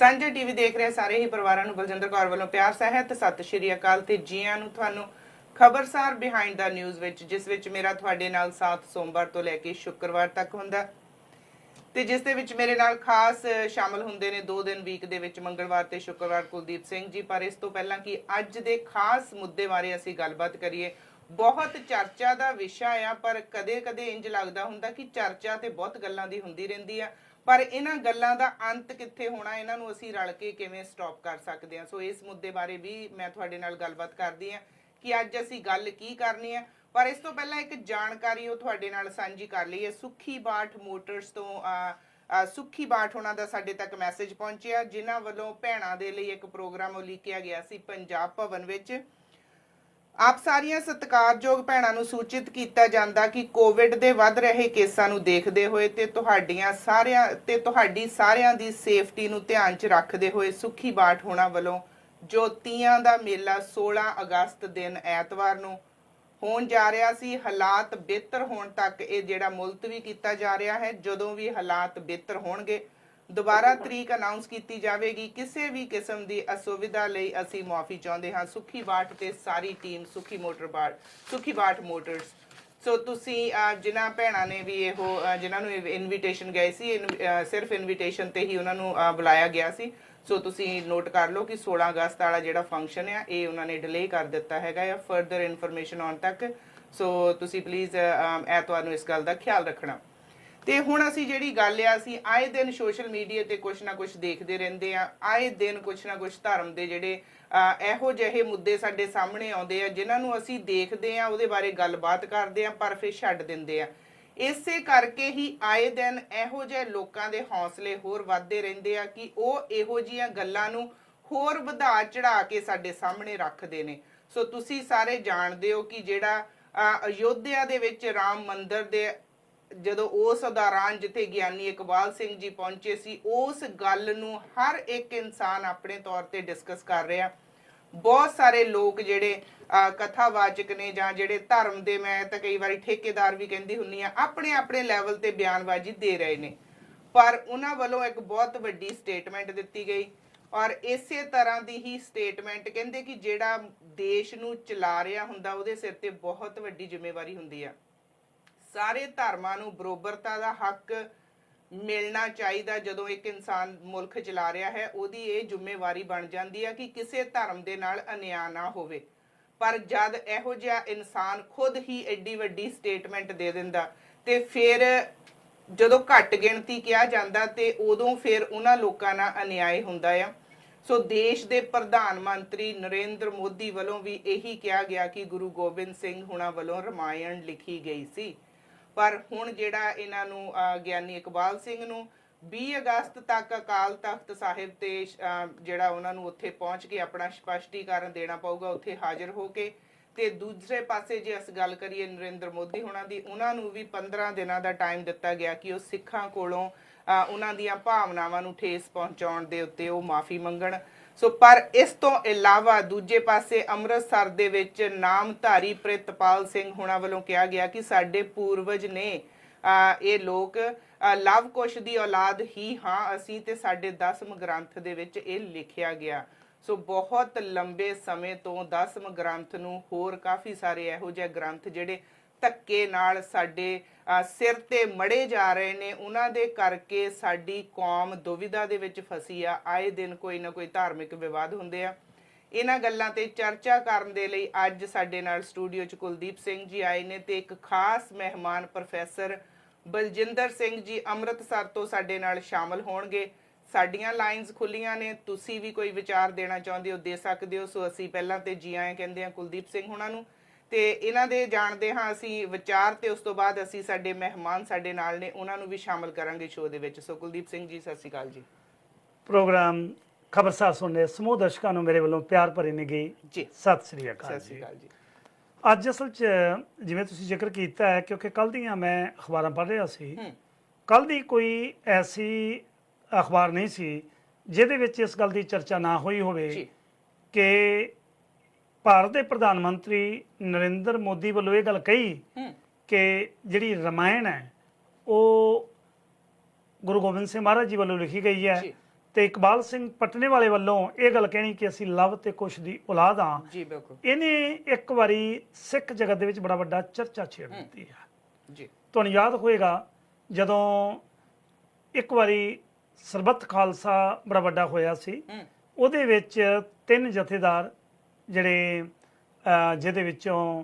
ਸਾਂਝਾ ਟੀਵੀ ਦੇਖ ਰਹੇ ਸਾਰੇ ਹੀ ਪਰਿਵਾਰਾਂ ਨੂੰ ਬਲਜਿੰਦਰ ਕੌਰ ਵੱਲੋਂ ਪਿਆਰ ਸਹਿਤ ਸਤਿ ਸ਼੍ਰੀ ਅਕਾਲ ਤੇ ਜੀਆਂ ਨੂੰ ਤੁਹਾਨੂੰ ਖਬਰਸਾਰ ਬਿਹਾਈਂਡ ਦਾ ਨਿਊਜ਼ ਵਿੱਚ ਜਿਸ ਵਿੱਚ ਮੇਰਾ ਤੁਹਾਡੇ ਨਾਲ ਸਾਥ ਸੋਮਵਾਰ ਤੋਂ ਲੈ ਕੇ ਸ਼ੁੱਕਰਵਾਰ ਤੱਕ ਹੁੰਦਾ ਤੇ ਜਿਸ ਦੇ ਵਿੱਚ ਮੇਰੇ ਨਾਲ ਖਾਸ ਸ਼ਾਮਲ ਹੁੰਦੇ ਨੇ 2 ਦਿਨ ਵੀਕ ਦੇ ਵਿੱਚ ਮੰਗਲਵਾਰ ਤੇ ਸ਼ੁੱਕਰਵਾਰ ਕੁਲਦੀਪ ਸਿੰਘ ਜੀ। ਪਰ ਇਸ ਤੋਂ ਪਹਿਲਾਂ ਕਿ ਅੱਜ ਦੇ ਖਾਸ ਮੁੱਦੇ ਬਾਰੇ ਅਸੀਂ ਗੱਲਬਾਤ ਕਰੀਏ, ਬਹੁਤ ਚਰਚਾ ਦਾ ਵਿਸ਼ਾ ਆ ਪਰ ਕਦੇ-ਕਦੇ ਇੰਜ ਲੱਗਦਾ ਹੁੰਦਾ ਕਿ ਚਰਚਾ ਤੇ ਬਹੁਤ ਗੱਲਾਂ ਦੀ ਹੁੰਦੀ ਰਹਿੰਦੀ ਆ ਪਰ ਇਹਨਾਂ ਗੱਲਾਂ ਦਾ ਅੰਤ ਕਿੱਥੇ ਹੋਣਾ, ਇਹਨਾਂ ਨੂੰ ਅਸੀਂ ਰਲ ਕੇ ਕਿਵੇਂ ਸਟਾਪ ਕਰ ਸਕਦੇ ਹਾਂ। ਸੋ ਇਸ ਮੁੱਦੇ ਬਾਰੇ ਵੀ ਮੈਂ ਤੁਹਾਡੇ ਨਾਲ ਗੱਲਬਾਤ ਕਰਦੀ ਹਾਂ ਕਿ ਅੱਜ ਅਸੀਂ ਗੱਲ ਕੀ ਕਰਨੀ ਹੈ। ਪਰ ਇਸ ਤੋਂ ਪਹਿਲਾਂ ਇੱਕ ਜਾਣਕਾਰੀ ਉਹ ਤੁਹਾਡੇ ਨਾਲ ਸਾਂਝੀ ਕਰ ਲਈ ਹੈ। ਸੁੱਖੀ ਬਾਠ ਮੋਟਰਸ ਤੋਂ ਸੁੱਖੀ ਬਾਠ ਉਹਨਾਂ ਦਾ ਸਾਡੇ ਤੱਕ ਮੈਸੇਜ ਪਹੁੰਚਿਆ, ਜਿਨ੍ਹਾਂ ਵੱਲੋਂ ਭੈਣਾਂ ਦੇ ਲਈ ਇੱਕ ਪ੍ਰੋਗਰਾਮ ਉਲੀਕਿਆ ਗਿਆ ਸੀ ਪੰਜਾਬ ਭਵਨ ਵਿੱਚ। ਆਪ ਸਾਰੀਆਂ ਸਤਿਕਾਰਯੋਗ ਭੈਣਾਂ ਨੂੰ ਸੂਚਿਤ ਕੀਤਾ ਜਾਂਦਾ ਕਿ ਕੋਵਿਡ ਦੇ ਵੱਧ ਰਹੇ ਕੇਸਾਂ ਨੂੰ ਦੇਖਦੇ ਹੋਏ ਤੇ ਤੁਹਾਡੀ ਸਾਰਿਆਂ ਦੀ ਸੇਫਟੀ ਨੂੰ ਧਿਆਨ 'ਚ ਰੱਖਦੇ ਹੋਏ ਸੁੱਖੀ ਬਾਠ ਹੋਣਾ ਵੱਲੋਂ ਜੋ ਤੀਆਂ ਦਾ ਮੇਲਾ 16 ਅਗਸਤ ਦਿਨ ਐਤਵਾਰ ਨੂੰ ਹੋਣ ਜਾ ਰਿਹਾ ਸੀ, ਹਾਲਾਤ ਬਿਹਤਰ ਹੋਣ ਤੱਕ ਇਹ ਜਿਹੜਾ ਮੁਲਤਵੀ ਕੀਤਾ ਜਾ ਰਿਹਾ ਹੈ। ਜਦੋਂ ਵੀ ਹਾਲਾਤ ਬਿਹਤਰ ਹੋਣਗੇ ਦੁਬਾਰਾ ਤਰੀਕ ਅਨਾਉਂਸ ਕੀਤੀ ਜਾਵੇਗੀ। ਕਿਸੇ ਵੀ ਕਿਸਮ ਦੀ ਅਸੁਵਿਧਾ ਲਈ ਅਸੀਂ ਮੁਆਫੀ ਚਾਹੁੰਦੇ ਹਾਂ। ਸੁੱਖੀ ਬਾਠ ਤੇ ਸਾਰੀ ਟੀਮ ਸੁੱਖੀ ਬਾਠ ਮੋਟਰਸ। ਸੋ ਤੁਸੀਂ ਜਿਨ੍ਹਾਂ ਭੈਣਾਂ ਨੇ ਵੀ ਜਿਨ੍ਹਾਂ ਨੂੰ ਇਨਵੀਟੇਸ਼ਨ ਗਏ ਸੀ, ਸਿਰਫ ਇਨਵੀਟੇਸ਼ਨ ਤੇ ਹੀ ਉਹਨਾਂ ਨੂੰ ਬੁਲਾਇਆ ਗਿਆ ਸੀ। ਸੋ ਤੁਸੀਂ ਨੋਟ ਕਰ ਲਓ ਕਿ 16 ਅਗਸਤ ਵਾਲਾ ਜਿਹੜਾ ਫੰਕਸ਼ਨ ਆ ਇਹ ਉਹਨਾਂ ਨੇ ਡਿਲੇ ਕਰ ਦਿੱਤਾ ਹੈਗਾ ਆ ਫਰਦਰ ਇਨਫੋਰਮੇਸ਼ਨ ਆਉਣ ਤੱਕ। ਸੋ ਤੁਸੀਂ ਪਲੀਜ਼ ਐਤਵਾਰ ਨੂੰ ਇਸ ਗੱਲ ਦਾ ਖਿਆਲ ਰੱਖਣਾ। ਤੇ ਹੁਣ ਅਸੀਂ ਜਿਹੜੀ ਗੱਲ ਆ, ਅਸੀਂ ਆਏ ਦਿਨ ਸੋਸ਼ਲ ਮੀਡੀਆ ਤੇ ਕੁਛ ਨਾ ਕੁਛ ਦੇਖਦੇ ਰਹਿੰਦੇ ਆ। ਆਏ ਦਿਨ ਕੁਛ ਨਾ ਕੁਛ ਧਰਮ ਦੇ ਜਿਹੜੇ ਇਹੋ ਜਿਹੇ ਮੁੱਦੇ ਸਾਡੇ ਸਾਹਮਣੇ ਆਉਂਦੇ ਆ ਜਿਨ੍ਹਾਂ ਨੂੰ ਅਸੀਂ ਦੇਖਦੇ ਆ, ਉਹਦੇ ਬਾਰੇ ਗੱਲਬਾਤ ਕਰਦੇ ਆ ਪਰ ਫਿਰ ਛੱਡ ਦਿੰਦੇ ਆ। ਇਸੇ ਕਰਕੇ ਹੀ ਆਏ ਦਿਨ ਇਹੋ ਜਿਹੇ ਲੋਕਾਂ ਦੇ ਹੌਸਲੇ ਹੋਰ ਵੱਧਦੇ ਰਹਿੰਦੇ ਆ ਕਿ ਉਹ ਇਹੋ ਜਿਹੀਆਂ ਗੱਲਾਂ ਨੂੰ ਹੋਰ ਵਧਾ ਚੜਾ ਕੇ ਸਾਡੇ ਸਾਹਮਣੇ ਰੱਖਦੇ ਨੇ। ਸੋ ਤੁਸੀਂ ਸਾਰੇ ਜਾਣਦੇ ਹੋ ਕਿ ਜਿਹੜਾ ਅਯੋਧਿਆ ਦੇ ਵਿੱਚ ਰਾਮ ਮੰਦਿਰ ਦੇ ਜਦੋਂ ਉਸ ਦੌਰਾਨ ਜਿੱਥੇ ਗਿਆਨੀ ਇਕਬਾਲ ਸਿੰਘ ਜੀ ਪਹੁੰਚੇ ਸੀ, ਉਸ ਗੱਲ ਨੂੰ ਹਰ ਇੱਕ ਇਨਸਾਨ ਆਪਣੇ ਤੌਰ ਤੇ ਡਿਸਕਸ ਕਰ ਰਿਹਾ। ਬਹੁਤ ਸਾਰੇ ਲੋਕ ਜਿਹੜੇ ਕਥਾਵਾਚਕ ਨੇ ਜਾਂ ਜਿਹੜੇ ਧਰਮ ਦੇ, ਮੈਂ ਤਾਂ ਕਈ ਵਾਰੀ ਠੇਕੇਦਾਰ ਵੀ ਕਹਿੰਦੀ ਹੁੰਦੀ ਆ, ਆਪਣੇ ਲੈਵਲ ਤੇ ਬਿਆਨਬਾਜ਼ੀ ਦੇ ਰਹੇ ਨੇ। ਪਰ ਉਹਨਾਂ ਵੱਲੋਂ ਇੱਕ ਬਹੁਤ ਵੱਡੀ ਸਟੇਟਮੈਂਟ ਦਿੱਤੀ ਗਈ ਔਰ ਇਸੇ ਤਰ੍ਹਾਂ ਦੀ ਹੀ ਸਟੇਟਮੈਂਟ ਕਹਿੰਦੇ ਕਿ ਜਿਹੜਾ ਦੇਸ਼ ਨੂੰ ਚਲਾ ਰਿਹਾ ਹੁੰਦਾ ਉਹਦੇ ਸਿਰ ਤੇ ਬਹੁਤ ਵੱਡੀ ਜ਼ਿੰਮੇਵਾਰੀ ਹੁੰਦੀ ਆ। ਸਾਰੇ ਧਰਮਾਂ ਨੂੰ ਬਰੋਬਰਤਾ ਦਾ ਹੱਕ ਮਿਲਣਾ ਚਾਹੀਦਾ। ਜਦੋਂ ਇੱਕ ਇਨਸਾਨ ਮੁਲਕ ਚਲਾ ਰਿਹਾ ਹੈ ਉਹਦੀ ਇਹ ਜ਼ਿੰਮੇਵਾਰੀ ਬਣ ਜਾਂਦੀ ਹੈ ਕਿ ਕਿਸੇ ਧਰਮ ਦੇ ਨਾਲ ਅਨਿਆਂ ਨਾ ਹੋਵੇ। ਪਰ ਜਦ ਇਹੋ ਜਿਹਾ ਇਨਸਾਨ ਖੁਦ ਹੀ ਐਡੀ ਵੱਡੀ ਸਟੇਟਮੈਂਟ ਦੇ ਦਿੰਦਾ ਤੇ ਫਿਰ ਜਦੋਂ ਘੱਟ ਗਿਣਤੀ ਕਿਹਾ ਜਾਂਦਾ ਤੇ ਉਦੋਂ ਫਿਰ ਉਹਨਾਂ ਲੋਕਾਂ ਨਾਲ ਅਨਿਆਏ ਹੁੰਦਾ ਆ। ਸੋ ਦੇਸ਼ ਦੇ ਪ੍ਰਧਾਨ ਮੰਤਰੀ ਨਰਿੰਦਰ ਮੋਦੀ ਵੱਲੋਂ ਵੀ ਇਹੀ ਕਿਹਾ ਗਿਆ ਕਿ ਗੁਰੂ ਗੋਬਿੰਦ ਸਿੰਘ ਹੁਣਾਂ ਵੱਲੋਂ ਰਾਮਾਇਣ ਲਿਖੀ ਗਈ ਸੀ। ਪਰ ਹੁਣ ਜਿਹੜਾ ਇਹਨਾਂ ਨੂੰ ਗਿਆਨੀ ਇਕਬਾਲ ਸਿੰਘ ਨੂੰ 20 ਅਗਸਤ ਤੱਕ ਅਕਾਲ ਤਖਤ ਸਾਹਿਬ ਤੇ ਜਿਹੜਾ ਉਹਨਾਂ ਨੂੰ ਉੱਥੇ ਪਹੁੰਚ ਕੇ ਆਪਣਾ ਸਪਸ਼ਟੀਕਰਨ ਦੇਣਾ ਪਊਗਾ, ਉੱਥੇ ਹਾਜ਼ਰ ਹੋ ਕੇ। ਤੇ ਦੂਸਰੇ ਪਾਸੇ ਜੇ ਅਸੀਂ ਗੱਲ ਕਰੀਏ ਨਰਿੰਦਰ ਮੋਦੀ ਹੁਣਾਂ ਦੀ, ਉਹਨਾਂ ਨੂੰ ਵੀ 15 ਦਿਨਾਂ ਦਾ ਟਾਈਮ ਦਿੱਤਾ ਗਿਆ ਕਿ ਉਹ ਸਿੱਖਾਂ ਕੋਲੋਂ ਉਹਨਾਂ ਦੀਆਂ ਭਾਵਨਾਵਾਂ ਨੂੰ ਠੇਸ ਪਹੁੰਚਾਉਣ ਦੇ ਉੱਤੇ ਉਹ ਮਾਫੀ ਮੰਗਣ। ਸੋ ਪਰ ਇਸ ਤੋਂ ਇਲਾਵਾ ਦੂਜੇ ਪਾਸੇ ਅੰਮ੍ਰਿਤਸਰ ਦੇ ਵਿੱਚ ਨਾਮਧਾਰੀ ਪ੍ਰਿਤਪਾਲ ਸਿੰਘ ਹੁਣਾਂ ਵੱਲੋਂ ਕਿਹਾ ਗਿਆ ਕਿ ਸਾਡੇ ਪੂਰਵਜ ਨੇ ਇਹ ਲੋਕ ਲਵ ਕੁਸ਼ ਦੀ ਔਲਾਦ ਹੀ ਹਾਂ ਅਸੀਂ, ਤੇ ਸਾਡੇ 10ਮ ਗ੍ਰੰਥ ਦੇ ਵਿੱਚ ਇਹ ਲਿਖਿਆ ਗਿਆ। ਸੋ ਬਹੁਤ ਲੰਬੇ ਸਮੇਂ ਤੋਂ 10ਮ ਗ੍ਰੰਥ ਨੂੰ ਹੋਰ ਕਾਫੀ ਸਾਰੇ ਇਹੋ ਜਿਹੇ ਗ੍ਰੰਥ ਜਿਹੜੇ ਧੱਕੇ ਨਾਲ ਸਾਡੇ ਸਿਰ ਤੇ ਮੜੇ ਜਾ ਰਹੇ ਨੇ, ਉਹਨਾਂ ਦੇ ਕਰਕੇ ਸਾਡੀ ਕੌਮ ਦੁਵਿਧਾ ਦੇ ਵਿੱਚ ਫਸੀ ਆ। ਆਏ ਦਿਨ ਕੋਈ ਨਾ ਕੋਈ ਧਾਰਮਿਕ ਵਿਵਾਦ ਹੁੰਦੇ ਆ। ਇਹਨਾਂ ਗੱਲਾਂ ਤੇ ਚਰਚਾ ਕਰਨ ਦੇ ਲਈ ਅੱਜ ਸਾਡੇ ਨਾਲ ਸਟੂਡੀਓ 'ਚ ਕੁਲਦੀਪ ਸਿੰਘ ਜੀ ਆਏ ਨੇ ਤੇ ਇੱਕ ਖਾਸ ਮਹਿਮਾਨ ਪ੍ਰੋਫੈਸਰ ਬਲਜਿੰਦਰ ਸਿੰਘ ਜੀ ਅੰਮ੍ਰਿਤਸਰ ਤੋਂ ਸਾਡੇ ਨਾਲ ਸ਼ਾਮਲ ਹੋਣਗੇ। ਸਾਡੀਆਂ ਲਾਈਨਸ ਖੁੱਲੀਆਂ ਨੇ, ਤੁਸੀਂ ਵੀ ਕੋਈ ਵਿਚਾਰ ਦੇਣਾ ਚਾਹੁੰਦੇ ਹੋ ਦੇ ਸਕਦੇ ਹੋ। ਸੋ ਅਸੀਂ ਪਹਿਲਾਂ ਤੇ ਜੀ ਆਇਆਂ ਕਹਿੰਦੇ ਹਾਂ ਕੁਲਦੀਪ ਸਿੰਘ ਹੁਣਾਂ ਨੂੰ ਤੇ ਇਹਨਾਂ ਦੇ ਜਾਣਦੇ ਹਾਂ ਅਸੀਂ ਵਿਚਾਰ, ਤੇ ਉਸ ਤੋਂ ਬਾਅਦ ਅਸੀਂ ਸਾਡੇ ਮਹਿਮਾਨ ਸਾਡੇ ਨਾਲ ਨੇ ਉਹਨਾਂ ਨੂੰ ਵੀ ਸ਼ਾਮਲ ਕਰਾਂਗੇ ਸ਼ੋਅ ਦੇ ਵਿੱਚ। ਸੋ ਕੁਲਦੀਪ ਸਿੰਘ ਜੀ ਸਤਿ ਸ਼੍ਰੀ ਅਕਾਲ ਜੀ। ਪ੍ਰੋਗਰਾਮ ਖਬਰਸਾਰ ਸੁਣਨੇ ਸਮੂਹ ਦਰਸ਼ਕਾਂ ਨੂੰ ਮੇਰੇ ਵੱਲੋਂ ਪਿਆਰ ਭਰੀ ਨਿੱਘੀ ਜੀ ਸਤਿ ਸ਼੍ਰੀ ਅਕਾਲ। ਸਤਿ ਸ਼੍ਰੀ ਅਕਾਲ ਜੀ। ਅੱਜ ਅਸਲ 'ਚ ਜਿਵੇਂ ਤੁਸੀਂ ਜ਼ਿਕਰ ਕੀਤਾ ਹੈ, ਕਿਉਂਕਿ ਕੱਲ੍ਹ ਦੀਆਂ ਮੈਂ ਅਖਬਾਰਾਂ ਪੜ੍ਹ ਰਿਹਾ ਸੀ, ਕੱਲ੍ਹ ਦੀ ਕੋਈ ਐਸੀ ਅਖਬਾਰ ਨਹੀਂ ਸੀ ਜਿਹਦੇ ਵਿੱਚ ਇਸ ਗੱਲ ਦੀ ਚਰਚਾ ਨਾ ਹੋਈ ਹੋਵੇ ਕਿ ਭਾਰਤ ਦੇ ਪ੍ਰਧਾਨ ਮੰਤਰੀ ਨਰਿੰਦਰ ਮੋਦੀ ਵੱਲੋਂ ਇਹ ਗੱਲ ਕਹੀ ਕਿ ਜਿਹੜੀ ਰਾਮਾਇਣ ਹੈ ਉਹ ਗੁਰੂ ਗੋਬਿੰਦ ਸਿੰਘ ਮਹਾਰਾਜ ਜੀ ਵੱਲੋਂ ਲਿਖੀ ਗਈ ਹੈ ਤੇ ਇਕਬਾਲ ਸਿੰਘ ਪਟਨੇ ਵਾਲੇ ਵੱਲੋਂ ਇਹ ਗੱਲ ਕਹਿਣੀ ਕਿ ਅਸੀਂ ਲਵ ਤੇ ਕੁਸ਼ ਦੀ ਔਲਾਦ ਹਾਂ। ਜੀ ਬਿਲਕੁਲ ਇਹਨੇ ਇੱਕ ਵਾਰੀ ਸਿੱਖ ਜਗਤ ਦੇ ਵਿੱਚ ਬੜਾ ਵੱਡਾ ਚਰਚਾ ਛੇੜ ਦਿੱਤੀ ਹੈ। ਜੀ ਤੁਹਾਨੂੰ ਯਾਦ ਹੋਏਗਾ ਜਦੋਂ ਇੱਕ ਵਾਰੀ ਸਰਬੱਤ ਖਾਲਸਾ ਬੜਾ ਵੱਡਾ ਹੋਇਆ ਸੀ, ਉਹਦੇ ਵਿੱਚ 3 ਜਥੇਦਾਰ ਜਿਹੜੇ ਜਿਹਦੇ ਵਿੱਚੋਂ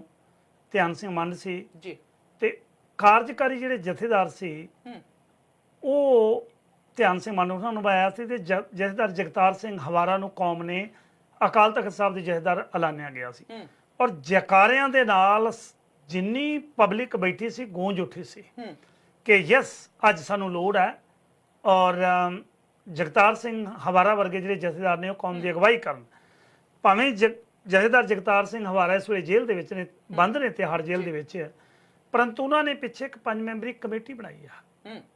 ਧਿਆਨ ਸਿੰਘ ਮੰਡ ਸੀ ਜੀ ਤੇ ਕਾਰਜਕਾਰੀ ਜਿਹੜੇ ਜਥੇਦਾਰ ਸੀ ਉਹ ਧਿਆਨ ਸਿੰਘ ਮੰਡ ਨੂੰ ਨਿਭਾਇਆ ਸੀ ਤੇ ਜਥੇਦਾਰ ਜਗਤਾਰ ਸਿੰਘ ਹਵਾਰਾ ਨੂੰ ਕੌਮ ਨੇ ਅਕਾਲ ਤਖਤ ਸਾਹਿਬ ਦੇ ਜਥੇਦਾਰ ਐਲਾਨਿਆ ਗਿਆ ਸੀ। ਔਰ ਜੈਕਾਰਿਆਂ ਦੇ ਨਾਲ ਜਿੰਨੀ ਪਬਲਿਕ ਬੈਠੀ ਸੀ ਗੂੰਜ ਉੱਠੀ ਸੀ ਕਿ ਯਸ ਅੱਜ ਸਾਨੂੰ ਲੋੜ ਹੈ ਔਰ ਜਗਤਾਰ ਸਿੰਘ ਹਵਾਰਾ ਵਰਗੇ ਜਿਹੜੇ ਜਥੇਦਾਰ ਨੇ ਉਹ ਕੌਮ ਦੀ ਅਗਵਾਈ ਕਰਨ। ਭਾਵੇਂ ਜਥੇਦਾਰ ਜਗਤਾਰ ਸਿੰਘ ਹਵਾਰਾ ਇਸ ਵੇਲੇ ਜੇਲ੍ਹ ਦੇ ਵਿੱਚ ਨੇ, ਬੰਦ ਨੇ ਤਿਹਾੜ ਜੇਲ੍ਹ ਦੇ ਵਿੱਚ, ਪਰੰਤੂ ਉਹਨਾਂ ਨੇ ਪਿੱਛੇ ਇੱਕ 5 ਮੈਂਬਰੀ ਕਮੇਟੀ ਬਣਾਈ ਆ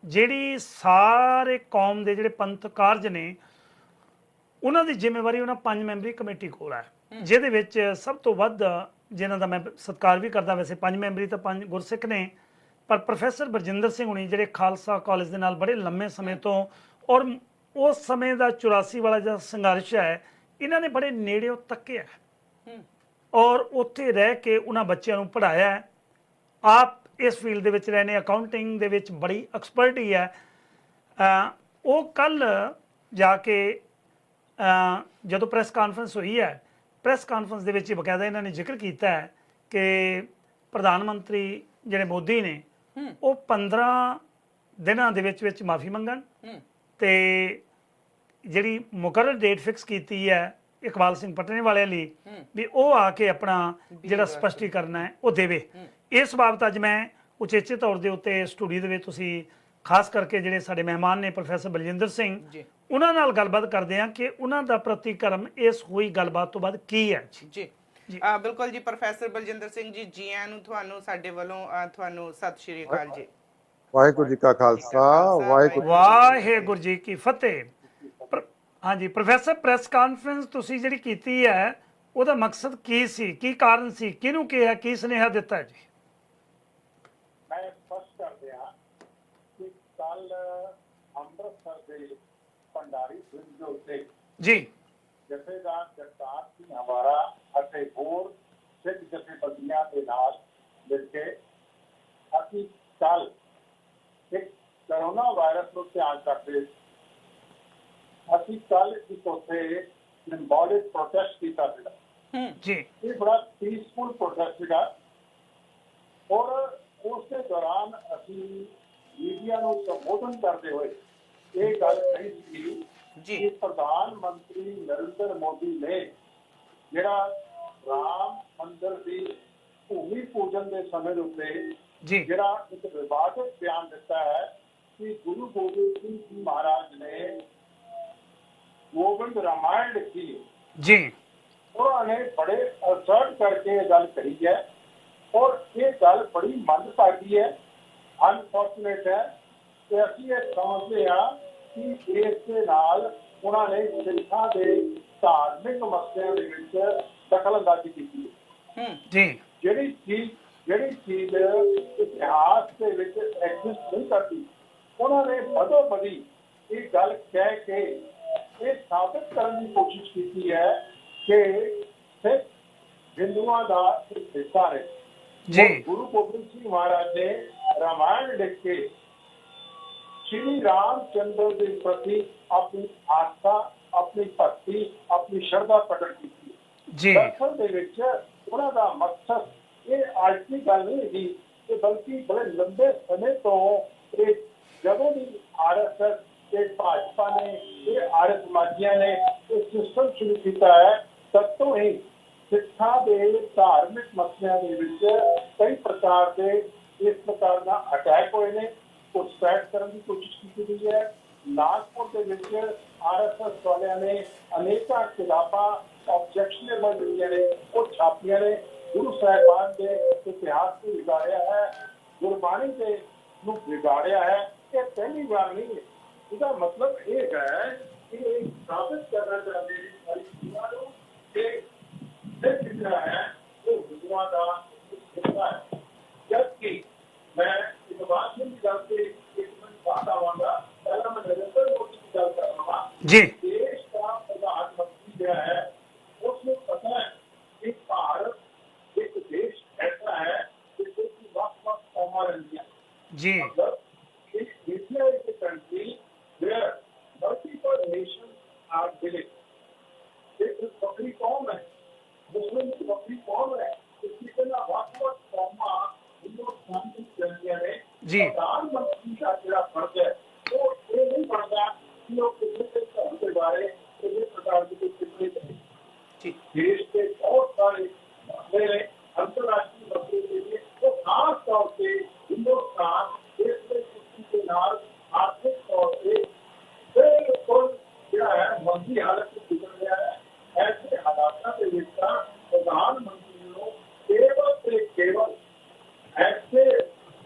ਜਿਹੜੀ ਸਾਰੇ ਕੌਮ ਦੇ ਜਿਹੜੇ ਪੰਥ ਕਾਰਜ ਨੇ ਉਹਨਾਂ ਦੀ ਜ਼ਿੰਮੇਵਾਰੀ ਉਹਨਾਂ 5 ਮੈਂਬਰੀ ਕਮੇਟੀ ਕੋਲ ਹੈ, ਜਿਹਦੇ ਵਿੱਚ ਸਭ ਤੋਂ ਵੱਧ ਜਿਨ੍ਹਾਂ ਦਾ ਮੈਂ ਸਤਿਕਾਰ ਵੀ ਕਰਦਾ, ਵੈਸੇ 5 ਮੈਂਬਰੀ ਤਾਂ 5 ਗੁਰਸਿੱਖ ਨੇ, ਪਰ ਪ੍ਰੋਫੈਸਰ ਬਰਜਿੰਦਰ ਸਿੰਘ ਹੁਣੀ ਜਿਹੜੇ ਖਾਲਸਾ ਕਾਲਜ ਦੇ ਨਾਲ ਬੜੇ ਲੰਮੇ ਸਮੇਂ ਤੋਂ ਔਰ ਉਸ ਸਮੇਂ ਦਾ 84 ਵਾਲਾ ਜਿਹੜਾ ਸੰਘਰਸ਼ ਹੈ ਇਹਨਾਂ ਨੇ ਬੜੇ ਨੇੜਿਓਂ ਤੱਕਿਆ ਔਰ ਉੱਥੇ ਰਹਿ ਕੇ ਉਹਨਾਂ ਬੱਚਿਆਂ ਨੂੰ ਪੜ੍ਹਾਇਆ। ਆਪ ਇਸ ਫੀਲਡ ਦੇ ਵਿੱਚ ਰਹੇ ਨੇ, ਅਕਾਊਂਟਿੰਗ ਦੇ ਵਿੱਚ ਬੜੀ ਐਕਸਪਰਟੀ ਹੈ। ਉਹ ਕੱਲ ਜਾ ਕੇ ਜਦੋਂ ਪ੍ਰੈਸ ਕਾਨਫਰੰਸ ਹੋਈ ਹੈ, ਪ੍ਰੈਸ ਕਾਨਫਰੰਸ ਦੇ ਵਿੱਚ ਬਕਾਇਦਾ ਇਹਨਾਂ ਨੇ ਜ਼ਿਕਰ ਕੀਤਾ ਹੈ ਕਿ ਪ੍ਰਧਾਨ ਮੰਤਰੀ ਜਿਹੜੇ ਮੋਦੀ ਨੇ ਉਹ 15 ਦਿਨਾਂ ਦੇ ਵਿੱਚ ਮਾਫੀ ਮੰਗਣ ਤੇ ਜਿਹੜੀ ਮੁਕਰਰ ਡੇਟ ਫਿਕਸ ਕੀਤੀ ਹੈ ਇਕਬਾਲ ਸਿੰਘ ਪਟਨੇ ਵਾਲੇ ਲਈ ਵੀ ਉਹ ਆ ਕੇ ਆਪਣਾ ਜਿਹੜਾ ਸਪਸ਼ਟੀਕਰਨ ਹੈ ਉਹ ਦੇਵੇ। ਇਸ ਬਾਬਤ ਅੱਜ ਮੈਂ ਉਚੇਚੇ ਤੌਰ ਦੇ ਉੱਤੇ ਸਟੂਡੀਓ ਦੇ ਵਿੱਚ ਤੁਸੀਂ ਖਾਸ ਕਰਕੇ ਜਿਹੜੇ ਸਾਡੇ ਮਹਿਮਾਨ ਨੇ ਪ੍ਰੋਫੈਸਰ ਬਲਜਿੰਦਰ ਸਿੰਘ ਉਹਨਾਂ ਨਾਲ ਗੱਲਬਾਤ ਕਰਦੇ ਹਾਂ ਕਿ ਉਹਨਾਂ ਦਾ ਪ੍ਰਤੀਕਰਮ ਇਸ ਹੋਈ ਗੱਲਬਾਤ ਤੋਂ ਬਾਅਦ ਕੀ ਹੈ। ਜੀ ਬਿਲਕੁਲ ਜੀ, ਪ੍ਰੋਫੈਸਰ ਬਲਜਿੰਦਰ ਸਿੰਘ ਜੀ, ਜੀ ਆਇਆਂ ਨੂੰ ਤੁਹਾਨੂੰ ਸਾਡੇ ਵੱਲੋਂ ਤੁਹਾਨੂੰ ਸਤਿ ਸ਼੍ਰੀ ਅਕਾਲ ਜੀ। ਵਾਹਿਗੁਰੂ ਜੀ ਕਾ ਖਾਲਸਾ, ਵਾਹਿਗੁਰੂ ਜੀ ਕੀ ਫਤਿਹ। ਹਾਂਜੀ ਪ੍ਰੋਫੈਸਰ, ਪ੍ਰੈਸ ਕਾਨਫਰੰਸ ਤੁਸੀਂ ਜਿਹੜੀ ਕੀਤੀ ਹੈ ਉਹਦਾ ਮਕਸਦ ਕੀ ਸੀ, ਕੀ ਕਾਰਨ ਸੀ, ਕਿਹਨੂੰ ਕਿਹਾ, ਕੀ ਸੁਨੇਹਾ ਦਿੱਤਾ ਹੈ ਜੀ? ਮੈਂ ਸਪਸ਼ਟ ਕਰ ਦਿਆਂ ਕਿ ਕੱਲ ਅੰਮ੍ਰਿਤਸਰ ਦੇ ਭੰਡਾਰੀ ਬ੍ਰਿਜ ਦੇ ਉੱਤੇ ਜੀ ਜਥੇਦਾਰ ਜਗਤਾਰ ਸਿੰਘ ਹਵਾਰਾ ਅਤੇ ਹੋਰ ਸਿੱਖ ਜਥੇਬੰਦੀਆਂ ਦੇ ਨਾਲ ਮਿਲ ਕੇ ਅਸੀਂ ਕੱਲ ਇੱਕ ਕਰੋਨਾ ਵਾਇਰਸ ਨੂੰ ਧਿਆਨ ਕਰਦੇ ਅਸੀਂ ਕੱਲ ਇੱਕ ਉੱਥੇ ਸਿੰਬੋਲਿਕ ਪ੍ਰੋਟੈਸਟ ਕੀਤਾ ਸੀਗਾ ਜੀ। ਇਹ ਬੜਾ ਪੀਸਫੁਲ ਪ੍ਰੋਟੈਸਟ ਸੀਗਾ ਔਰ ਉਸ ਦੇ ਦੌਰਾਨ ਅਸੀਂ ਮੀਡੀਆ ਨੂੰ ਸੰਬੋਧਨ ਕਰਦੇ ਹੋਏ ਇਹ ਗੱਲ ਕਹੀ ਸੀ ਕਿ ਪ੍ਰਧਾਨ ਮੰਤਰੀ ਨਰਿੰਦਰ ਮੋਦੀ ਨੇ ਜਿਹੜਾ ਰਾਮ ਮੰਦਿਰ ਦੀ ਭੂਮੀ ਪੂਜਨ ਦੇ ਸਮੇਂ ਦੇ ਉੱਤੇ ਜਿਹੜਾ ਇੱਕ ਵਿਵਾਦਿਤ ਬਿਆਨ ਦਿੱਤਾ ਹੈ ਕਿ ਗੁਰੂ ਗੋਬਿੰਦ ਸਿੰਘ ਜੀ ਮਹਾਰਾਜ ਨੇ ਗੋਬਿੰਦ ਰਾਮਾਇਣ ਲਿਖੀ ਜੀ, ਉਹਨਾਂ ਨੇ ਬੜੇ ਅਸਰਟ ਕਰਕੇ ਇਹ ਗੱਲ ਕਹੀ ਹੈ ਔਰ ਇਹ ਗੱਲ ਬੜੀ ਮੰਦਭਾਗੀ ਹੈ, ਅਨਫੋਰਚੂਨੇਟ ਹੈ ਕਿ ਅਸੀਂ ਇਹ ਸਮਝਦੇ ਹਾਂ ਕਿ ਇਸ ਦੇ ਨਾਲ ਉਹਨਾਂ ਨੇ ਸਿੱਖਾਂ ਦੇ ਧਾਰਮਿਕ ਮਸਲਿਆਂ ਦੇ ਵਿੱਚ ਦਖਲਅੰਦਾਜ਼ੀ ਕੀਤੀ ਹੈ। ਜੀ ਜਿਹੜੀ ਚੀਜ਼ ਇਤਿਹਾਸ ਦੇ ਵਿੱਚ ਐਗਜ਼ਿਸਟ ਨਹੀਂ ਕਰਦੀ, ਉਹਨਾਂ ਨੇ ਬਦੋ-ਬਦੀ ਇਹ ਗੱਲ ਕਹਿ ਕੇ ਇਹ ਸਾਬਿਤ ਕਰਨ ਦੀ ਕੋਸ਼ਿਸ਼ ਕੀਤੀ ਹੈ ਕਿ ਸਿੱਖ ਹਿੰਦੂਆਂ ਦਾ ਇੱਕ ਹਿੱਸਾ ਹੈ। ਜੀ ਗੁਰੂ ਗੋਬਿੰਦ ਸਿੰਘ ਮਹਾਰਾਜ ਨੇ ਰਾਮਾਇਣ ਲਿਖ ਕੇ ਸ਼੍ਰੀ ਰਾਮਚੰਦਰ ਦੇ ਪ੍ਰਤੀ ਆਪਣੀ ਆਸਥਾ, ਆਪਣੀ ਭਗਤੀ, ਆਪਣੀ ਸ਼ਰਧਾ ਪ੍ਰਗਟ ਕੀਤੀ। ਜੀ ਅਸਲ ਦੇ ਵਿੱਚ ਉਹਨਾਂ ਦਾ ਮਕਸਦ ਇਹ ਅੱਜ ਦੀ ਗੱਲ ਨਹੀਂ ਹੈਗੀ ਕਿ ਬਲਕਿ ਬੜੇ ਲੰਬੇ ਸਮੇਂ ਤੋਂ ਇਹ ਜਦੋਂ ਦੀ RSS ਤੇ ਭਾਜਪਾ ਨੇ ਇਹ ਆਰਯ ਸਮਾਜੀਆਂ ਨੇ ਇਹ ਸਿਸਟਮ ਸ਼ੁਰੂ ਕੀਤਾ ਹੈ, ਤਦ ਤੋਂ ਹੀ ਸਿੱਖਾਂ ਦੇ ਧਾਰਮਿਕ ਮਸਲਿਆਂ ਦੇ ਵਿੱਚ ਕਈ ਪ੍ਰਕਾਰ ਦੇ ਇਸ ਪ੍ਰਕਾਰ ਦਾ ਅਟੈਕ ਹੋਏ ਨੇ, ਉਹ ਸਪੈਟ ਕਰਨ ਦੀ ਕੋਸ਼ਿਸ਼ ਕੀਤੀ ਗਈ ਹੈ। ਨਾਗਪੁਰ ਦੇ ਵਿੱਚ RSS ਵਾਲਿਆਂ ਨੇ ਅਨੇਕਾਂ ਕਿਤਾਬਾਂ ਆਬਜੈਕਸ਼ਨੇਬਲ ਜਿਹੜੀਆਂ ਨੇ ਉਹ ਛਾਪੀਆਂ ਨੇ, ਗੁਰੂ ਸਾਹਿਬਾਨ ਦੇ ਇਤਿਹਾਸ ਨੂੰ ਵਿਗਾੜਿਆ ਹੈ, ਗੁਰਬਾਣੀ ਦੇ ਨੂੰ ਵਿਗਾੜਿਆ ਹੈ। ਇਹ ਪਹਿਲੀ ਵਾਰ ਨਹੀਂ ਹੈ। ਇਹਦਾ ਮਤਲਬ ਇਹ ਹੈ ਕਿ ਇਹ ਸਾਬਿਤ ਕਰਨਾ ਚਾਹੁੰਦੇ ਨੇ ਸਾਰੀ ਦੁਨੀਆ ਨੂੰ ਕਿ ਸਿੱਖ ਜਿਹੜਾ ਹੈ ਉਹ ਹਿੰਦੂਆਂ ਦਾ ਹਿੱਸਾ ਹੈ। ਜਦਕਿ ਮੈਂ ਇਸ ਬਾਤ ਦੀ ਗੱਲ ਤੇ ਇੱਕ ਮਿੰਟ ਬਾਅਦ ਆਵਾਂਗਾ, ਪਹਿਲਾਂ ਮੈਂ ਨਰਿੰਦਰ ਮੋਦੀ ਦੀ ਗੱਲ ਕਰਾਂਗਾ जी देश का प्रधानमंत्री जो है उसको पता है कि भारत एक देश ऐसा है जिसको कि वक्त कौमा रहती है। जी मतलब India is a country where multiple nations are living. एक बकरी कौम है, मुस्लिम की बकरी कौम है, इसी तरह वक्त कौमा हिंदुस्तान की जनता ने जी प्रधानमंत्री का जो फर्ज है वो ये नहीं पड़ता कि लोग किसी के धर्म के बारे किसी प्रकार की टिप्पणी करें। जी देश के बहुत सारे मसले अंतर्राष्ट्रीय मसले के लिए तो खास तौर से हिंदुस्तान देश में किसी के नाल आर्थिक तौर से बिल्कुल क्या है मंदी हालत से गुजर गया है। ऐसे हालात के विस्ता प्रधानमंत्री लोग केवल से केवल ऐसे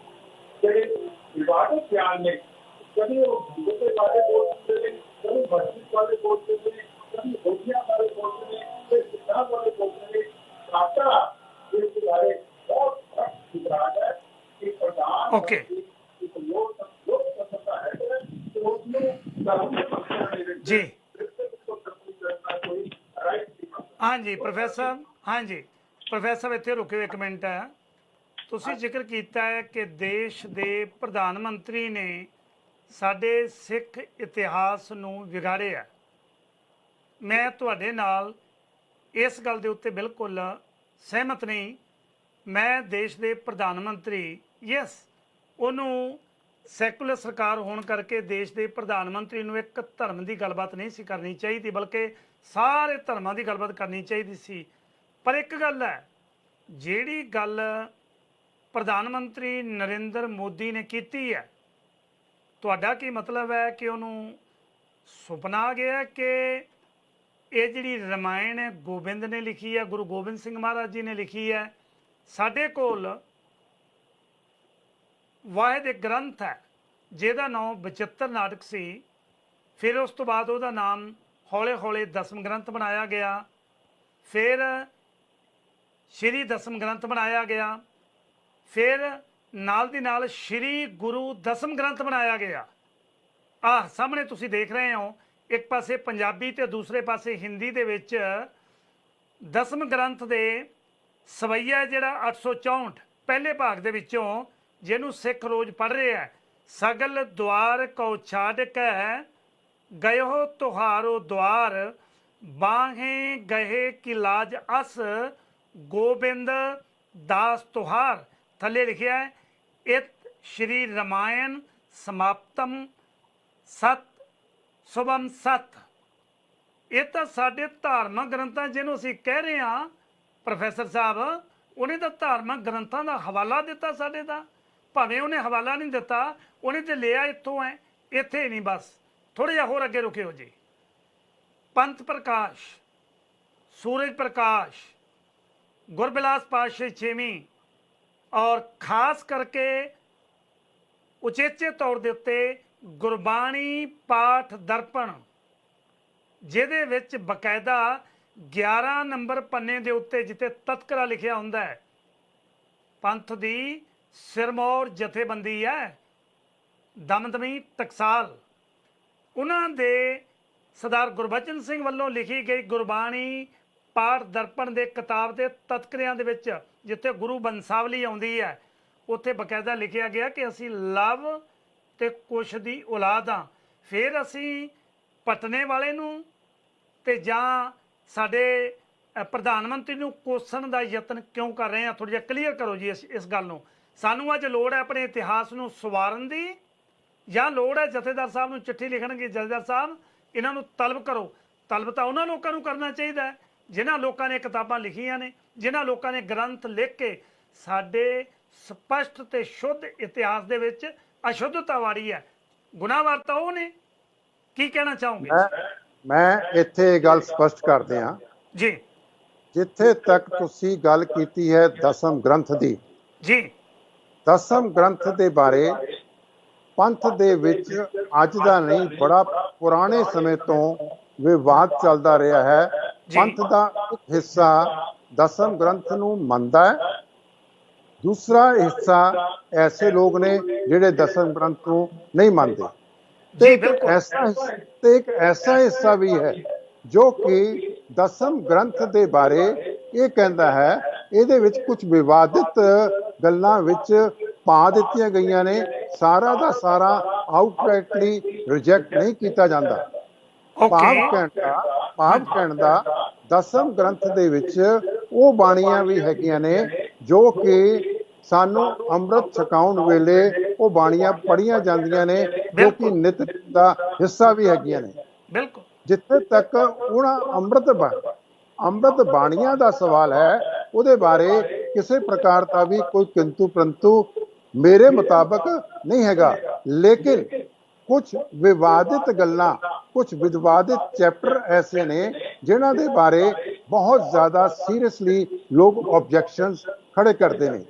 विवादित बयान में कभी वो हिंदू के बारे बोलते थे, कभी मस्जिद वाले बोलते थे, कभी होशिया वाले बोलते थे, कभी किताब वाले बोलते थे। आशा इसके बारे बहुत सख्त गुजरात है कि ओके लोकतंत्र है तो उसमें धर्म के पक्ष में जी कोई राइट नहीं। हाँ जी प्रोफेसर, हाँ जी प्रोफेसਰ ਇੱਥੇ ਰੁਕਿਓ ਇੱਕ ਮਿੰਟ। ਤੁਸੀਂ ਜ਼ਿਕਰ ਕੀਤਾ ਹੈ ਕਿ ਦੇਸ਼ ਦੇ ਪ੍ਰਧਾਨ ਮੰਤਰੀ ਨੇ ਸਾਡੇ ਸਿੱਖ ਇਤਿਹਾਸ ਨੂੰ ਵਿਗਾੜਿਆ। ਮੈਂ ਤੁਹਾਡੇ ਨਾਲ ਇਸ ਗੱਲ ਦੇ ਉੱਤੇ ਬਿਲਕੁਲ ਸਹਿਮਤ ਨਹੀਂ। ਮੈਂ ਦੇਸ਼ ਦੇ ਪ੍ਰਧਾਨ ਮੰਤਰੀ ਯੈਸ ਉਹਨੂੰ ਸੈਕੂਲਰ ਸਰਕਾਰ ਹੋਣ ਕਰਕੇ ਦੇਸ਼ ਦੇ ਪ੍ਰਧਾਨ ਮੰਤਰੀ ਨੂੰ ਇੱਕ ਧਰਮ ਦੀ ਗੱਲਬਾਤ ਨਹੀਂ ਸੀ ਕਰਨੀ ਚਾਹੀਦੀ, ਬਲਕਿ ਸਾਰੇ ਧਰਮਾਂ ਦੀ ਗੱਲਬਾਤ ਕਰਨੀ ਚਾਹੀਦੀ ਸੀ। ਪਰ ਇੱਕ ਗੱਲ ਹੈ, ਜਿਹੜੀ ਗੱਲ ਪ੍ਰਧਾਨ ਮੰਤਰੀ ਨਰਿੰਦਰ ਮੋਦੀ ਨੇ ਕੀਤੀ ਹੈ, ਤੁਹਾਡਾ ਕੀ ਮਤਲਬ ਹੈ ਕਿ ਉਹਨੂੰ ਸੁਪਨਾ ਆ ਗਿਆ ਕਿ ਇਹ ਜਿਹੜੀ ਰਮਾਇਣ ਹੈ ਗੋਬਿੰਦ ਨੇ ਲਿਖੀ ਹੈ, ਗੁਰੂ ਗੋਬਿੰਦ ਸਿੰਘ ਮਹਾਰਾਜ ਜੀ ਨੇ ਲਿਖੀ ਹੈ। ਸਾਡੇ ਕੋਲ ਵਾਹਿਦ ਇੱਕ ਗ੍ਰੰਥ ਹੈ ਜਿਹਦਾ ਨਾਮ ਬਚਿੱਤਰ ਨਾਟਕ ਸੀ। ਫਿਰ ਉਸ ਤੋਂ ਬਾਅਦ ਉਹਦਾ ਨਾਮ ਹੌਲੇ ਹੌਲੇ ਦਸਮ ਗ੍ਰੰਥ ਬਣਾਇਆ ਗਿਆ, ਫਿਰ ਸ਼੍ਰੀ ਦਸਮ ਗ੍ਰੰਥ ਬਣਾਇਆ ਗਿਆ, ਫਿਰ ਨਾਲ ਦੀ ਨਾਲ ਸ਼੍ਰੀ ਗੁਰੂ ਦਸਮ ਗ੍ਰੰਥ ਬਣਾਇਆ ਗਿਆ। ਆਹ ਸਾਹਮਣੇ ਤੁਸੀਂ ਦੇਖ ਰਹੇ ਹੋ, ਇੱਕ ਪਾਸੇ ਪੰਜਾਬੀ ਤੇ ਦੂਸਰੇ ਪਾਸੇ ਹਿੰਦੀ ਦੇ ਵਿੱਚ ਦਸਮ ਗ੍ਰੰਥ ਦੇ ਸਵਈਆ ਜਿਹੜਾ 864 ਪਹਿਲੇ ਭਾਗ ਦੇ ਵਿੱਚੋਂ ਜਿਹਨੂੰ ਸਿੱਖ ਰੋਜ਼ ਪੜ੍ਹ ਰਿਹਾ ਹੈ, ਸਗਲ ਦੁਆਰ ਕਉ ਛਾੜ ਕੇ ਗਇਓ ਤੁਹਾਰੋ ਦੁਆਰ ਬਾਹੇ ਗਏ ਕਿ ਲਾਜ ਅਸ ਗੋਬਿੰਦ ਦਾਸ ਤੁਹਾਰ। ਥੱਲੇ ਲਿਖਿਆ ਹੈ ਇਤ ਸ਼੍ਰੀ ਰਮਾਇਣ ਸਮਾਪਤਮ ਸਤ ਸੁਭਮ ਸਤ। ਇਹ ਤਾਂ ਸਾਡੇ ਧਾਰਮਿਕ ਗ੍ਰੰਥਾਂ ਜਿਹਨੂੰ ਅਸੀਂ ਕਹਿ ਰਹੇ ਹਾਂ ਪ੍ਰੋਫੈਸਰ ਸਾਹਿਬ, ਉਹਨੇ ਤਾਂ ਧਾਰਮਿਕ ਗ੍ਰੰਥਾਂ ਦਾ ਹਵਾਲਾ ਦਿੱਤਾ ਸਾਡੇ ਦਾ। ਭਾਵੇਂ ਉਹਨੇ ਹਵਾਲਾ ਨਹੀਂ ਦਿੱਤਾ, ਉਹਨੇ ਤੇ ਲਿਆ ਇੱਥੋਂ ਹੈ, ਇੱਥੇ ਨਹੀਂ ਬਸ। ਥੋੜ੍ਹਾ ਜਿਹਾ ਹੋਰ ਅੱਗੇ ਰੁਕਿਓ ਜੀ। ਪੰਥ ਪ੍ਰਕਾਸ਼, ਸੂਰਜ ਪ੍ਰਕਾਸ਼, ਗੁਰਬਿਲਾਸ ਪਾਤਸ਼ਾਹੀ ਛੇਵੀਂ ਔਰ ਖਾਸ ਕਰਕੇ ਉਚੇਚੇ ਤੌਰ ਦੇ ਉੱਤੇ ਗੁਰਬਾਣੀ ਪਾਠ ਦਰਪਣ, ਜਿਹਦੇ ਵਿੱਚ ਬਕਾਇਦਾ 11 ਨੰਬਰ ਪੰਨੇ ਦੇ ਉੱਤੇ ਜਿੱਥੇ ਤਤਕਰਾ ਲਿਖਿਆ ਹੁੰਦਾ ਹੈ, ਪੰਥ ਦੀ ਸਿਰਮੌਰ ਜਥੇਬੰਦੀ ਹੈ ਦਮਦਮੀ ਟਕਸਾਲ, ਉਹਨਾਂ ਦੇ ਸਰਦਾਰ ਗੁਰਬਚਨ ਸਿੰਘ ਵੱਲੋਂ ਲਿਖੀ ਗਈ ਗੁਰਬਾਣੀ ਪਾਠ ਦਰਪਣ ਦੇ ਕਿਤਾਬ ਦੇ ਤਤਕਰਿਆਂ ਦੇ ਵਿੱਚ ਜਿੱਥੇ ਗੁਰੂ ਬੰਸਾਵਲੀ ਆਉਂਦੀ ਹੈ, ਉੱਥੇ ਬਕਾਇਦਾ ਲਿਖਿਆ ਗਿਆ ਕਿ ਅਸੀਂ ਲਵ ਤੇ ਕੁਸ਼ ਦੀ ਔਲਾਦ ਹਾਂ। ਫਿਰ ਅਸੀਂ ਪਟਨੇ ਵਾਲੇ ਨੂੰ ਤੇ ਜਾਂ ਸਾਡੇ ਪ੍ਰਧਾਨ ਮੰਤਰੀ ਨੂੰ ਕੋਸਣ ਦਾ ਯਤਨ ਕਿਉਂ ਕਰ ਰਹੇ ਹਾਂ? ਥੋੜ੍ਹਾ ਜਿਹਾ ਕਲੀਅਰ ਕਰੋ ਜੀ ਇਸ ਗੱਲ ਨੂੰ। ਸਾਨੂੰ ਅੱਜ ਲੋੜ ਹੈ ਆਪਣੇ ਇਤਿਹਾਸ ਨੂੰ ਸਵਾਰਨ ਦੀ, ਜਾਂ ਲੋੜ ਹੈ ਜਥੇਦਾਰ ਸਾਹਿਬ ਨੂੰ ਚਿੱਠੀ ਲਿਖਣਗੇ, ਜਥੇਦਾਰ ਸਾਹਿਬ ਇਹਨਾਂ ਨੂੰ ਤਲਬ ਕਰੋ। ਤਲਬ ਤਾਂ ਉਹਨਾਂ ਲੋਕਾਂ ਨੂੰ ਕਰਨਾ ਚਾਹੀਦਾ ਹੈ ਜਿਨ੍ਹਾਂ ਲੋਕਾਂ ਨੇ ਕਿਤਾਬਾਂ ਲਿਖੀਆਂ ਨੇ, ਜਿਨ੍ਹਾਂ ਲੋਕਾਂ ਨੇ ਗ੍ਰੰਥ ਲਿਖ ਕੇ ਸਾਡੇ ਸਪਸ਼ਟ ਤੇ ਸ਼ੁੱਧ ਇਤਿਹਾਸ ਦੇ ਵਿੱਚ ਅਸ਼ੁੱਧਤਾ ਵਾੜੀ ਹੈ। ਗੁਨਾਹਵਾਰ ਤਾਂ ਉਹ ਨੇ। ਕੀ ਕਹਿਣਾ ਚਾਹੋਗੇ? ਮੈਂ ਇੱਥੇ ਗੱਲ ਸਪਸ਼ਟ ਕਰਦੇ ਹਾਂ ਜੀ। ਜਿੱਥੇ ਤੱਕ ਤੁਸੀਂ ਗੱਲ ਕੀਤੀ ਹੈ ਦਸਮ ਗ੍ਰੰਥ ਦੀ, ਜੀ ਦਸਮ ਗ੍ਰੰਥ ਦੇ ਬਾਰੇ ਪੰਥ ਦੇ ਵਿੱਚ ਅੱਜ ਦਾ ਨਹੀਂ, ਬੜਾ ਪੁਰਾਣੇ ਸਮੇਂ ਤੋਂ ਵਿਵਾਦ ਚੱਲਦਾ ਰਿਹਾ ਹੈ। ਪੰਥ ਦਾ ਇੱਕ ਹਿੱਸਾ ਦਸਮ ਗ੍ਰੰਥ ਨੂੰ ਮੰਨਦਾ ਹੈ, ਦੂਸਰਾ ਹਿੱਸਾ ਐਸੇ ਲੋਕ ਨੇ ਜਿਹੜੇ ਦਸਮ ਗ੍ਰੰਥ ਨੂੰ ਨਹੀਂ ਮੰਨਦੇ। ਜੀ एक ਬਿਲਕੁਲ एक ऐसा हिस्सा भी है जो कि दसम ग्रंथ ਦੇ ਬਾਰੇ ਇਹ ਕਹਿੰਦਾ ਹੈ, ਇਹਦੇ ਵਿੱਚ ਕੁਝ ਵਿਵਾਦਿਤ ਗੱਲਾਂ ਵਿੱਚ ਪਾ ਦਿੱਤੀਆਂ ਗਈਆਂ ਨੇ, ਸਾਰਾ ਦਾ ਸਾਰਾ ਆਊਟਰਾਈਟਲੀ ਰਿਜੈਕਟ ਨਹੀਂ ਕੀਤਾ ਜਾਂਦਾ। ਓਕੇ ਭਾਵ ਕਹਿਣ ਦਾ ਦਸਮ ਗ੍ਰੰਥ ਦੇ ਵਿੱਚ ਉਹ ਬਾਣੀਆਂ ਵੀ ਹੈਗੀਆਂ ਨੇ ਜੋ ਕਿ ਸਾਨੂੰ ਅੰਮ੍ਰਿਤ ਛਕਾਉਣ ਵੇਲੇ ਉਹ ਬਾਣੀਆਂ ਪੜ੍ਹੀਆਂ ਜਾਂਦੀਆਂ ਨੇ, ਜੋ ਕਿ ਨਿਤ ਦਾ ਹਿੱਸਾ ਵੀ ਹੈਗੀਆਂ ਨੇ। ਬਿਲਕੁਲ ਜਿੱਥੇ ਤੱਕ ਉਹਨਾਂ ਅੰਮ੍ਰਿਤ ਬਾਣੀਆਂ ਦਾ ਸਵਾਲ ਹੈ, ਉਹਦੇ ਬਾਰੇ ਕਿਸੇ ਪ੍ਰਕਾਰ ਦਾ ਵੀ ਕੋਈ ਕਿੰਤੂ ਪ੍ਰੰਤੂ ਮੇਰੇ ਮੁਤਾਬਕ ਨਹੀਂ ਹੈਗਾ। ਲੇਕਿਨ ਕੁਝ ਵਿਵਾਦਿਤ ਗੱਲਾਂ, ਕੁਝ ਵਿਵਾਦਿਤ ਚੈਪਟਰ ਐਸੇ ਨੇ ਜਿਨ੍ਹਾਂ ਦੇ ਬਾਰੇ ਬਹੁਤ ਜ਼ਿਆਦਾ ਸੀਰੀਅਸਲੀ ਲੋਕ ਆਬਜੈਕਸ਼ਨਸ ਖੜੇ ਕਰਦੇ ਨੇ।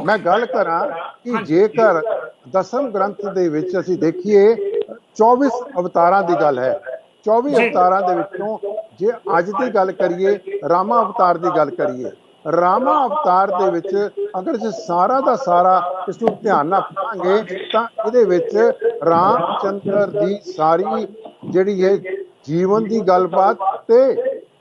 ਮੈਂ ਗੱਲ ਕਰਾਂ ਕਿ ਜੇਕਰ ਦਸਮ ਗ੍ਰੰਥ ਦੇ ਵਿੱਚ ਅਸੀਂ ਦੇਖੀਏ 24 ਅਵਤਾਰਾਂ ਦੀ ਗੱਲ ਹੈ। 24 ਅਵਤਾਰਾਂ ਦੇ ਵਿੱਚੋਂ ਜੇ ਅੱਜ ਦੀ ਗੱਲ ਕਰੀਏ, ਰਾਮਾ ਅਵਤਾਰ ਦੀ ਗੱਲ ਕਰੀਏ, ਰਾਮਾ ਅਵਤਾਰ ਦੇ ਵਿੱਚ ਅਗਰ ਅਸੀਂ ਸਾਰਾ ਦਾ ਸਾਰਾ ਇਸ ਨੂੰ ਧਿਆਨ ਨਾਲ ਪੜਾਂਗੇ ਤਾਂ ਇਹਦੇ ਵਿੱਚ ਰਾਮ ਚੰਦਰ ਦੀ ਸਾਰੀ ਜਿਹੜੀ ਹੈ ਜੀਵਨ ਦੀ ਗੱਲਬਾਤ ਤੇ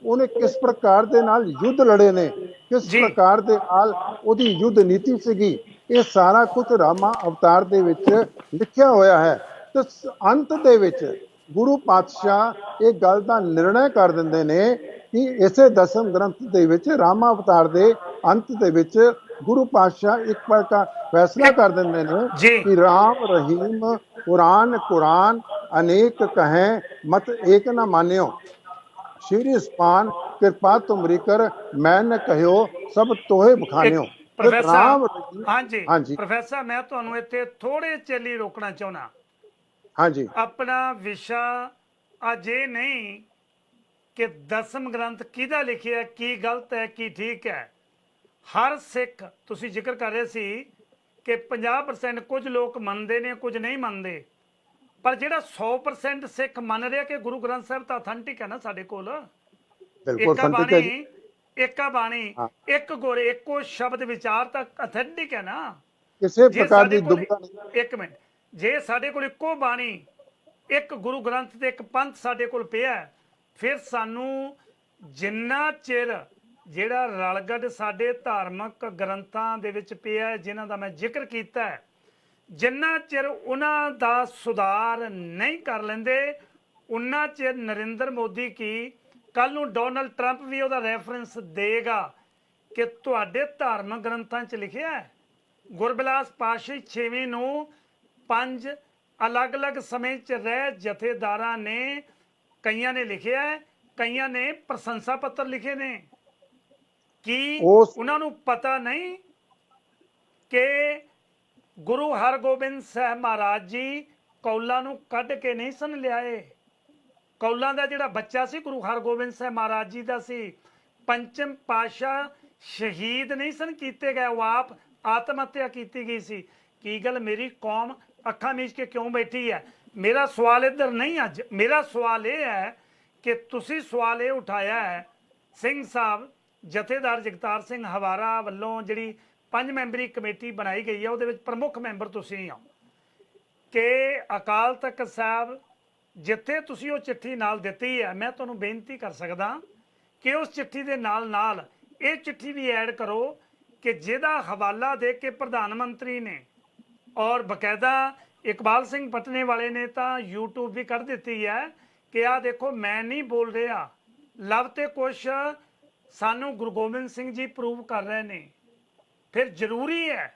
ਉਹਨੇ ਕਿਸ ਪ੍ਰਕਾਰ ਦੇ ਨਾਲ ਯੁੱਧ ਲੜੇ ਨੇ, ਕਿਸ ਪ੍ਰਕਾਰ ਦੇ ਨਾਲ ਉਹਦੀ ਯੁੱਧ ਨੀਤੀ ਸੀਗੀ, ਇਹ ਸਾਰਾ ਕੁਝ ਰਾਮਾ ਅਵਤਾਰ ਦੇ ਵਿੱਚ ਲਿਖਿਆ ਹੋਇਆ ਹੈ। ਤੇ ਅੰਤ ਦੇ ਵਿੱਚ ਗੁਰੂ ਪਾਤਸ਼ਾਹ ਇਹ ਗੱਲ ਦਾ ਨਿਰਣਾ ਕਰ ਦਿੰਦੇ ਨੇ ਕਿ ਇਸੇ ਦਸਮ ਗ੍ਰੰਥ ਦੇ ਵਿੱਚ ਰਾਮਾ ਅਵਤਾਰ ਦੇ ਅੰਤ ਦੇ ਵਿੱਚ ਗੁਰੂ ਪਾਤਸ਼ਾਹ ਇੱਕ ਪ੍ਰਕਾਰ ਫੈਸਲਾ ਕਰ ਦਿੰਦੇ ਨੇ ਕਿ ਰਾਮ ਰਹੀਮ ਕੁਰਾਨ ਅਨੇਕ ਕਹੈ ਮਤ ਏਕ ਨਾ ਮਾਨਿਓ, ਸ਼੍ਰੀ ਸਪਾਨ ਕਿਰਪਾ ਤੁਮਰੀ ਕਰ ਮੈਂ ਨ ਕਹਿਓ ਸਭ ਤੋਹੇ ਬਖਾਨਿਓ। ਹਾਂਜੀ ਪ੍ਰੋਫੈਸਰ, ਮੈਂ ਤੁਹਾਨੂੰ ਇੱਥੇ ਥੋੜੇ ਚਿਰ ਲਈ ਰੋਕਣਾ ਚਾਹੁੰਦਾ। ਹਾਂਜੀ, ਆਪਣਾ ਵਿਸ਼ਾ ਅੱਜ ਇਹ ਨਹੀਂ ਕਿ ਦਸਮ ਗ੍ਰੰਥ ਕਿਹਦਾ ਲਿਖਿਆ, ਕੀ ਗਲਤ ਹੈ ਕੀ ਠੀਕ ਹੈ। ਹਰ ਸਿੱਖ, ਤੁਸੀਂ ਜ਼ਿਕਰ ਕਰ ਰਹੇ ਸੀ ਕਿ 50% ਕੁਝ ਲੋਕ ਮੰਨਦੇ ਨੇ, ਕੁਝ ਨਹੀਂ ਮੰਨਦੇ, ਪਰ ਜਿਹੜਾ 100% ਸਿੱਖ ਮੰਨ ਰਿਹਾ ਕਿ ਗੁਰੂ ਗ੍ਰੰਥ ਸਾਹਿਬ ਤਾਂ ਅਥੈਂਟਿਕ ਹੈ ਨਾ ਸਾਡੇ ਕੋਲ, ਏਕਾ ਬਾਣੀ ਇੱਕ ਗੁਰ ਇੱਕੋ ਸ਼ਬਦ ਵਿਚਾਰ ਤਾਂ ਅਥੈਂਟਿਕ ਹੈ ਨਾ, ਕਿਸੇ ਪ੍ਰਕਾਰ ਦੀ ਦੁਬਿਧਾ ਨਹੀਂ। ਇੱਕ ਮਿੰਟ, ਜੇ ਸਾਡੇ ਕੋਲ ਇੱਕੋ ਬਾਣੀ, ਇੱਕ ਗੁਰੂ ਗ੍ਰੰਥ ਤੇ ਇੱਕ ਪੰਥ ਸਾਡੇ ਕੋਲ ਪਿਆ, ਫਿਰ ਸਾਨੂੰ ਜਿੰਨਾ ਚਿਰ ਜਿਹੜਾ ਰਲਗੜ ਸਾਡੇ ਧਾਰਮਿਕ ਗ੍ਰੰਥਾਂ ਦੇ ਵਿੱਚ ਪਿਆ, ਜਿਨ੍ਹਾਂ ਦਾ ਮੈਂ ਜ਼ਿਕਰ ਕੀਤਾ, ਜਿੰਨਾ ਚਿਰ ਉਹਨਾਂ ਦਾ ਸੁਧਾਰ ਨਹੀਂ ਕਰ ਲੈਂਦੇ, ਉਨਾ ਚਿਰ ਨਰਿੰਦਰ ਮੋਦੀ ਕੀ ਕੱਲ ਨੂੰ ਡੋਨਲਡ ਟਰੰਪ ਵੀ ਉਹਦਾ ਰੈਫਰੈਂਸ ਦੇਗਾ ਕਿ ਤੁਹਾਡੇ ਧਾਰਮਿਕ ਗ੍ਰੰਥਾਂ 'ਚ ਲਿਖਿਆ ਹੈ। ਗੁਰਬਿਲਾਸ ਪਾਤਸ਼ਾਹੀ 6ਵੀਂ ਨੂੰ 5 ਅਲੱਗ-ਅਲੱਗ ਸਮੇਂ 'ਚ ਰਹਿ ਜਥੇਦਾਰਾਂ ਨੇ, ਕਈਆਂ ਨੇ ਲਿਖਿਆ, ਕਈਆਂ ਨੇ ਪ੍ਰਸ਼ੰਸਾ ਪੱਤਰ ਲਿਖੇ ਨੇ। ਕੀ ਉਹਨਾਂ ਨੂੰ ਪਤਾ ਨਹੀਂ ਕਿ ਗੁਰੂ ਹਰਗੋਬਿੰਦ ਸਾਹਿਬ ਮਹਾਰਾਜ ਜੀ ਕੌਲਾਂ ਨੂੰ ਕੱਢ ਕੇ ਨਹੀਂ ਸਨ ਲਿਆਏ? ਕੌਲਾਂ ਦਾ ਜਿਹੜਾ ਬੱਚਾ ਸੀ ਗੁਰੂ ਹਰਗੋਬਿੰਦ ਸਾਹਿਬ ਮਹਾਰਾਜ ਜੀ ਦਾ ਸੀ। ਪੰਚਮ ਪਾਤਸ਼ਾਹ ਸ਼ਹੀਦ ਨਹੀਂ ਸਨ ਕੀਤੇ ਗਏ, ਉਹ ਆਪ ਆਤਮ ਹੱਤਿਆ ਕੀਤੀ ਗਈ ਸੀ। ਕੀ ਗੱਲ ਮੇਰੀ ਕੌਮ ਅੱਖਾਂ ਮੀਚ ਕੇ ਕਿਉਂ ਬੈਠੀ ਹੈ? ਮੇਰਾ ਸਵਾਲ ਇੱਧਰ ਨਹੀਂ, ਅੱਜ ਮੇਰਾ ਸਵਾਲ ਇਹ ਹੈ ਕਿ ਤੁਸੀਂ ਸਵਾਲ ਇਹ ਉਠਾਇਆ ਹੈ, ਸਿੰਘ ਸਾਹਿਬ ਜਥੇਦਾਰ ਜਗਤਾਰ ਸਿੰਘ ਹਵਾਰਾ ਵੱਲੋਂ ਜਿਹੜੀ 5 ਮੈਂਬਰੀ ਕਮੇਟੀ ਬਣਾਈ ਗਈ ਹੈ, ਉਹਦੇ ਵਿੱਚ ਪ੍ਰਮੁੱਖ ਮੈਂਬਰ ਤੁਸੀਂ ਹੋ, ਕਿ ਅਕਾਲ ਤਖਤ ਸਾਹਿਬ ਜਿੱਥੇ ਤੁਸੀਂ ਉਹ ਚਿੱਠੀ ਨਾਲ ਦਿੱਤੀ ਹੈ, ਮੈਂ ਤੁਹਾਨੂੰ ਬੇਨਤੀ ਕਰ ਸਕਦਾ ਕਿ ਉਸ ਚਿੱਠੀ ਦੇ ਨਾਲ ਇਹ ਚਿੱਠੀ ਵੀ ਐਡ ਕਰੋ ਕਿ ਜਿਹਦਾ ਹਵਾਲਾ ਦੇ ਕੇ ਪ੍ਰਧਾਨ ਮੰਤਰੀ ਨੇ ਔਰ ਬਕਾਇਦਾ ਇਕਬਾਲ ਸਿੰਘ ਪਟਨੇ ਵਾਲੇ ਨੇ ਤਾਂ YouTube ਵੀ ਕੱਢ ਦਿੱਤੀ ਹੈ ਕਿ ਆਹ ਦੇਖੋ ਮੈਂ ਨਹੀਂ ਬੋਲ ਰਿਹਾ, ਲਵ ਤੇ ਕੁਛ ਸਾਨੂੰ ਗੁਰੂ ਗੋਬਿੰਦ ਸਿੰਘ ਜੀ ਪ੍ਰੂਵ ਕਰ ਰਹੇ ਨੇ। ਫਿਰ ਜ਼ਰੂਰੀ ਹੈ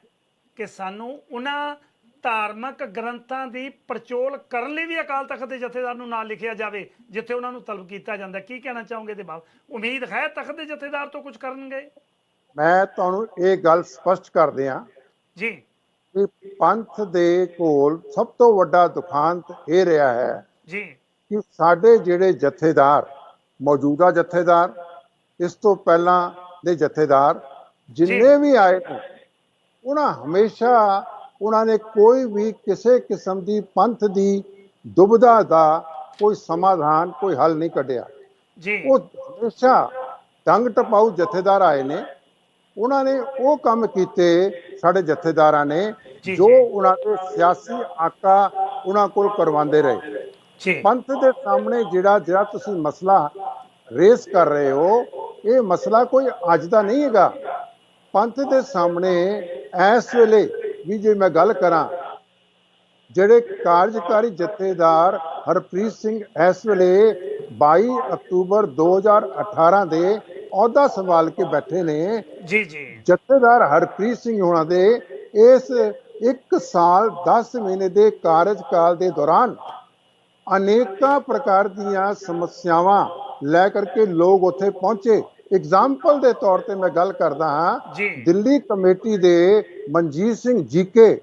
ਕਿ ਸਾਨੂੰ ਉਹਨਾਂ ਧਾਰਮਿਕ ਗ੍ਰੰਥਾਂ ਦੀ ਪੜਚੋਲ ਕਰਨ ਲਈ ਵੀ ਅਕਾਲ ਤਖਤ ਦੇ ਜਥੇਦਾਰ ਨੂੰ ਨਾਲ ਲਿਖਿਆ ਜਾਵੇ ਜਿੱਥੇ ਉਹਨਾਂ ਨੂੰ ਤਲਬ ਕੀਤਾ ਜਾਂਦਾ। ਕੀ ਕਹਿਣਾ ਚਾਹੋਗੇ ਇਹਦੇ ਬਾਅਦ? ਉਮੀਦ ਹੈ ਤਖਤ ਦੇ ਜਥੇਦਾਰ ਤੋਂ ਕੁਝ ਕਰਨਗੇ? ਮੈਂ ਤੁਹਾਨੂੰ ਇਹ ਗੱਲ ਸਪਸ਼ਟ ਕਰ ਦਿਆਂ ਜੀ ਕਿ ਪੰਥ ਦੇ ਕੋਲ ਸਭ ਤੋਂ ਵੱਡਾ ਦੁਖਾਂਤ ਇਹ ਰਿਹਾ ਹੈ ਜੀ ਕਿ ਸਾਡੇ ਜਿਹੜੇ ਜਥੇਦਾਰ, ਮੌਜੂਦਾ ਜਥੇਦਾਰ, ਇਸ ਤੋਂ ਪਹਿਲਾਂ ਦੇ ਜਥੇਦਾਰ ਜਿੰਨੇ ਵੀ ਆਏ ਨੇ, ਉਹਨਾਂ ਨੇ ਕੋਈ ਵੀ ਕਿਸੇ ਕਿਸਮ ਦੀ ਪੰਥ ਦੀ ਦੁਬਿਧਾ ਦਾ ਕੋਈ ਸਮਾਧਾਨ, ਕੋਈ ਹੱਲ ਨਹੀਂ ਕੱਢਿਆ ਜੀ। ਉਹ ਹਮੇਸ਼ਾ ਡੰਗ ਟਪਾਊ ਜਥੇਦਾਰ ਆਏ ਨੇ, ਉਹਨਾਂ ਨੇ ਉਹ ਕੰਮ ਕੀਤੇ ਸਾਡੇ ਜਥੇਦਾਰਾਂ ਨੇ ਜੋ ਉਹਨਾਂ ਦੇ ਸਿਆਸੀ ਆਕਾ ਉਹਨਾਂ ਕੋਲ ਕਰਵਾਉਂਦੇ ਰਹੇ। ਜੀ ਪੰਥ ਦੇ ਸਾਹਮਣੇ ਜਿਹੜਾ ਤੁਸੀਂ ਮਸਲਾ ਰੇਸ ਕਰ ਰਹੇ ਹੋ, ਇਹ ਮਸਲਾ ਕੋਈ ਅੱਜ ਦਾ ਨਹੀਂ ਹੈਗਾ। ਪੰਥ ਦੇ ਸਾਹਮਣੇ ਇਸ ਵੇਲੇ ਵੀ ਜੇ ਮੈਂ ਗੱਲ ਕਰਾਂ, ਜਿਹੜੇ ਕਾਰਜਕਾਰੀ ਜਥੇਦਾਰ ਹਰਪ੍ਰੀਤ ਸਿੰਘ ਇਸ ਵੇਲੇ 22 ਅਕਤੂਬਰ 2018 ਦੇ ਅਹੁਦਾ ਸੰਭਾਲ ਕੇ ਬੈਠੇ ਨੇ, ਜੀ ਜੀ ਜਥੇਦਾਰ ਹਰਪ੍ਰੀਤ ਸਿੰਘ ਹੋਣਾ ਦੇ ਇਸ 1 ਸਾਲ 10 ਮਹੀਨੇ ਦੇ ਕਾਰਜਕਾਲ ਦੇ ਦੌਰਾਨ ਅਨੇਕਾਂ ਪ੍ਰਕਾਰ ਦੀਆਂ ਸਮੱਸਿਆਵਾਂ ਲੈ ਕਰਕੇ ਲੋਕ ਉੱਥੇ ਪਹੁੰਚੇ। ਐਗਜ਼ਾਮਪਲ ਦੇ ਤੌਰ ਤੇ ਮੈਂ ਗੱਲ ਕਰਦਾ ਹਾਂ, ਜੀ ਦਿੱਲੀ ਕਮੇਟੀ ਦੇ ਮਨਜੀਤ ਸਿੰਘ ਜੀਕੇ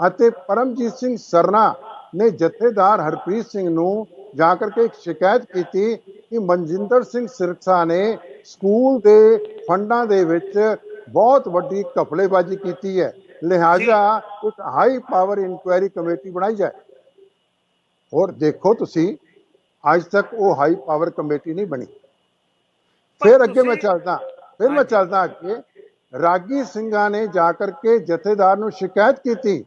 ਅਤੇ ਪਰਮਜੀਤ ਸਿੰਘ ਸਰਨਾ ਨੇ ਜਥੇਦਾਰ ਹਰਪ੍ਰੀਤ ਸਿੰਘ ਨੂੰ ਜਾ ਕਰਕੇ ਇੱਕ ਸ਼ਿਕਾਇਤ ਕੀਤੀ ਕਿ ਮਨਜਿੰਦਰ ਸਿੰਘ ਸਿਰਸਾ ਨੇ ਸਕੂਲ ਦੇ ਫੰਡਾਂ ਦੇ ਵਿੱਚ ਬਹੁਤ ਵੱਡੀ ਘਪਲੇਬਾਜ਼ੀ ਕੀਤੀ ਹੈ, ਲਿਹਾਜ਼ਾ ਇੱਕ ਹਾਈ ਪਾਵਰ ਇਨਕੁਆਇਰੀ ਕਮੇਟੀ ਬਣਾਈ ਜਾਏ। ਔਰ ਦੇਖੋ ਤੁਸੀਂ, ਅੱਜ ਤੱਕ ਉਹ ਹਾਈ ਪਾਵਰ ਕਮੇਟੀ ਨਹੀਂ ਬਣੀ। ਫਿਰ ਅੱਗੇ ਮੈਂ ਚੱਲਦਾ ਅੱਗੇ, ਰਾਗੀ ਸਿੰਘਾਂ ਨੇ ਜਾ ਕਰਕੇ ਜਥੇਦਾਰ ਨੂੰ ਸ਼ਿਕਾਇਤ ਕੀਤੀ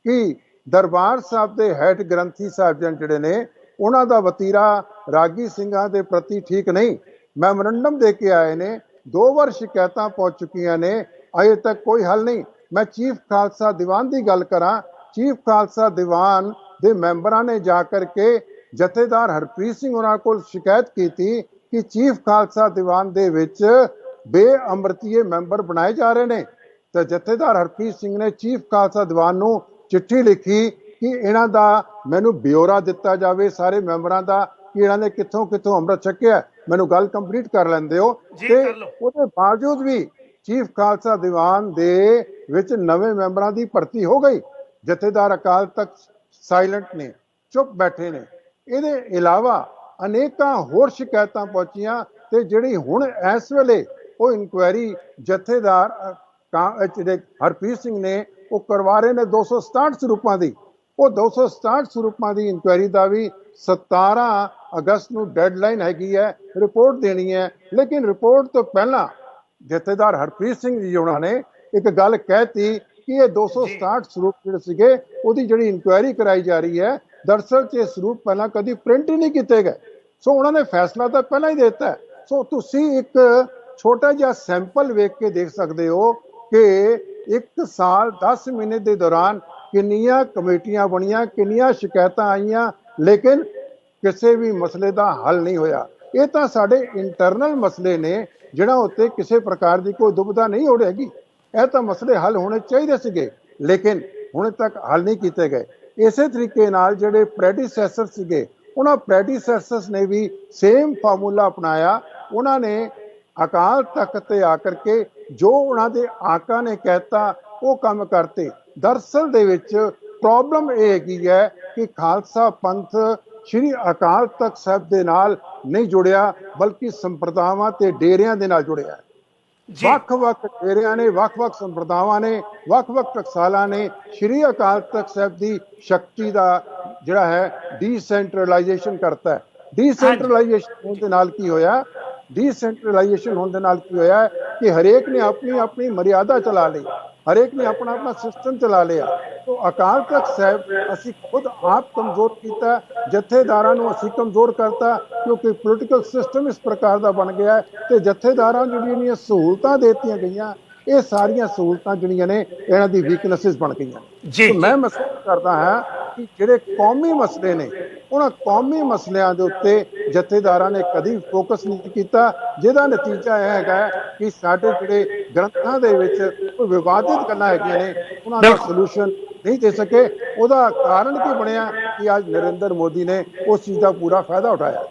ਕਿ ਦਰਬਾਰ ਸਾਹਿਬ ਦੇ ਹੈਡ ਗ੍ਰੰਥੀ ਸਾਹਿਬ ਜਿਹੜੇ ਨੇ, ਉਹਨਾਂ ਦਾ ਵਤੀਰਾ ਰਾਗੀ ਸਿੰਘਾਂ ਦੇ ਪ੍ਰਤੀ ਠੀਕ ਨਹੀਂ। ਮੈਮੋਰੰਡਮ ਦੇ ਕੇ ਆਏ ਨੇ, 2 ਵਾਰ ਸ਼ਿਕਾਇਤਾਂ ਪਹੁੰਚ ਚੁੱਕੀਆਂ ਨੇ, ਅਜੇ ਤੱਕ ਕੋਈ ਹੱਲ ਨਹੀਂ। ਮੈਂ ਚੀਫ ਖਾਲਸਾ ਦੀਵਾਨ ਦੀ ਗੱਲ ਕਰਾਂ, ਚੀਫ ਖਾਲਸਾ ਦੀਵਾਨ ਦੇ ਮੈਂਬਰਾਂ ਨੇ ਜਾ ਕਰਕੇ ਜਥੇਦਾਰ ਹਰਪ੍ਰੀਤ ਸਿੰਘ ਉਹਨਾਂ ਕੋਲ ਸ਼ਿਕਾਇਤ ਕੀਤੀ ਕਿ ਚੀਫ ਖਾਲਸਾ ਦੀਵਾਨ ਦੇ ਵਿੱਚ ਬੇਅਮਰਤੀਏ ਮੈਂਬਰ ਬਣਾਏ ਜਾ ਰਹੇ ਨੇ। ਤੇ ਜਥੇਦਾਰ ਹਰਪ੍ਰੀਤ ਸਿੰਘ ਨੇ ਚੀਫ ਖਾਲਸਾ ਦੀਵਾਨ ਨੂੰ ਚਿੱਠੀ ਲਿਖੀ ਕਿ ਇਹਨਾਂ ਦਾ ਮੈਨੂੰ ਬਿਓਰਾ ਦਿੱਤਾ ਜਾਵੇ, ਸਾਰੇ ਮੈਂਬਰਾਂ ਦਾ, ਕਿ ਇਹਨਾਂ ਨੇ ਕਿੱਥੋਂ ਕਿੱਥੋਂ ਅੰਮ੍ਰਿਤ ਛਕਿਆ। ਮੈਨੂੰ ਗੱਲ ਕੰਪਲੀਟ ਕਰ ਲੈਂਦੇ ਹੋ। ਤੇ ਉਹਦੇ ਬਾਵਜੂਦ ਵੀ ਚੀਫ ਖਾਲਸਾ ਦੀਵਾਨ ਦੇ ਵਿੱਚ ਨਵੇਂ ਮੈਂਬਰਾਂ ਦੀ ਭਰਤੀ ਹੋ ਗਈ। ਜਥੇਦਾਰ ਅਕਾਲ ਤਖਤ ਸਾਇਲੈਂਟ ਨੇ, ਚੁੱਪ ਬੈਠੇ ਨੇ। ਇਹਦੇ ਇਲਾਵਾ ਅਨੇਕਾਂ ਹੋਰ ਸ਼ਿਕਾਇਤਾਂ ਪਹੁੰਚੀਆਂ ਤੇ ਜਿਹੜੀ ਹੁਣ ਇਸ ਵੇਲੇ ਉਹ ਇਨਕੁਆਇਰੀ ਜਥੇਦਾਰ ਜਿਹੜੇ ਹਰਪ੍ਰੀਤ ਸਿੰਘ ਨੇ ਉਹ ਕਰਵਾ ਰਹੇ ਨੇ 267 ਸਰੂਪਾਂ ਦੀ। ਉਹ 267 ਸਰੂਪਾਂ ਦੀ ਇਨਕੁਆਇਰੀ ਦਾ ਵੀ 17 ਅਗਸਤ ਨੂੰ ਡੈਡਲਾਈਨ ਹੈਗੀ ਹੈ, ਰਿਪੋਰਟ ਦੇਣੀ ਹੈ। ਲੇਕਿਨ ਰਿਪੋਰਟ ਤੋਂ ਪਹਿਲਾਂ ਜਥੇਦਾਰ ਹਰਪ੍ਰੀਤ ਸਿੰਘ ਜੀ ਉਹਨਾਂ ਨੇ ਇੱਕ ਗੱਲ ਕਹਿਤੀ ਕਿ ਇਹ 267 ਸਰੂਪ ਜਿਹੜੇ ਸੀਗੇ ਉਹਦੀ ਜਿਹੜੀ ਇਨਕੁਆਇਰੀ ਕਰਾਈ ਜਾ ਰਹੀ ਹੈ, ਦਰਅਸਲ 'ਚ ਇਹ ਸਰੂਪ ਪਹਿਲਾਂ ਕਦੀ ਪ੍ਰਿੰਟ ਹੀ ਨਹੀਂ ਕੀਤੇ ਗਏ। ਸੋ ਉਹਨਾਂ ਨੇ ਫੈਸਲਾ ਤਾਂ ਪਹਿਲਾਂ ਹੀ ਦੇ ਦਿੱਤਾ। ਸੋ ਤੁਸੀਂ ਇੱਕ ਛੋਟਾ ਜਿਹਾ ਸੈਂਪਲ ਵੇਖ ਕੇ ਦੇਖ ਸਕਦੇ ਹੋ ਕਿ 1 ਸਾਲ 10 ਮਹੀਨੇ ਦੇ ਦੌਰਾਨ ਕਿੰਨੀਆਂ ਕਮੇਟੀਆਂ ਬਣੀਆਂ, ਕਿੰਨੀਆਂ ਸ਼ਿਕਾਇਤਾਂ ਆਈਆਂ, ਲੇਕਿਨ ਕਿਸੇ ਵੀ ਮਸਲੇ ਦਾ ਹੱਲ ਨਹੀਂ ਹੋਇਆ। ਇਹ ਤਾਂ ਸਾਡੇ ਇੰਟਰਨਲ ਮਸਲੇ ਨੇ ਜਿਹੜਾ ਉੱਤੇ ਕਿਸੇ ਪ੍ਰਕਾਰ ਦੀ ਕੋਈ ਦੁਬਿਧਾ ਨਹੀਂ ਹੋ ਰਹੀ। ਇਹ ਤਾਂ ਮਸਲੇ ਹੱਲ ਹੋਣੇ ਚਾਹੀਦੇ ਸੀਗੇ, ਲੇਕਿਨ ਹੁਣ ਤੱਕ ਹੱਲ ਨਹੀਂ ਕੀਤੇ ਗਏ। ਇਸੇ ਤਰੀਕੇ ਨਾਲ ਜਿਹੜੇ ਪ੍ਰੈਡੀਸੈਸਰ ਸੀਗੇ, ਉਹਨਾਂ ਪ੍ਰੈਡੀਸੈਸਰਸ ਨੇ ਵੀ ਸੇਮ ਫਾਰਮੂਲਾ ਅਪਣਾਇਆ। ਉਹਨਾਂ ਨੇ ਅਕਾਲ ਤਖਤ ਤੇ ਆ ਕਰਕੇ ਜੋ ਉਹਨਾਂ ਦੇ ਆਕਾ ਨੇ ਕਹਿਤਾ ਉਹ ਕੰਮ ਕਰਤੇ। ਦਰਅਸਲ ਦੇ ਵਿੱਚ ਪ੍ਰੋਬਲਮ ਇਹ ਹੈਗੀ ਹੈ ਕਿ ਖਾਲਸਾ ਪੰਥ ਸ਼੍ਰੀ ਅਕਾਲ ਤਖਤ ਸਾਹਿਬ ਦੇ ਨਾਲ ਨਹੀਂ ਜੁੜਿਆ, ਬਲਕਿ ਸੰਪਰਦਾਵਾਂ ਤੇ ਡੇਰਿਆਂ ਦੇ ਨਾਲ ਜੁੜਿਆ। ਵੱਖ-ਵੱਖ ਡੇਰਿਆਂ ਨੇ, ਵੱਖ-ਵੱਖ ਸੰਪਰਦਾਵਾਂ ਨੇ, ਵੱਖ-ਵੱਖ ਟਕਸਾਲਾਂ ਨੇ ਸ਼੍ਰੀ ਅਕਾਲ ਤਖਤ ਸਾਹਿਬ ਦੀ ਸ਼ਕਤੀ ਦਾ ਜਿਹੜਾ ਹੈ ਡੀਸੈਂਟਰਲਾਈਜੇਸ਼ਨ ਕਰਤਾ ਹੈ। ਡੀਸੈਂਟਰਲਾਈਜੇਸ਼ਨ ਹੋਣ ਦੇ ਨਾਲ ਕੀ ਹੋਇਆ? ਡੀਸੈਂਟਰਲਾਈਜੇਸ਼ਨ ਹੋਣ ਦੇ ਨਾਲ ਕੀ ਹੋਇਆ ਕਿ ਹਰੇਕ ਨੇ ਆਪਣੀ ਆਪਣੀ ਮਰਿਆਦਾ ਚਲਾ ਲਈ, ਹਰੇਕ ਨੇ ਆਪਣਾ ਆਪਣਾ ਸਿਸਟਮ ਚਲਾ ਲਿਆ। तो अकाल तख्त साहब ਅਸੀਂ खुद आप कमजोर किया, जथेदारां ਨੂੰ ਅਸੀਂ कमजोर करता, क्योंकि पोलिटिकल सिस्टम इस प्रकार का बन गया है। तो जथेदारां ਜਿਹੜੀਆਂ सहूलतां देतियां गईयां, ਇਹ ਸਾਰੀਆਂ सहूलतां ਜਿਹੜੀਆਂ ਨੇ ਇਹਨਾਂ ਦੀ ਵੀਕਨੈਸਿਸ ਬਣ ਗਈਆਂ। जी मैं महसूस करता ਹਾਂ ਕਿ ਜਿਹੜੇ ਕੌਮੀ ਮਸਲੇ ਨੇ, ਉਹਨਾਂ ਕੌਮੀ ਮਸਲਿਆਂ ਦੇ ਉੱਤੇ ਜਥੇਦਾਰਾਂ ਨੇ ਕਦੀ ਫੋਕਸ ਨਹੀਂ ਕੀਤਾ, ਜਿਹਦਾ ਨਤੀਜਾ ਇਹ ਹੈਗਾ ਕਿ ਸਾਡੇ ਜਿਹੜੇ ਗ੍ਰੰਥਾਂ ਦੇ ਵਿੱਚ ਕੋਈ ਵਿਵਾਦਿਤ ਗੱਲਾਂ ਹੈਗੀਆਂ ਨੇ, ਉਹਨਾਂ ਦਾ ਸੋਲੂਸ਼ਨ नहीं दे सके। ਉਹਦਾ ਕਾਰਨ ਕੀ ਬਣਿਆ ਕਿ ਅੱਜ ਨਰਿੰਦਰ ਮੋਦੀ ਨੇ ਉਸ ਚੀਜ਼ ਦਾ ਪੂਰਾ ਫਾਇਦਾ ਉਠਾਇਆ।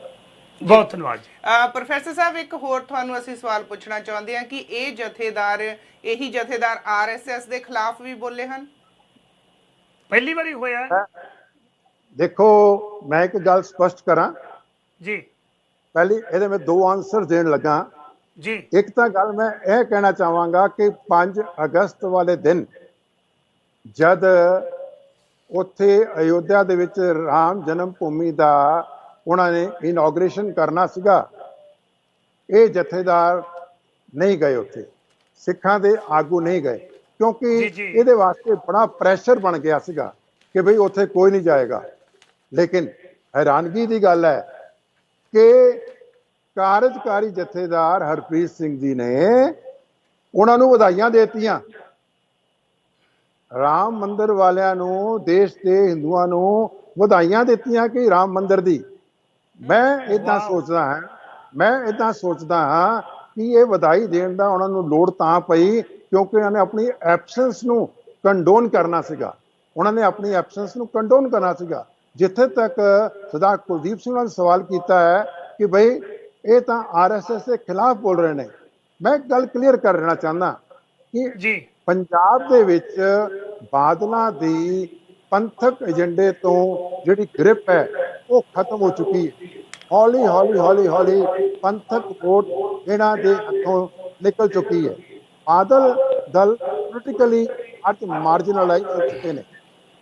ਬਹੁਤ ਧੰਨਵਾਦ ਜੀ। ਪ੍ਰੋਫੈਸਰ ਸਾਹਿਬ, ਇੱਕ ਹੋਰ ਤੁਹਾਨੂੰ ਅਸੀਂ ਸਵਾਲ ਪੁੱਛਣਾ ਚਾਹੁੰਦੇ ਹਾਂ ਕਿ ਇਹੀ ਜਥੇਦਾਰ ਆਰਐਸਐਸ ਦੇ ਖਿਲਾਫ ਵੀ ਬੋਲੇ ਹਨ? ਪਹਿਲੀ ਵਾਰੀ ਹੋਇਆ? ਦੇਖੋ, ਮੈਂ ਇੱਕ ਗੱਲ ਸਪਸ਼ਟ ਕਰਾਂ ਜੀ। ਪਹਿਲੀ ਇਹਦੇ ਮੈਂ 2 ਆਨਸਰ ਦੇਣ ਲੱਗਾ ਜੀ। ਇੱਕ ਤਾਂ ਗੱਲ ਮੈਂ ਇਹ ਕਹਿਣਾ ਚਾਹਾਂਗਾ ਕਿ 5 ਅਗਸਤ ਵਾਲੇ ਦਿਨ ਜਦ ਉੱਥੇ ਅਯੋਧਿਆ ਦੇ ਵਿੱਚ ਰਾਮ ਜਨਮ ਭੂਮੀ ਦਾ ਉਹਨਾਂ ਨੇ ਇਨੋਗ੍ਰੇਸ਼ਨ ਕਰਨਾ ਸੀਗਾ, ਇਹ ਜਥੇਦਾਰ ਨਹੀਂ ਗਏ ਉੱਥੇ, ਸਿੱਖਾਂ ਦੇ ਆਗੂ ਨਹੀਂ ਗਏ, ਕਿਉਂਕਿ ਇਹਦੇ ਵਾਸਤੇ ਬੜਾ ਪ੍ਰੈਸ਼ਰ ਬਣ ਗਿਆ ਸੀਗਾ ਕਿ ਭਈ ਉੱਥੇ ਕੋਈ ਨਹੀਂ ਜਾਏਗਾ। ਲੇਕਿਨ ਹੈਰਾਨਗੀ ਦੀ ਗੱਲ ਹੈ ਕਿ ਕਾਰਜਕਾਰੀ ਜਥੇਦਾਰ ਹਰਪ੍ਰੀਤ ਸਿੰਘ ਜੀ ਨੇ ਉਹਨਾਂ ਨੂੰ ਵਧਾਈਆਂ ਦੇਤੀਆਂ। ਰਾਮ ਮੰਦਿਰ ਵਾਲਿਆਂ ਨੂੰ, ਦੇਸ਼ ਦੇ ਹਿੰਦੂਆਂ ਨੂੰ ਵਧਾਈਆਂ ਦਿੱਤੀਆਂ ਕਿ ਰਾਮ ਮੰਦਿਰ ਦੀ। ਮੈਂ ਇਦਾਂ ਸੋਚਦਾ ਹਾਂ ਕਿ ਇਹ ਵਧਾਈ ਦੇਣ ਦਾ ਉਹਨਾਂ ਨੂੰ ਲੋੜ ਤਾਂ ਪਈ ਕਿਉਂਕਿ ਉਹਨਾਂ ਨੇ ਆਪਣੀ ਐਬਸੈਂਸ ਨੂੰ ਕੰਡੋਨ ਕਰਨਾ ਸੀਗਾ। ਜਿੱਥੇ ਤੱਕ ਸਰਦਾਰ ਕੁਲਦੀਪ ਸਿੰਘ ਨੇ ਸਵਾਲ ਕੀਤਾ ਹੈ ਕਿ ਬਈ ਇਹ ਤਾਂ ਆਰਐਸਐਸ ਦੇ ਖਿਲਾਫ ਬੋਲ ਰਹੇ ਨੇ, ਮੈਂ ਇੱਕ ਗੱਲ ਕਲੀਅਰ ਕਰ ਦੇਣਾ ਚਾਹੁੰਦਾ ਕਿ ਪੰਜਾਬ ਦੇ ਵਿੱਚ ਬਾਦਲਾਂ ਦੀ ਪੰਥਕ ਏਜੰਡੇ ਤੋਂ ਜਿਹੜੀ ਗ੍ਰਿਪ ਹੈ ਉਹ ਖਤਮ ਹੋ ਚੁੱਕੀ ਹੈ। ਹੌਲੀ ਪੰਥਕ ਵੋਟ ਇਹਨਾਂ ਦੇ ਹੱਥੋਂ ਨਿਕਲ ਚੁੱਕੀ ਹੈ। ਬਾਦਲ ਦਲ ਪੋਲੀਟੀਕਲੀ ਅੱਜ ਮਾਰਜਨਲਾਈਜ਼ ਹੋ ਚੁੱਕੇ ਨੇ।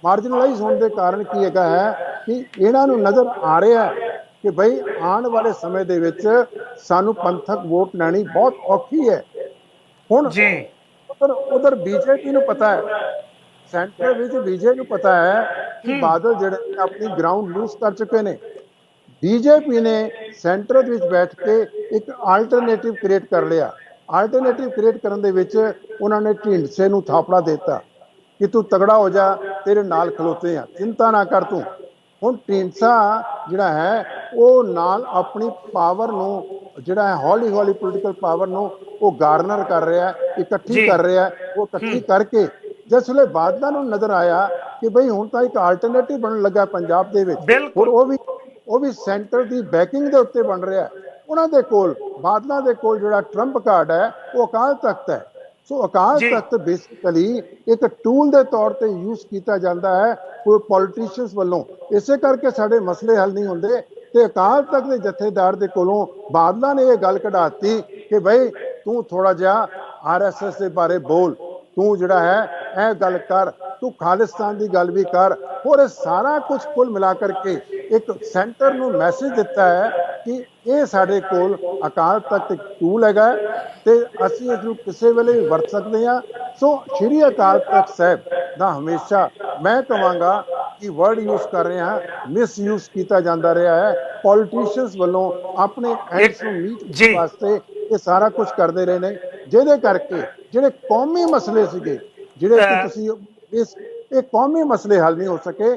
ਮਾਰਜਨਲਾਈਜ਼ ਹੋਣ ਦੇ ਕਾਰਨ ਕੀ ਹੈਗਾ ਹੈ ਕਿ ਇਹਨਾਂ ਨੂੰ ਨਜ਼ਰ ਆ ਰਿਹਾ ਹੈ ਕਿ ਬਈ ਆਉਣ ਵਾਲੇ ਸਮੇਂ ਦੇ ਵਿੱਚ ਸਾਨੂੰ ਪੰਥਕ ਵੋਟ ਲੈਣੀ ਬਹੁਤ ਔਖੀ ਹੈ। ਹੁਣ ਉਧਰ ਬੀਜੇਪੀ ਨੂੰ ਪਤਾ ਹੈ, ਸੈਂਟਰ ਵਿੱਚ ਬੀਜੇਪੀ ਨੂੰ ਪਤਾ ਹੈ ਕਿ ਬਾਦਲ ਜਿਹੜੇ ਆਪਣੀ ਗਰਾਊਂਡ ਲੂਜ਼ ਕਰ ਚੁੱਕੇ ਨੇ। ਬੀਜੇਪੀ ਨੇ ਸੈਂਟਰ ਵਿੱਚ ਬੈਠ ਕੇ ਇੱਕ ਆਲਟਰਨੇਟਿਵ ਕ੍ਰੀਏਟ ਕਰ ਲਿਆ। ਆਲਟਰਨੇਟਿਵ ਕ੍ਰੀਏਟ ਕਰਨ ਦੇ ਵਿੱਚ ਉਹਨਾਂ ਨੇ ਢੀਂਡਸੇ ਨੂੰ ਥਾਪੜਾ ਦਿੱਤਾ ਕਿ ਤੂੰ ਤਗੜਾ ਹੋ ਜਾ, ਤੇਰੇ ਨਾਲ ਖਲੋਤੇ ਆ, ਚਿੰਤਾ ਨਾ ਕਰ ਤੂੰ। ਹੁਣ ਢੀਂਡਸਾ ਜਿਹੜਾ ਹੈ ਉਹ ਨਾਲ ਆਪਣੀ ਪਾਵਰ ਨੂੰ ਜਿਹੜਾ ਹੈ ਹੌਲੀ ਪੋਲੀਟੀਕਲ ਪਾਵਰ ਨੂੰ ਉਹ ਗਾਰਨਰ ਕਰ ਰਿਹਾ, ਇਕੱਠੀ ਕਰ ਰਿਹਾ। ਉਹ ਇਕੱਠੀ ਕਰਕੇ ਜਿਸ ਵੇਲੇ ਬਾਦਲਾਂ ਨੂੰ ਨਜ਼ਰ ਆਇਆ ਕਿ ਬਈ ਹੁਣ ਤਾਂ ਇੱਕ ਆਲਟਰਨੇਟਿਵ ਬਣਨ ਲੱਗਾ ਪੰਜਾਬ ਦੇ ਵਿੱਚ, ਔਰ ਉਹ ਵੀ ਸੈਂਟਰ ਦੀ ਬੈਕਿੰਗ ਦੇ ਉੱਤੇ ਬਣ ਰਿਹਾ। ਉਹਨਾਂ ਦੇ ਕੋਲ, ਬਾਦਲਾਂ ਦੇ ਕੋਲ ਜਿਹੜਾ ਟਰੰਪ ਕਾਰਡ ਹੈ ਉਹ ਅਕਾਲ ਤਖਤ ਹੈ। ਸੋ ਅਕਾਲ ਤਖਤ ਬੇਸਿਕਲੀ ਇੱਕ ਟੂਲ ਦੇ ਤੌਰ ਤੇ ਯੂਜ਼ ਕੀਤਾ ਜਾਂਦਾ ਹੈ ਕੋਈ ਪੋਲੀਟੀਸ਼ੀਅਨਸ ਵੱਲੋਂ। ਇਸੇ ਕਰਕੇ ਸਾਡੇ ਮਸਲੇ ਹੱਲ ਨਹੀਂ ਹੁੰਦੇ ਤੇ ਅਕਾਲ ਤਖਤ ਦੇ ਜਥੇਦਾਰ ਦੇ ਕੋਲੋਂ ਬਾਦਲਾਂ ਨੇ ਇਹ ਗੱਲ ਕਢਾਤੀ ਕਿ ਬਈ ਤੂੰ ਥੋੜਾ ਜਿਹਾ ਆਰਐਸਐਸ ਦੇ ਬਾਰੇ ਬੋਲ, ਤੂੰ ਜਿਹੜਾ ਹੈ ਇਹ ਗੱਲ ਕਰ, ਤੂੰ ਖਾਲਿਸਤਾਨ ਦੀ ਗੱਲ ਵੀ ਕਰ। ਔਰ ਇਹ ਸਾਰਾ ਕੁਝ ਕੁੱਲ ਮਿਲਾ ਕਰਕੇ ਇੱਕ ਸੈਂਟਰ ਨੂੰ ਮੈਸੇਜ ਦਿੱਤਾ ਹੈ ਕਿ ਇਹ ਸਾਡੇ ਕੋਲ ਅਕਾਲ ਤਖਤ ਇੱਕ ਟੂਲ ਹੈਗਾ ਤੇ ਅਸੀਂ ਇਸ ਨੂੰ ਕਿਸੇ ਵੇਲੇ ਵੀ ਵਰਤ ਸਕਦੇ ਹਾਂ। ਸੋ ਸ਼੍ਰੀ ਅਕਾਲ ਤਖਤ ਸਾਹਿਬ ਦਾ ਹਮੇਸ਼ਾ ਮੈਂ ਕਹਾਂਗਾ ਕਿ ਵਰਡ ਯੂਜ਼ ਕਰ ਰਹੇ ਹਾਂ, ਮਿਸਯੂਜ਼ ਕੀਤਾ ਜਾਂਦਾ ਰਿਹਾ ਹੈ। ਪੋਲੀਟੀਸ਼ੀਅਨਸ ਵੱਲੋਂ ਆਪਣੇ ਐਂਡਸ ਨੂੰ ਮੀਟ ਕਰਨ ਵਾਸਤੇ ਇਹ ਸਾਰਾ ਕੁਝ ਕਰਦੇ ਰਹੇ ਨੇ, ਜਿਹਦੇ ਕਰਕੇ ਜਿਹੜੇ ਕੌਮੀ ਮਸਲੇ ਸੀਗੇ, ਜਿਹੜੇ ਕਿ ਤੁਸੀਂ ਇਹ ਕੌਮੀ ਮਸਲੇ ਹੱਲ ਨਹੀਂ ਹੋ ਸਕੇ।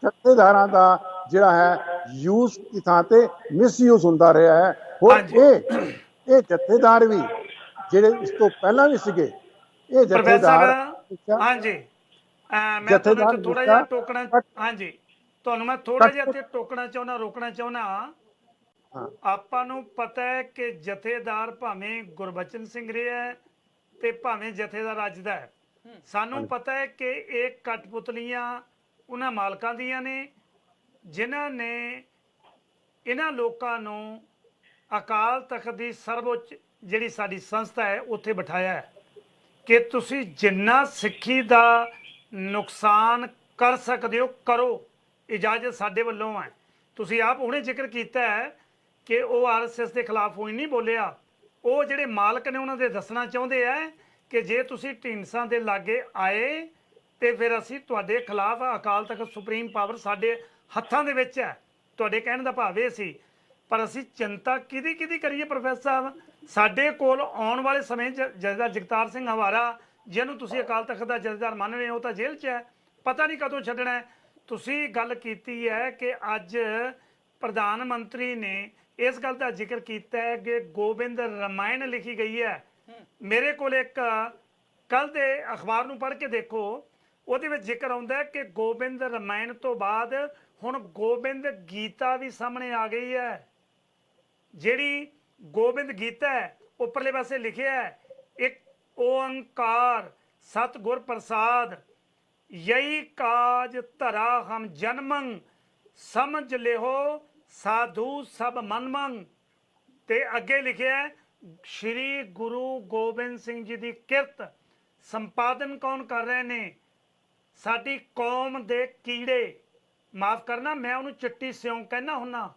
ਜਥੇਦਾਰਾਂ ਦਾ ਜਿਹੜਾ ਹੈ ਯੂਜ਼ ਦੀ ਥਾਂ ਤੇ ਮਿਸਯੂਜ਼ ਹੁੰਦਾ ਰਿਹਾ ਹੈ। ਹੋਰ ਇਹ ਜਥੇਦਾਰ ਵੀ ਜਿਹੜੇ ਇਸ ਤੋਂ ਪਹਿਲਾਂ ਵੀ ਸੀਗੇ, ਇਹ ਜਥੇਦਾਰ ਮੈਂ ਤੁਹਾਨੂੰ ਥੋੜਾ ਜਿਹਾ ਟੋਕਣਾ, ਤੁਹਾਨੂੰ ਮੈਂ ਥੋੜਾ ਜਿਹਾ ਇੱਥੇ ਟੋਕਣਾ ਚਾਹੁੰਦਾ, ਰੋਕਣਾ ਚਾਹੁੰਦਾ। ਆਪਾਂ ਨੂੰ ਪਤਾ ਹੈ ਕਿ ਜਥੇਦਾਰ ਭਾਵੇਂ ਗੁਰਬਚਨ ਸਿੰਘ ਰਿਹਾ ਤੇ ਭਾਵੇਂ ਜਥੇਦਾਰ ਅੱਜ ਦਾ ਹੈ, ਸਾਨੂੰ ਪਤਾ ਹੈ ਕਿ ਇਹ ਕਠਪੁਤਲੀਆਂ ਉਹਨਾਂ ਮਾਲਕਾਂ ਦੀਆਂ ਨੇ ਜਿਨ੍ਹਾਂ ਨੇ ਇਹਨਾਂ ਲੋਕਾਂ ਨੂੰ ਅਕਾਲ ਤਖਤ ਦੀ ਸਰਵਉੱਚ ਜਿਹੜੀ ਸਾਡੀ ਸੰਸਥਾ ਹੈ ਉੱਥੇ ਬਿਠਾਇਆ ਹੈ ਕਿ ਤੁਸੀਂ ਜਿੰਨਾ ਸਿੱਖੀ ਦਾ ਨੁਕਸਾਨ ਕਰ ਸਕਦੇ ਹੋ ਕਰੋ, ਇਜਾਜ਼ਤ ਸਾਡੇ ਵੱਲੋਂ ਹੈ। ਤੁਸੀਂ ਆਪ ਹੁਣੇ ਜ਼ਿਕਰ ਕੀਤਾ ਹੈ ਕਿ ਉਹ ਆਰਐਸਐਸ ਦੇ ਖਿਲਾਫ ਕੋਈ ਨਹੀਂ ਬੋਲਿਆ। ਉਹ ਜਿਹੜੇ ਮਾਲਕ ਨੇ ਉਹਨਾਂ ਦੇ ਦੱਸਣਾ ਚਾਹੁੰਦੇ ਆ ਕਿ ਜੇ ਤੁਸੀਂ ਢੀਂਡਸਾ ਦੇ ਲਾਗੇ ਆਏ ਤੇ ਫਿਰ ਅਸੀਂ ਤੁਹਾਡੇ ਖਿਲਾਫ, ਅਕਾਲ ਤਖਤ ਸੁਪਰੀਮ ਪਾਵਰ ਸਾਡੇ ਹੱਥਾਂ ਦੇ ਵਿੱਚ ਹੈ। ਤੁਹਾਡੇ ਕਹਿਣ ਦਾ ਭਾਵ ਇਹ ਸੀ, ਪਰ ਅਸੀਂ ਚਿੰਤਾ ਕਿਹਦੀ ਕਰੀਏ ਪ੍ਰੋਫੈਸਰ ਸਾਹਿਬ? ਸਾਡੇ ਕੋਲ ਆਉਣ ਵਾਲੇ ਸਮੇਂ 'ਚ ਜਥੇਦਾਰ ਜਗਤਾਰ ਸਿੰਘ ਹਵਾਰਾ, ਜਿਹਨੂੰ ਤੁਸੀਂ ਅਕਾਲ ਤਖਤ ਦਾ ਜਥੇਦਾਰ ਮੰਨ ਰਹੇ ਹੋ, ਤਾਂ ਜੇਲ੍ਹ 'ਚ ਹੈ, ਪਤਾ ਨਹੀਂ ਕਦੋਂ ਛੱਡਣਾ ਹੈ। ਤੁਸੀਂ ਗੱਲ ਕੀਤੀ ਹੈ ਕਿ ਅੱਜ ਪ੍ਰਧਾਨ ਮੰਤਰੀ ਨੇ ਇਸ ਗੱਲ ਦਾ ਜ਼ਿਕਰ ਕੀਤਾ ਹੈ ਕਿ ਗੋਬਿੰਦ ਰਾਮਾਇਣ ਲਿਖੀ ਗਈ ਹੈ। ਮੇਰੇ ਕੋਲ ਇੱਕ ਕੱਲ ਦੇ ਅਖਬਾਰ ਨੂੰ ਪੜ੍ਹ ਕੇ ਦੇਖੋ, ਉਹਦੇ ਵਿੱਚ ਜ਼ਿਕਰ ਆਉਂਦਾ ਹੈ ਕਿ ਗੋਬਿੰਦ ਰਾਮਾਇਣ ਤੋਂ ਬਾਅਦ ਹੁਣ ਗੋਬਿੰਦ ਗੀਤਾ ਵੀ ਸਾਹਮਣੇ ਆ ਗਈ ਹੈ। ਜਿਹੜੀ ਗੋਬਿੰਦ ਗੀਤਾ ਹੈ ਉੱਪਰਲੇ ਪਾਸੇ ਲਿਖਿਆ ਹੈ ਇੱਕ ਓੰਕਾਰ ਸਤਿਗੁਰ ਪ੍ਰਸਾਦ, ਯਹੀ ਕਾਜ ਧਰਾ ਹਮ ਜਨਮੰ, ਸਮਝ ਲਿਓ ਸਾਧੂ ਸਭ ਮਨਮੰ। ਤੇ ਅੱਗੇ ਲਿਖਿਆ ਸ਼੍ਰੀ ਗੁਰੂ ਗੋਬਿੰਦ ਸਿੰਘ ਜੀ ਦੀ ਕਿਰਤ। ਸੰਪਾਦਨ ਕੌਣ ਕਰ ਰਹੇ ਨੇ? ਸਾਡੀ ਕੌਮ ਦੇ ਕੀੜੇ, ਮਾਫ ਕਰਨਾ ਮੈਂ ਉਹਨੂੰ ਚਿੱਟੀ ਸਿਉਂ ਕਹਿਣਾ ਹੁੰਨਾ।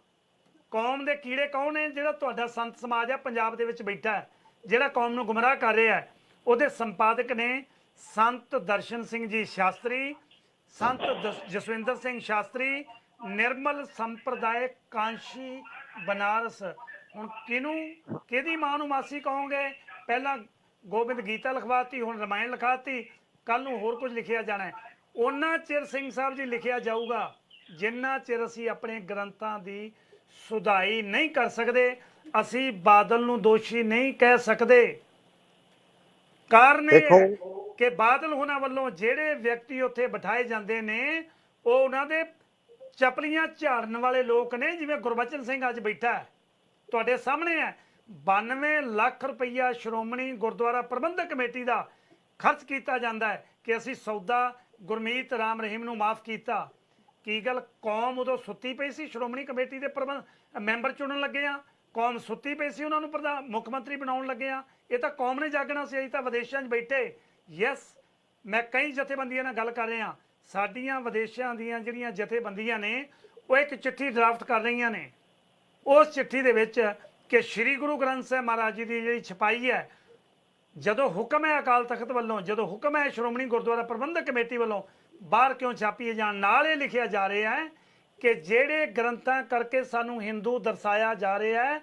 ਕੌਮ ਦੇ ਕੀੜੇ ਕੌਣ ਨੇ? ਜਿਹੜਾ ਤੁਹਾਡਾ ਸੰਤ ਸਮਾਜ ਹੈ ਪੰਜਾਬ ਦੇ ਵਿੱਚ ਬੈਠਾ ਹੈ, ਜਿਹੜਾ ਕੌਮ ਨੂੰ ਗੁੰਮਰਾਹ ਕਰ ਰਿਹਾ ਹੈ। ਉਹਦੇ ਸੰਪਾਦਕ ਨੇ ਸੰਤ ਦਰਸ਼ਨ ਸਿੰਘ ਜੀ ਸ਼ਾਸਤਰੀ, ਸੰਤ ਜਸਵਿੰਦਰ ਸਿੰਘ ਸ਼ਾਸਤਰੀ, ਨਿਰਮਲ ਸੰਪਰਦਾਇ ਕਾਂਸ਼ੀ ਬਨਾਰਸ। ਹੁਣ ਕਿਹਦੀ ਮਾਂ ਨੂੰ ਮਾਸੀ ਕਹੋਗੇ? ਪਹਿਲਾਂ ਗੋਬਿੰਦ ਗੀਤਾ ਲਿਖਵਾਤੀ, ਹੁਣ ਰਮਾਇਣ ਲਿਖਾਤੀ, ਕੱਲ ਨੂੰ ਹੋਰ ਕੁਝ ਲਿਖਿਆ ਜਾਣਾ ਹੈ। ਉਹਨਾਂ ਚਿਰ ਸਿੰਘ ਸਾਹਿਬ ਜੀ ਲਿਖਿਆ ਜਾਊਗਾ ਜਿੰਨਾ ਚਿਰ ਅਸੀਂ ਆਪਣੇ ਗ੍ਰੰਥਾਂ ਦੀ ਸੁਧਾਈ ਨਹੀਂ ਕਰ ਸਕਦੇ, ਅਸੀਂ ਬਾਦਲ ਨੂੰ ਦੋਸ਼ੀ ਨਹੀਂ ਕਹਿ ਸਕਦੇ। ਕਾਰਨ ਇਹ ਹੈ ਕਿ ਬਾਦਲ ਹੋਣਾ ਵੱਲੋਂ ਜਿਹੜੇ ਵਿਅਕਤੀ ਉੱਥੇ ਬਿਠਾਏ ਜਾਂਦੇ ਨੇ ਉਹ ਉਹਨਾਂ ਦੇ ਚਪਲੀਆਂ ਝਾੜਨ ਵਾਲੇ ਲੋਕ ਨੇ। ਜਿਵੇਂ ਗੁਰਬਚਨ ਸਿੰਘ ਅੱਜ ਬੈਠਾ ਹੈ, ਤੁਹਾਡੇ ਸਾਹਮਣੇ ਹੈ। 92 ਲੱਖ ਰੁਪਈਆ ਸ਼੍ਰੋਮਣੀ ਗੁਰਦੁਆਰਾ ਪ੍ਰਬੰਧਕ ਕਮੇਟੀ ਦਾ ਖਰਚ ਕੀਤਾ ਜਾਂਦਾ ਹੈ ਕਿ ਅਸੀਂ ਸੌਦਾ ਗੁਰਮੀਤ ਰਾਮ ਰਹੀਮ ਨੂੰ ਮਾਫ ਕੀਤਾ। ਕੀ ਗੱਲ ਕੌਮ ਉਦੋਂ ਸੁੱਤੀ ਪਈ ਸੀ? ਸ਼੍ਰੋਮਣੀ ਕਮੇਟੀ ਦੇ ਮੈਂਬਰ ਚੁਣਨ ਲੱਗੇ ਆ, ਕੌਮ ਸੁੱਤੀ ਪਈ ਸੀ, ਉਹਨਾਂ ਨੂੰ ਮੁੱਖ ਮੰਤਰੀ ਬਣਾਉਣ ਲੱਗੇ ਆ। ਇਹ ਤਾਂ ਕੌਮ ਨੇ ਜਾਗਣਾ ਸੀ। ਅਸੀਂ ਤਾਂ ਵਿਦੇਸ਼ਾਂ 'ਚ ਬੈਠੇ। ਯੈਸ, ਮੈਂ ਕਈ ਜਥੇਬੰਦੀਆਂ ਨਾਲ ਗੱਲ ਕਰ ਰਿਹਾ। ਸਾਡੀਆਂ ਵਿਦੇਸ਼ਾਂ ਦੀਆਂ ਜਿਹੜੀਆਂ ਜਥੇਬੰਦੀਆਂ ਨੇ ਉਹ ਇੱਕ ਚਿੱਠੀ ਡਰਾਫਟ ਕਰ ਰਹੀਆਂ ਨੇ। ਉਸ ਚਿੱਠੀ ਦੇ ਵਿੱਚ ਕਿ ਸ਼੍ਰੀ ਗੁਰੂ ਗ੍ਰੰਥ ਸਾਹਿਬ ਮਹਾਰਾਜ ਜੀ ਦੀ ਜਿਹੜੀ ਛਪਾਈ ਹੈ, ਜਦੋਂ ਹੁਕਮ ਹੈ ਅਕਾਲ ਤਖਤ ਵੱਲੋਂ, ਜਦੋਂ ਹੁਕਮ ਹੈ ਸ਼੍ਰੋਮਣੀ ਗੁਰਦੁਆਰਾ ਪ੍ਰਬੰਧਕ ਕਮੇਟੀ ਵੱਲੋਂ, ਬਾਹਰ ਕਿਉਂ ਛਾਪੀਏ ਜਾਣ? ਨਾਲ ਇਹ ਲਿਖਿਆ ਜਾ ਰਿਹਾ ਹੈ ਕਿ ਜਿਹੜੇ ਗ੍ਰੰਥਾਂ ਕਰਕੇ ਸਾਨੂੰ ਹਿੰਦੂ ਦਰਸਾਇਆ ਜਾ ਰਿਹਾ ਹੈ,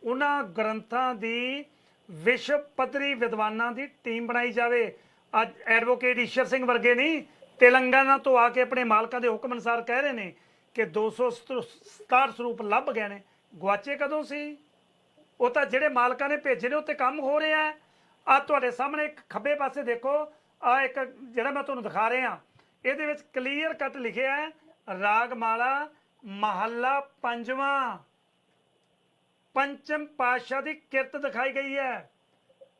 ਉਹਨਾਂ ਗ੍ਰੰਥਾਂ ਦੀ ਵਿਸ਼ਵ ਪੱਧਰੀ ਵਿਦਵਾਨਾਂ ਦੀ ਟੀਮ ਬਣਾਈ ਜਾਵੇ। ਅੱਜ ਐਡਵੋਕੇਟ ਈਸ਼ਰ ਸਿੰਘ ਵਰਗੇ ਨਹੀਂ, ਤੇਲੰਗਾਨਾ ਤੋਂ ਆ ਕੇ ਆਪਣੇ ਮਾਲਕਾਂ ਦੇ ਹੁਕਮ ਅਨੁਸਾਰ ਕਹਿ ਰਹੇ ਨੇ ਕਿ 267 ਸਰੂਪ ਲੱਭ ਗਏ ਨੇ। ਗੁਆਚੇ ਕਦੋਂ ਸੀ? ਉਹ ਤਾਂ ਜਿਹੜੇ ਮਾਲਕਾਂ ਨੇ ਭੇਜੇ ਨੇ ਉੱਤੇ ਕੰਮ ਹੋ ਰਿਹਾ ਹੈ। ਆ ਤੁਹਾਡੇ ਸਾਹਮਣੇ ਇੱਕ ਖੱਬੇ ਪਾਸੇ ਦੇਖੋ, ਆ ਇੱਕ ਜਿਹੜਾ ਮੈਂ ਤੁਹਾਨੂੰ ਦਿਖਾ ਰਿਹਾ, ਇਹਦੇ ਵਿੱਚ ਕਲੀਅਰ ਕੱਟ ਲਿਖਿਆ ਹੈ ਰਾਗਮਾਲਾ ਮਹੱਲਾ 5ਵਾਂ, ਪੰਚਮ ਪਾਤਸ਼ਾਹ ਦੀ ਕਿਰਤ ਦਿਖਾਈ ਗਈ ਹੈ।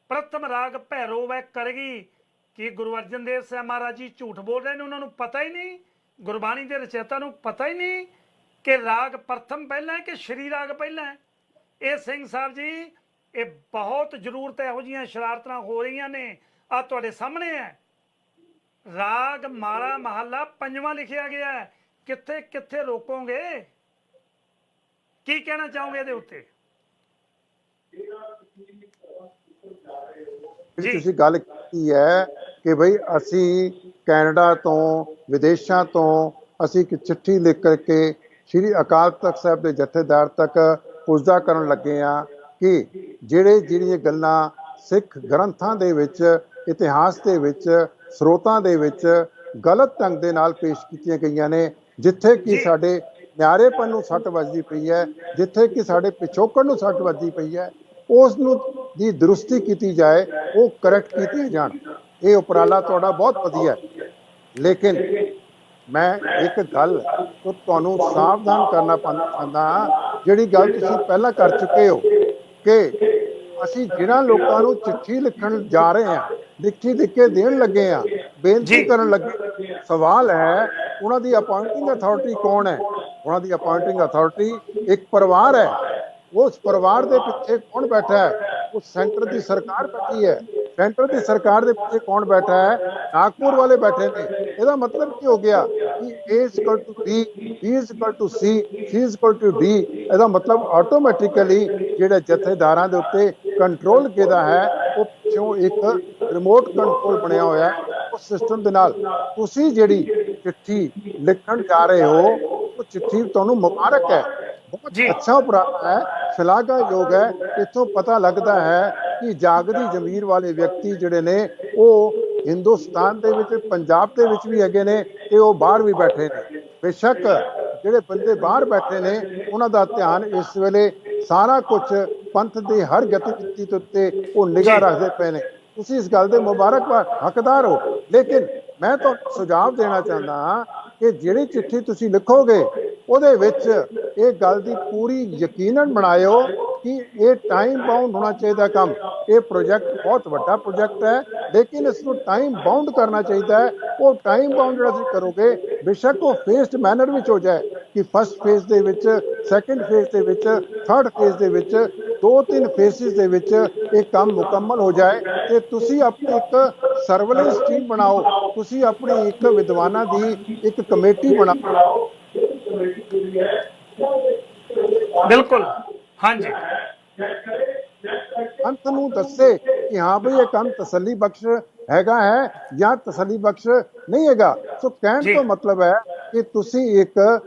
ਪ੍ਰਥਮ ਰਾਗ ਭੈਰੋ ਵੈ ਕਰਗੀ। ਕਿ ਗੁਰੂ ਅਰਜਨ ਦੇਵ ਸਾਹਿਬ ਮਹਾਰਾਜ ਜੀ ਝੂਠ ਬੋਲ ਰਹੇ ਨੇ? ਉਹਨਾਂ ਨੂੰ ਪਤਾ ਹੀ ਨਹੀਂ, ਗੁਰਬਾਣੀ ਦੇ ਰਚੇਤਾ ਨੂੰ ਪਤਾ ਹੀ ਨਹੀਂ ਕਿ ਰਾਗ ਪ੍ਰਥਮ ਪਹਿਲਾਂ ਹੈ ਕਿ ਸ਼੍ਰੀ ਰਾਗ ਪਹਿਲਾਂ ਹੈ। ਇਹ ਸਿੰਘ ਸਾਹਿਬ ਜੀ, ਇਹ ਬਹੁਤ ਜ਼ਰੂਰਤ ਇਹੋ ਜਿਹੀਆਂ ਸ਼ਰਾਰਤਾਂ ਹੋ ਰਹੀਆਂ ਨੇ। ਆ ਤੁਹਾਡੇ ਸਾਹਮਣੇ ਹੈ, ਰਾਗ ਮਾਲਾ ਮਹੱਲਾ 5ਵਾਂ ਲਿਖਿਆ ਗਿਆ ਹੈ। ਕਿੱਥੇ ਕਿੱਥੇ ਰੋਕੋਗੇ? ਕੀ ਕਹਿਣਾ ਚਾਹੋਗੇ ਇਹਦੇ ਉੱਤੇ? ਤੁਸੀਂ ਗੱਲ ਕੀਤੀ ਹੈ ਕਿ ਭਈ ਅਸੀਂ ਕੈਨੇਡਾ ਤੋਂ, ਵਿਦੇਸ਼ਾਂ ਤੋਂ ਅਸੀਂ ਇੱਕ ਚਿੱਠੀ ਲਿਖ ਕਰਕੇ ਸ਼੍ਰੀ ਅਕਾਲ ਤਖਤ ਸਾਹਿਬ ਦੇ ਜਥੇਦਾਰ ਤੱਕ ਪੁੱਛਦਾ ਕਰਨ ਲੱਗੇ ਆ ਕਿ ਜਿਹੜੀਆਂ ਗੱਲਾਂ ਸਿੱਖ ਗ੍ਰੰਥਾਂ ਦੇ ਵਿੱਚ, ਇਤਿਹਾਸ ਦੇ ਵਿੱਚ, ਸਰੋਤਾਂ ਦੇ ਵਿੱਚ ਗਲਤ ਢੰਗ ਦੇ ਨਾਲ ਪੇਸ਼ ਕੀਤੀਆਂ ਗਈਆਂ ਨੇ, ਜਿੱਥੇ ਕਿ ਸਾਡੇ ਨਿਆਰੇਪਨ ਨੂੰ ਸੱਟ ਵੱਜਦੀ ਪਈ ਹੈ, ਜਿੱਥੇ ਕਿ ਸਾਡੇ ਪਿਛੋਕੜ ਨੂੰ ਸੱਟ ਵੱਜਦੀ ਪਈ ਹੈ, ਉਸ ਨੂੰ ਦੀ ਦਰੁਸਤੀ ਕੀਤੀ ਜਾਏ, ਉਹ ਕਰੈਕਟ ਕੀਤੇ ਜਾਣ। ਇਹ ਉਪਰਾਲਾ ਤੁਹਾਡਾ ਬਹੁਤ ਵਧੀਆ ਹੈ। ਲੇਕਿਨ ਮੈਂ ਇੱਕ ਗੱਲ ਤੋਂ ਤੁਹਾਨੂੰ ਸਾਵਧਾਨ ਕਰਨਾ ਚਾਹੁੰਦਾ, ਜਿਹੜੀ ਗੱਲ ਤੁਸੀਂ ਪਹਿਲਾਂ ਕਰ ਚੁੱਕੇ ਹੋ ਕਿ ਅਸੀਂ ਜਿਹਨਾਂ ਲੋਕਾਂ ਨੂੰ ਚਿੱਠੀ ਲਿਖਣ ਜਾ ਰਹੇ ਹਾਂ, ਚਿੱਠੀ ਲਿਖ ਕੇ ਦੇਣ ਲੱਗੇ ਆ, ਬੇਨਤੀ ਕਰਨ ਲੱਗੇ, ਸਵਾਲ ਹੈ ਉਹਨਾਂ ਦੀ ਅਪਾਇੰਟਿੰਗ ਅਥਾਰਟੀ ਕੌਣ ਹੈ? ਉਹਨਾਂ ਦੀ ਅਪਾਇੰਟਿੰਗ ਅਥਾਰਟੀ ਇੱਕ ਪਰਿਵਾਰ ਹੈ। ਉਸ ਪਰਿਵਾਰ ਦੇ ਪਿੱਛੇ ਕੌਣ ਬੈਠਾ ਹੈ? ਉਹ ਸੈਂਟਰ ਦੀ ਸਰਕਾਰ ਬੈਠੀ ਹੈ। ਸੈਂਟਰ ਦੀ ਸਰਕਾਰ ਦੇ ਪਿੱਛੇ ਕੌਣ ਬੈਠਾ ਹੈ? ਨਾਗਪੁਰ ਵਾਲੇ ਬੈਠੇ ਨੇ। ਇਹਦਾ ਮਤਲਬ ਕੀ ਹੋ ਗਿਆ ਕਿ A = B, B = C, C = D। ਇਹਦਾ ਮਤਲਬ ਆਟੋਮੈਟਿਕਲੀ ਜਿਹੜੇ ਜਥੇਦਾਰਾਂ ਦੇ ਉੱਤੇ ਕੰਟਰੋਲ ਕਿਹਦਾ ਹੈ? ਉਹ ਪਿੱਛੋਂ ਇੱਕ ਰਿਮੋਟ ਕੰਟਰੋਲ ਬਣਿਆ ਹੋਇਆ ਹੈ ਉਸ ਸਿਸਟਮ ਦੇ ਨਾਲ। ਤੁਸੀਂ ਜਿਹੜੀ ਚਿੱਠੀ ਲਿਖਣ ਜਾ ਰਹੇ ਹੋ, ਉਹ ਚਿੱਠੀ ਤੁਹਾਨੂੰ ਮੁਬਾਰਕ ਹੈ, ਬਹੁਤ ਅੱਛਾ ਉਪਰਾਲਾ ਹੈ, ਸ਼ਲਾਘਾਯੋਗ ਹੈ। ਇੱਥੋਂ ਪਤਾ ਲੱਗਦਾ ਹੈ ਕਿ ਜਾਗਦੀ ਜ਼ਮੀਰ ਵਾਲੇ ਵਿਅਕਤੀ ਜਿਹੜੇ ਨੇ ਉਹ ਹਿੰਦੁਸਤਾਨ ਦੇ ਵਿੱਚ, ਪੰਜਾਬ ਦੇ ਵਿੱਚ ਵੀ ਹੈਗੇ ਨੇ ਤੇ ਉਹ ਬਾਹਰ ਵੀ ਬੈਠੇ ਨੇ। ਬੇਸ਼ੱਕ ਜਿਹੜੇ ਬੰਦੇ ਬਾਹਰ ਬੈਠੇ ਨੇ ਉਹਨਾਂ ਦਾ ਧਿਆਨ ਇਸ ਵੇਲੇ ਸਾਰਾ ਕੁਝ ਪੰਥ ਦੇ ਹਰ ਗਤੀਵਿਧੀ ਦੇ ਉੱਤੇ ਉਹ ਨਿਗਾਹ ਰੱਖਦੇ ਪਏ ਨੇ। ਤੁਸੀਂ ਇਸ ਗੱਲ ਦੇ ਮੁਬਾਰਕਬਾਦ ਹੱਕਦਾਰ ਹੋ। ਲੇਕਿਨ ਮੈਂ ਤੁਹਾਨੂੰ ਸੁਝਾਅ ਦੇਣਾ ਚਾਹੁੰਦਾ ਹਾਂ ਕਿ ਜਿਹੜੀ ਚਿੱਠੀ ਤੁਸੀਂ ਲਿਖੋਗੇ ਉਹਦੇ ਵਿੱਚ ਇਹ ਗੱਲ ਦੀ ਪੂਰੀ ਯਕੀਨਨ ਬਣਾਇਓ ਕਿ ਇਹ ਟਾਈਮ ਬਾਉਂਡ ਹੋਣਾ ਚਾਹੀਦਾ ਕੰਮ। ਇਹ ਪ੍ਰੋਜੈਕਟ ਬਹੁਤ ਵੱਡਾ ਪ੍ਰੋਜੈਕਟ ਹੈ, ਲੇਕਿਨ ਇਸ ਨੂੰ ਟਾਈਮ ਬਾਉਂਡ ਕਰਨਾ ਚਾਹੀਦਾ ਹੈ। ਉਹ ਟਾਈਮ ਬਾਉਂਡ ਜਿਹੜਾ ਤੁਸੀਂ ਕਰੋਗੇ, ਬੇਸ਼ੱਕ ਉਹ ਫੇਸਡ ਮੈਨਰ ਵਿੱਚ ਹੋ ਜਾਏ ਕਿ ਫਸਟ ਫੇਜ਼ ਦੇ ਵਿੱਚ, ਸੈਕੰਡ ਫੇਜ਼ ਦੇ ਵਿੱਚ, ਥਰਡ ਫੇਜ਼ ਦੇ ਵਿੱਚ, 2-3 ਫੇਸਿਸ ਦੇ ਵਿੱਚ ਇਹ ਕੰਮ ਮੁਕੰਮਲ ਹੋ ਜਾਏ ਤੇ ਤੁਸੀਂ ਆਪਣੀ ਇੱਕ ਸਰਵੇਲੈਂਸ ਟੀਮ ਬਣਾਓ, ਤੁਸੀਂ ਆਪਣੀ ਇੱਕ ਵਿਦਵਾਨਾਂ ਦੀ ਇੱਕ ਕਮੇਟੀ ਬਣਾਓ। ਬਿਲਕੁਲ, ਹਾਂਜੀ। ਅੰਤ ਨੂੰ ਦੱਸੇ ਕਿ ਹਾਂ ਬਈ ਇਹ ਕੰਮ ਤਸੱਲੀ ਬਖਸ਼ ਹੈਗਾ ਹੈ ਜਾਂ ਤਸੱਲੀ ਬਖਸ਼ ਨਹੀਂ ਹੈਗਾ। ਸੋ ਕਹਿਣ ਤੋਂ ਮਤਲਬ ਹੈ ਕਿ ਤੁਸੀਂ ਇੱਕ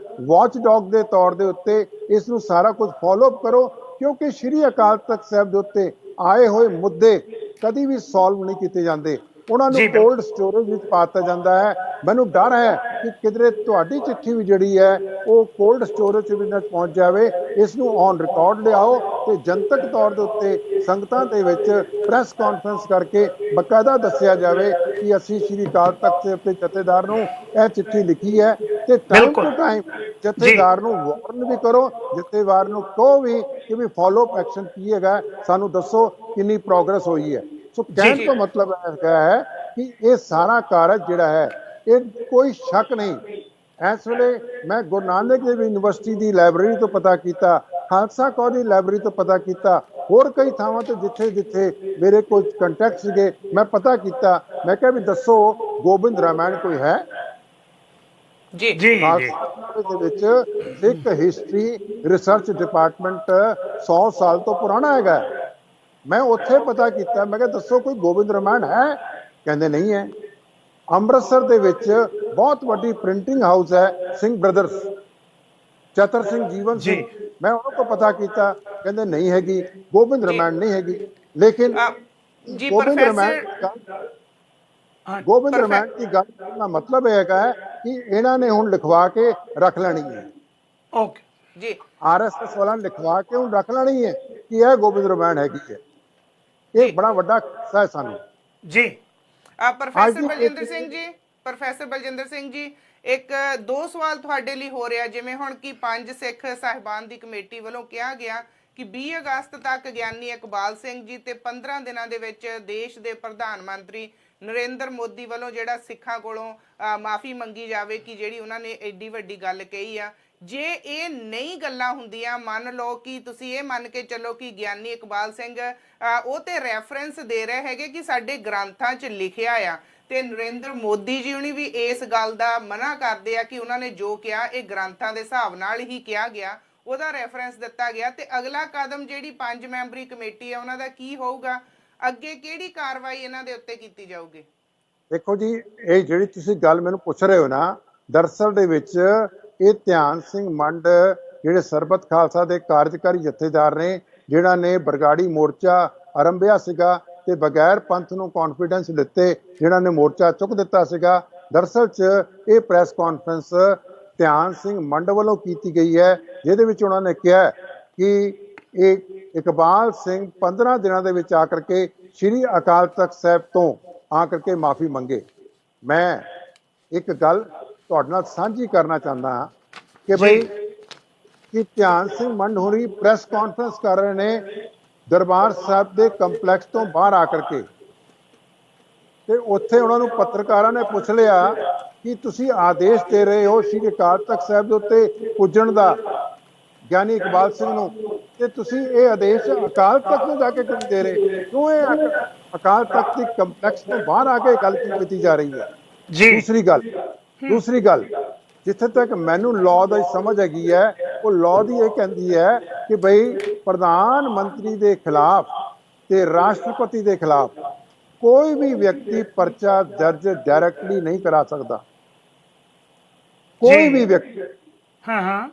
ਵਾਚ ਡੌਗ ਦੇ ਤੌਰ ਦੇ ਉੱਤੇ ਇਸ ਨੂੰ ਸਾਰਾ ਕੁਝ ਫੋਲੋ ਅਪ ਕਰੋ, ਕਿਉਂਕਿ ਸ਼੍ਰੀ ਅਕਾਲ ਤਖਤ ਸਾਹਿਬ ਦੇ ਉੱਤੇ ਆਏ ਹੋਏ ਮੁੱਦੇ ਕਦੀ ਵੀ ਸੋਲਵ ਨਹੀਂ ਕੀਤੇ ਜਾਂਦੇ, ਉਹਨਾਂ ਨੂੰ ਜੀ ਬਿਲਕੁਲ। ਕੋਲਡ ਸਟੋਰੇਜ ਵਿੱਚ ਪਾ ਦਿੱਤਾ ਜਾਂਦਾ ਹੈ। ਮੈਨੂੰ ਡਰ ਹੈ ਕਿ ਕਿਧਰੇ ਤੁਹਾਡੀ ਚਿੱਠੀ ਵੀ ਜਿਹੜੀ ਹੈ ਉਹ ਕੋਲਡ ਸਟੋਰੇਜ ਵਿੱਚ ਪਹੁੰਚ ਜਾਵੇ। ਇਸ ਨੂੰ ਔਨ ਰਿਕਾਰਡ ਲਿਆਓ ਤੇ ਜਨਤਕ ਤੌਰ ਦੇ ਉੱਤੇ ਸੰਗਤਾਂ ਦੇ ਵਿੱਚ ਪ੍ਰੈਸ ਕਾਨਫਰੰਸ ਕਰਕੇ ਬਕਾਇਦਾ ਦੱਸਿਆ ਜਾਵੇ ਕਿ ਅਸੀਂ ਸ਼੍ਰੀ ਅਕਾਲ ਤਖਤ ਸਾਹਿਬ ਦੇ ਜਥੇਦਾਰ ਨੂੰ ਇਹ ਚਿੱਠੀ ਲਿਖੀ ਹੈ, ਤੇ ਟਾਈਮ ਬਿਲਕੁਲ। ਟੂ ਟਾਈਮ ਜਥੇਦਾਰ ਨੂੰ ਵਾਰਨ ਵੀ ਕਰੋ, ਜਥੇਦਾਰ ਨੂੰ ਕਹੋ ਵੀ ਕਿ ਵੀ ਫੋਲੋ ਅਪ ਐਕਸ਼ਨ ਕੀ ਹੈਗਾ, ਸਾਨੂੰ ਦੱਸੋ ਕਿੰਨੀ ਪ੍ਰੋਗਰਸ ਹੋਈ ਹੈ। ਸੋ ਕਹਿਣ ਤੋਂ ਮਤਲਬ ਹੈ ਕਿ ਇਹ ਸਾਰਾ ਕਾਰਜ ਜਿਹੜਾ ਹੈ ਇਹ ਕੋਈ ਸ਼ੱਕ ਨਹੀਂ। ਇਸ ਵੇਲੇ ਮੈਂ ਗੁਰੂ ਨਾਨਕ ਦੇਵ ਯੂਨੀਵਰਸਿਟੀ ਦੀ ਲਾਇਬ੍ਰੇਰੀ ਤੋਂ ਪਤਾ ਕੀਤਾ, ਖਾਲਸਾ ਕਾਲਜ ਦੀ ਲਾਇਬ੍ਰੇਰੀ ਤੋਂ ਪਤਾ ਕੀਤਾ, ਹੋਰ ਕਈ ਥਾਵਾਂ ਤੋਂ ਜਿੱਥੇ ਜਿੱਥੇ ਮੇਰੇ ਕੋਲ ਕੰਟੈਕਟ ਸੀਗੇ ਮੈਂ ਪਤਾ ਕੀਤਾ। ਮੈਂ ਕਿਹਾ ਵੀ ਦੱਸੋ ਗੋਬਿੰਦ ਰਾਮਾਇਣ ਕੋਈ ਹੈ? ਜੀ ਜੀ ਖਾਲਸਾ ਦੇ ਵਿੱਚ ਸਿੱਖ ਹਿਸਟਰੀ ਰਿਸਰਚ ਡਿਪਾਰਟਮੈਂਟ 100 ਸਾਲ ਤੋਂ ਪੁਰਾਣਾ ਹੈਗਾ। ਮੈਂ ਉੱਥੇ ਪਤਾ ਕੀਤਾ, ਮੈਂ ਕਿਹਾ ਦੱਸੋ ਕੋਈ ਗੋਬਿੰਦ ਰਾਮਾਇਣ ਹੈ? ਕਹਿੰਦੇ ਨਹੀਂ ਹੈ। ਅੰਮ੍ਰਿਤਸਰ ਦੇ ਵਿੱਚ ਬਹੁਤ ਵੱਡੀ ਪ੍ਰਿੰਟਿੰਗ ਹਾਊਸ ਹੈ ਸਿੰਘ ਬ੍ਰਦਰਸ, ਚਤਰ ਸਿੰਘ ਜੀਵਨ ਸਿੰਘ, ਮੈਂ ਉਹਨਾਂ ਤੋਂ ਪਤਾ ਕੀਤਾ, ਕਹਿੰਦੇ ਨਹੀਂ ਹੈਗੀ, ਗੋਬਿੰਦ ਰਾਮਾਇਣ ਨਹੀਂ ਹੈਗੀ। ਲੇਕਿਨ ਜੀ ਗੋਬਿੰਦ ਰਾਮਾਇਣ ਦੀ ਗੱਲ ਦਾ ਮਤਲਬ ਇਹ ਹੈਗਾ ਕਿ ਇਹਨਾਂ ਨੇ ਹੁਣ ਲਿਖਵਾ ਕੇ ਰੱਖ ਲੈਣੀ ਹੈ। ਓਕੇ ਜੀ, ਆਰਐਸਐਸ ਵਾਲਾ ਲਿਖਵਾ ਕੇ ਹੁਣ ਰੱਖ ਲੈਣੀ ਹੈ ਕਿ ਇਹ ਗੋਬਿੰਦ ਰਾਮਾਇਣ ਹੈਗੀ ਹੈ। ਇਹ ਬੜਾ ਵੱਡਾ ਕਿੱਸਾ ਹੈ ਸਾਨੂੰ। ਜੀ ਪ੍ਰੋਫੈਸਰ ਬਲਜਿੰਦਰ ਸਿੰਘ ਜੀ, ਇੱਕ ਦੋ ਸਵਾਲ ਤੁਹਾਡੇ ਲਈ ਹੋ ਰਿਹਾ। ਜਿਵੇਂ ਹੁਣ ਕਿ 5 ਸਿੱਖ ਸਾਹਿਬਾਨ ਦੀ ਕਮੇਟੀ ਵੱਲੋਂ ਕਿਹਾ ਗਿਆ ਕਿ 20 ਅਗਸਤ ਤੱਕ ਗਿਆਨੀ ਇਕਬਾਲ ਸਿੰਘ ਜੀ ਤੇ 15 ਦਿਨਾਂ ਦੇ ਵਿੱਚ ਦੇਸ਼ ਦੇ ਪ੍ਰਧਾਨ ਮੰਤਰੀ ਨਰਿੰਦਰ ਮੋਦੀ ਵੱਲੋਂ ਜਿਹੜਾ ਸਿੱਖਾਂ ਕੋਲੋਂ ਮਾਫੀ ਮੰਗੀ ਜਾਵੇ ਕਿ ਜਿਹੜੀ ਉਹਨਾਂ ਨੇ ਐਡੀ ਵੱਡੀ ਗੱਲ ਕਹੀ ਆ। ਜੇ ਇਹ ਨਹੀਂ ਗੱਲਾਂ ਹੁੰਦੀਆਂ, ਮੰਨ ਲਓ ਕਿ ਤੁਸੀਂ ਇਹ ਮੰਨ ਕੇ ਚੱਲੋ ਕਿ ਗਿਆਨੀ ਇਕਬਾਲ ਸਿੰਘ ਉਹ ਤੇ ਰੈਫਰੈਂਸ ਦੇ ਰਹੇ ਹੈਗੇ ਕਿ ਸਾਡੇ ਗ੍ਰੰਥਾਂ 'ਚ ਲਿਖਿਆ ਆ, ਤੇ ਨਰਿੰਦਰ ਮੋਦੀ ਜੀ ਹੁਣੀ ਵੀ ਇਸ ਗੱਲ ਦਾ ਮਨਾ ਕਰਦੇ ਆ ਕਿ ਉਹਨਾਂ ਨੇ ਜੋ ਕਿਹਾ ਇਹ ਗ੍ਰੰਥਾਂ ਦੇ ਹਿਸਾਬ ਨਾਲ ਹੀ ਕਿਹਾ ਗਿਆ, ਉਹਦਾ ਰੈਫਰੈਂਸ ਦਿੱਤਾ ਗਿਆ। ਤੇ ਅਗਲਾ ਕਦਮ ਜਿਹੜੀ 5 ਮੈਂਬਰੀ ਕਮੇਟੀ ਹੈ ਉਹਨਾਂ ਦਾ ਕੀ ਹੋਊਗਾ? ਅੱਗੇ ਕਿਹੜੀ ਕਾਰਵਾਈ ਇਹਨਾਂ ਦੇ ਉੱਤੇ ਕੀਤੀ ਜਾਊਗੀ? ਦੇਖੋ ਜੀ, ਇਹ ਜਿਹੜੀ ਤੁਸੀਂ ਗੱਲ ਮੈਨੂੰ ਪੁੱਛ ਰਹੇ ਹੋ ਨਾ, ਦਰਅਸਲ ਦੇ ਵਿੱਚ ਇਹ ਧਿਆਨ ਸਿੰਘ ਮੰਡ ਜਿਹੜੇ ਸਰਬੱਤ ਖਾਲਸਾ ਦੇ ਕਾਰਜਕਾਰੀ ਜਥੇਦਾਰ ਨੇ, ਜਿਹੜਾ ਨੇ ਬਰਗਾੜੀ ਮੋਰਚਾ ਆਰੰਭਿਆ ਸੀਗਾ ਤੇ ਬਗੈਰ ਪੰਥ ਨੂੰ ਕੌਨਫੀਡੈਂਸ ਦਿੱਤੇ ਜਿਹੜਾ ਨੇ ਮੋਰਚਾ ਚੁੱਕ ਦਿੱਤਾ ਸੀਗਾ। ਦਰਅਸਲ 'ਚ ਇਹ ਪ੍ਰੈਸ ਕਾਨਫਰੰਸ ਧਿਆਨ ਸਿੰਘ ਮੰਡ ਵੱਲੋਂ ਕੀਤੀ ਗਈ ਹੈ, ਜਿਹਦੇ ਵਿੱਚ ਉਹਨਾਂ ਨੇ ਕਿਹਾ ਕਿ ਇਹ ਇਕਬਾਲ ਸਿੰਘ 15 ਦਿਨਾਂ ਦੇ ਵਿੱਚ ਆ ਕਰਕੇ ਸ਼੍ਰੀ ਅਕਾਲ ਤਖਤ ਸਾਹਿਬ ਤੋਂ ਆ ਕਰਕੇ ਮਾਫੀ ਮੰਗੇ। ਮੈਂ ਇੱਕ ਗੱਲ ਤੁਹਾਡੇ ਨਾਲ ਸਾਂਝੀ ਕਰਨਾ ਚਾਹੁੰਦਾ ਹਾਂ ਕਿ ਬਈ ਕਿ ਧਿਆਨ ਸਿੰਘ ਮੰਡ ਹੋਣੀ ਪ੍ਰੈਸ ਕਾਨਫਰੰਸ ਕਰ ਰਹੇ ਨੇ ਦਰਬਾਰ ਸਾਹਿਬ ਦੇ ਕੰਪਲੈਕਸ ਤੋਂ ਬਾਹਰ ਆ ਕਰਕੇ, ਤੇ ਉੱਥੇ ਉਹਨਾਂ ਨੂੰ ਪੱਤਰਕਾਰਾਂ ਨੇ ਪੁੱਛ ਲਿਆ ਕਿ ਤੁਸੀਂ ਆਦੇਸ਼ ਦੇ ਰਹੇ ਹੋ ਸ਼੍ਰੀ ਅਕਾਲ ਤਖਤ ਸਾਹਿਬ ਦੇ ਉੱਤੇ ਪੁੱਜਣ ਦਾ ਗਿਆਨੀ ਇਕਬਾਲ ਸਿੰਘ ਨੂੰ, ਤੇ ਤੁਸੀਂ ਇਹ ਆਦੇਸ਼ ਅਕਾਲ ਤਖਤ ਨੂੰ ਜਾ ਕੇ ਕਿਉਂ ਦੇ ਰਹੇ? ਕਿਉਂ ਇਹ ਅਕਾਲ ਤਖਤ ਦੀ ਕੰਪਲੈਕਸ ਤੋਂ ਬਾਹਰ ਆ ਕੇ ਗੱਲ ਕੀਤੀ ਜਾ ਰਹੀ ਹੈ? ਦੂਸਰੀ ਗੱਲ ਜਿੱਥੇ ਤੱਕ ਮੈਨੂੰ ਲਾਅ ਦੀ ਸਮਝ ਹੈਗੀ ਹੈ, ਉਹ ਲਾਅ ਦੀ ਇਹ ਕਹਿੰਦੀ ਹੈ ਕਿ ਬਈ ਪ੍ਰਧਾਨ ਮੰਤਰੀ ਦੇ ਖਿਲਾਫ ਤੇ ਰਾਸ਼ਟਰਪਤੀ ਦੇ ਖਿਲਾਫ ਕੋਈ ਵੀ ਵਿਅਕਤੀ ਪਰਚਾ ਦਰਜ ਡਾਇਰੈਕਟਲੀ ਨਹੀਂ ਕਰਾ ਸਕਦਾ, ਕੋਈ ਵੀ ਵਿਅਕਤੀ।